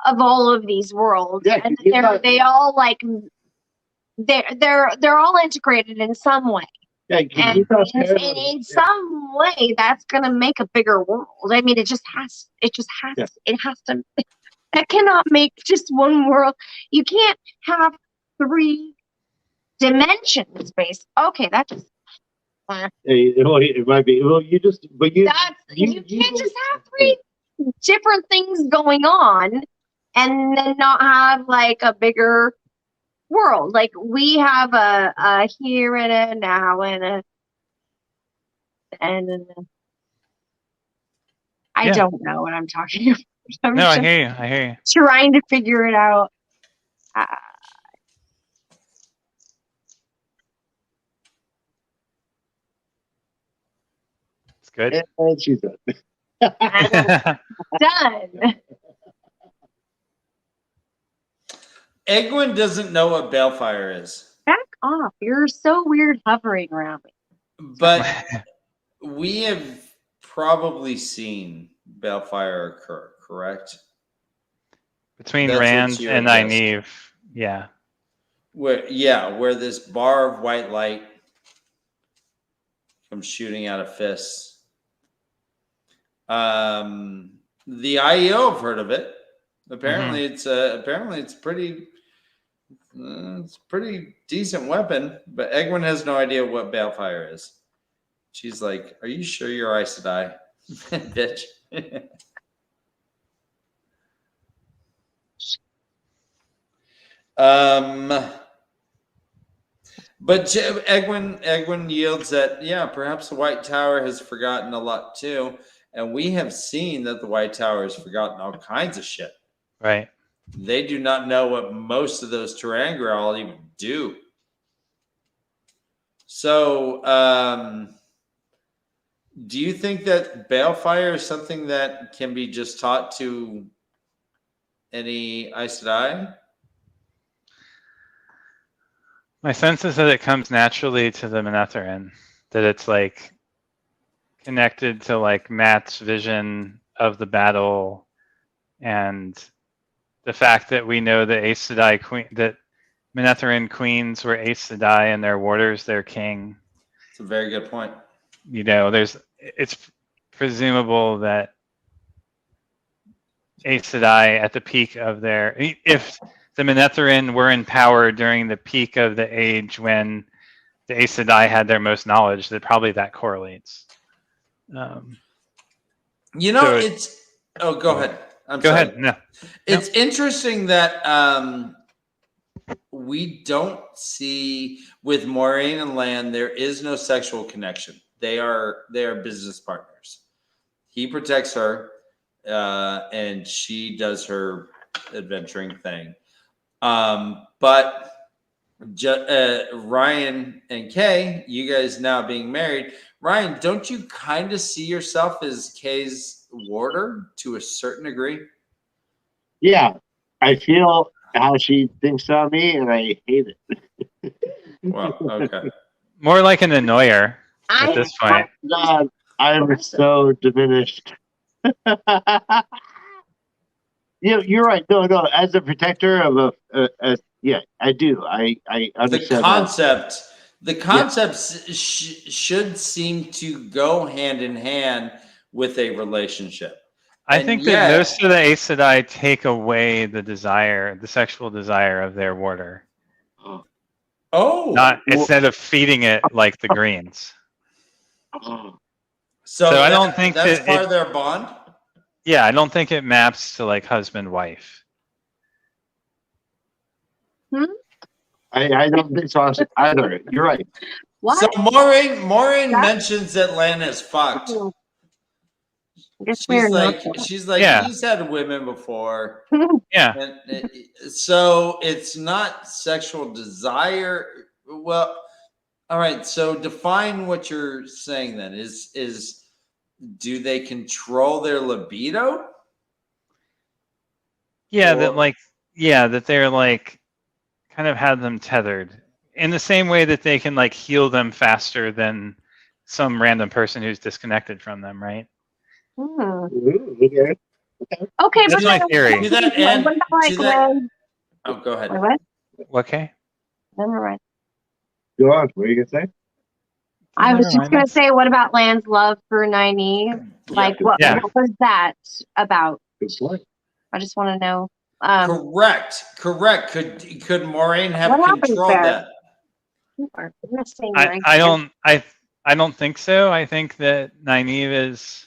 S3: all of these worlds, and they all like they're all integrated in some way.
S5: Yeah,
S3: and in some way, that's gonna make a bigger world. I mean, it just has. It has to. That cannot make just one world. You can't have 3 dimensions based. Okay, that just.
S5: It might be. Well, you can't
S3: just have 3 different things going on, and then not have like a bigger world. Like we have a here and a now and I don't know what I'm talking about.
S4: I hear you.
S3: Trying to figure it out.
S4: It's good.
S5: And she's done.
S3: Done.
S2: Egwin doesn't know what balefire is.
S3: Back off. You're so weird hovering around me.
S2: But we have probably seen balefire occur, correct?
S4: Between Rand and Nynaeve, yeah.
S2: Where this bar of white light comes shooting out of fists. The IEO have heard of it. Apparently, it's pretty. It's a pretty decent weapon, but Egwin has no idea what balefire is. She's like, "Are you sure you're Aes Sedai, bitch?" But Egwin yields that perhaps the White Tower has forgotten a lot too, and we have seen that the White Tower has forgotten all kinds of shit.
S4: Right.
S2: They do not know what most of those Terangrial even do. So, do you think that balefire is something that can be just taught to any Aes Sedai?
S4: My sense is that it comes naturally to the Manetheren, that it's like connected to like Mat's vision of the battle, and the fact that we know that Aes Sedai that Manetheren queens were Aes Sedai and their warders their king.
S2: It's a very good point.
S4: It's presumable that Aes Sedai at the peak of if the Manetheren were in power during the peak of the age when the Aes Sedai had their most knowledge, that correlates.
S2: Go ahead.
S4: Go ahead. No.
S2: It's interesting that we don't see with Moiraine and Lan, there is no sexual connection. They are business partners. He protects her, and she does her adventuring thing. But Ryan and Kay, you guys now being married, Ryan, don't you kind of see yourself as Kay's warder to a certain degree?
S5: Yeah, I feel how she thinks about me, and I hate it.
S2: Well, okay.
S4: More like an annoyer at this point.
S5: God, I'm so diminished. You're right. No. As a protector of yeah, I do. I understand
S2: the concepts should seem to go hand in hand with a relationship.
S4: I think that most of the Aes Sedai take away the sexual desire of their warder.
S2: Oh,
S4: instead of feeding it like the Greens.
S2: So
S4: I don't think
S2: that's part of their bond.
S4: Yeah, I don't think it maps to like husband-wife.
S5: I don't think so either. You're right.
S3: What?
S2: So Maureen mentions that Lan is fucked. She's like,
S4: yeah.
S2: He's had women before.
S4: Yeah.
S2: So it's not sexual desire. Well, all right. So define what you're saying then. Is do they control their libido?
S4: Yeah, that they're like kind of have them tethered in the same way that they can like heal them faster than some random person who's disconnected from them, right?
S3: Okay,
S4: that's my theory.
S2: Oh, go ahead.
S3: What?
S4: Okay.
S3: Never mind.
S5: Go on. What are you gonna say?
S3: I was just gonna say, what about Lan's love for Nynaeve? Like, what was that about?
S5: Good point.
S3: I just want to know.
S2: Correct. Could Maureen have controlled that?
S4: I don't think so. I think that Nynaeve is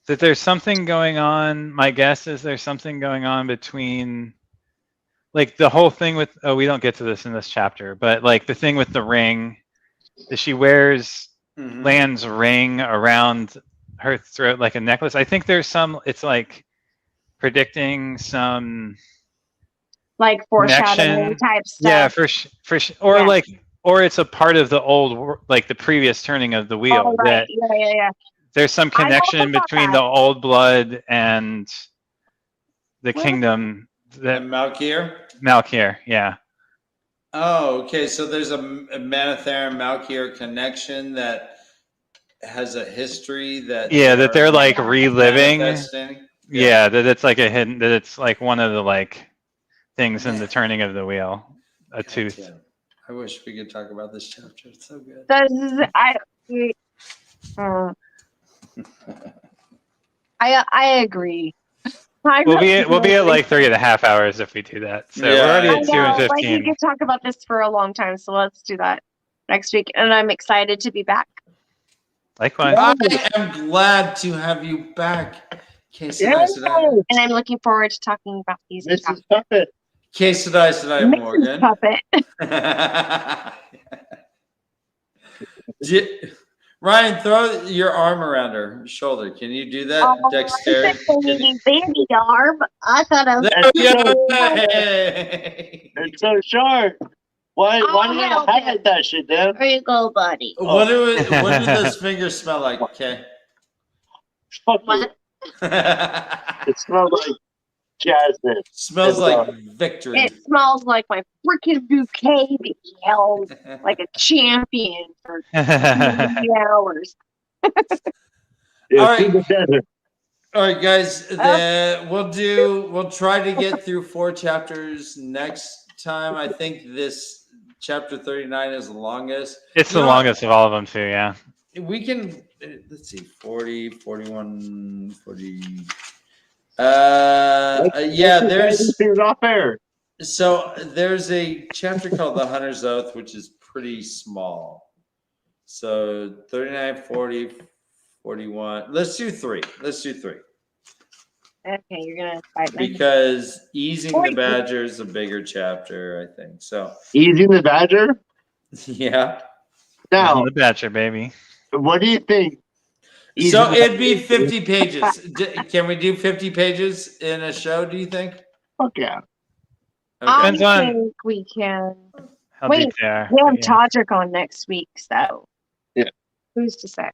S4: that there's something going on. My guess is there's something going on between like the whole thing with we don't get to this in this chapter, but like the thing with the ring that she wears Lan's ring around her throat like a necklace. I think there's it's like predicting some
S3: like foreshadowing type stuff.
S4: Yeah, or like or it's a part of the old like the previous turning of the wheel that there's some connection between the old blood and the kingdom that Malkier, yeah.
S2: Oh, okay. So there's a Manethar and Malkier connection that has a history that
S4: that they're like reliving. Yeah, that it's like a hidden that it's like one of the like things in the turning of the wheel. A tooth.
S2: Yeah. I wish we could talk about this chapter. It's so good.
S3: I agree.
S4: We'll be at like 3.5 hours if we do that. So we're already at 2:15.
S3: Like we could talk about this for a long time, so let's do that next week. And I'm excited to be back.
S4: Likewise.
S2: I am glad to have you back,
S3: KayK. And I'm looking forward to talking about these.
S5: Mrs. Puppet.
S2: KayK Morgan.
S3: Puppet.
S2: Ryan, throw your arm around her shoulder. Can you do that? Dexterity.
S3: Baby arm. I thought I was.
S5: It's so sharp. Why do you highlight that shit, Dan?
S3: There you go, buddy.
S2: What do those fingers smell like? Okay.
S3: What?
S5: It smells like jasmine.
S2: Smells like victory.
S3: It smells like my freaking bouquet that he held like a champion for 2 hours.
S2: All right, guys. We'll try to get through 4 chapters next time. I think this chapter 39 is the longest.
S4: It's the longest of all of them too, yeah.
S2: We can let's see, 40, 41, 40. There's
S5: off air.
S2: So there's a chapter called The Hunter's Oath, which is pretty small. So 39, 40, 41. Let's do 3.
S3: Okay, you're gonna fight me.
S2: Because Easing the Badger is a bigger chapter, I think. So
S5: Easing the Badger?
S2: Yeah.
S5: Now
S4: the Badger, baby.
S5: What do you think?
S2: So it'd be 50 pages. Can we do 50 pages in a show, do you think?
S5: Fuck yeah.
S2: Okay.
S3: I
S4: Depends on
S3: think we can.
S4: how
S3: Wait,
S4: deep they are.
S3: we have
S4: but yeah.
S3: Todrick on next week, so
S5: Yeah.
S3: who's to say?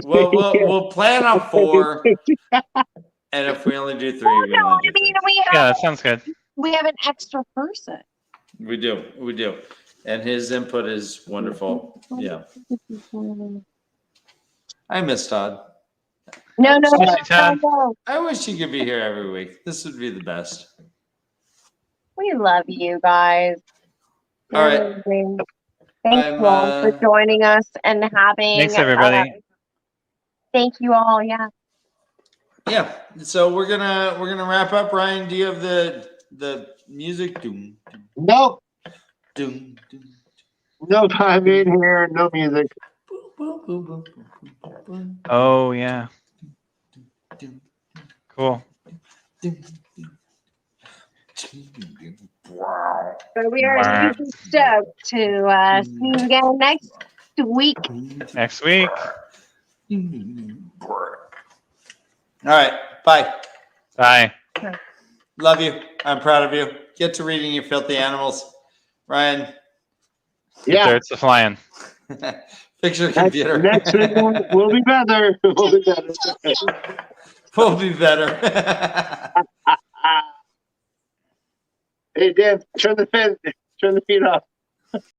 S2: We'll plan on 4, and if we only do 3,
S3: Oh
S2: we
S3: no,
S2: only
S3: I
S2: do
S3: mean
S2: 3.
S4: Yeah, that sounds good.
S3: we have an extra person.
S2: We do, and his input is wonderful. Yeah, I miss Todd.
S3: No,
S2: I wish he could be here every week. This would be the best.
S3: we love you guys.
S2: All right.
S3: Amazing. Thank you all for joining us and having.
S4: Thanks, everybody.
S3: Thank you all. Yeah.
S2: Yeah. So we're gonna wrap up. Ryan, do you have the music? Doom,
S5: Nope.
S2: doom, doom.
S5: No time in here. No music.
S4: Oh yeah. Cool.
S3: So we are super stoked to see you again next week.
S4: Next week.
S2: All right. Bye.
S4: Bye.
S2: Love you. I'm proud of you. Get to reading, you filthy animals. Ryan.
S5: Yeah.
S4: Dirt's a flying.
S2: Fix your computer.
S5: Next week we'll be better. We'll be better.
S2: We'll be better.
S5: Hey, Dan, turn the feed off.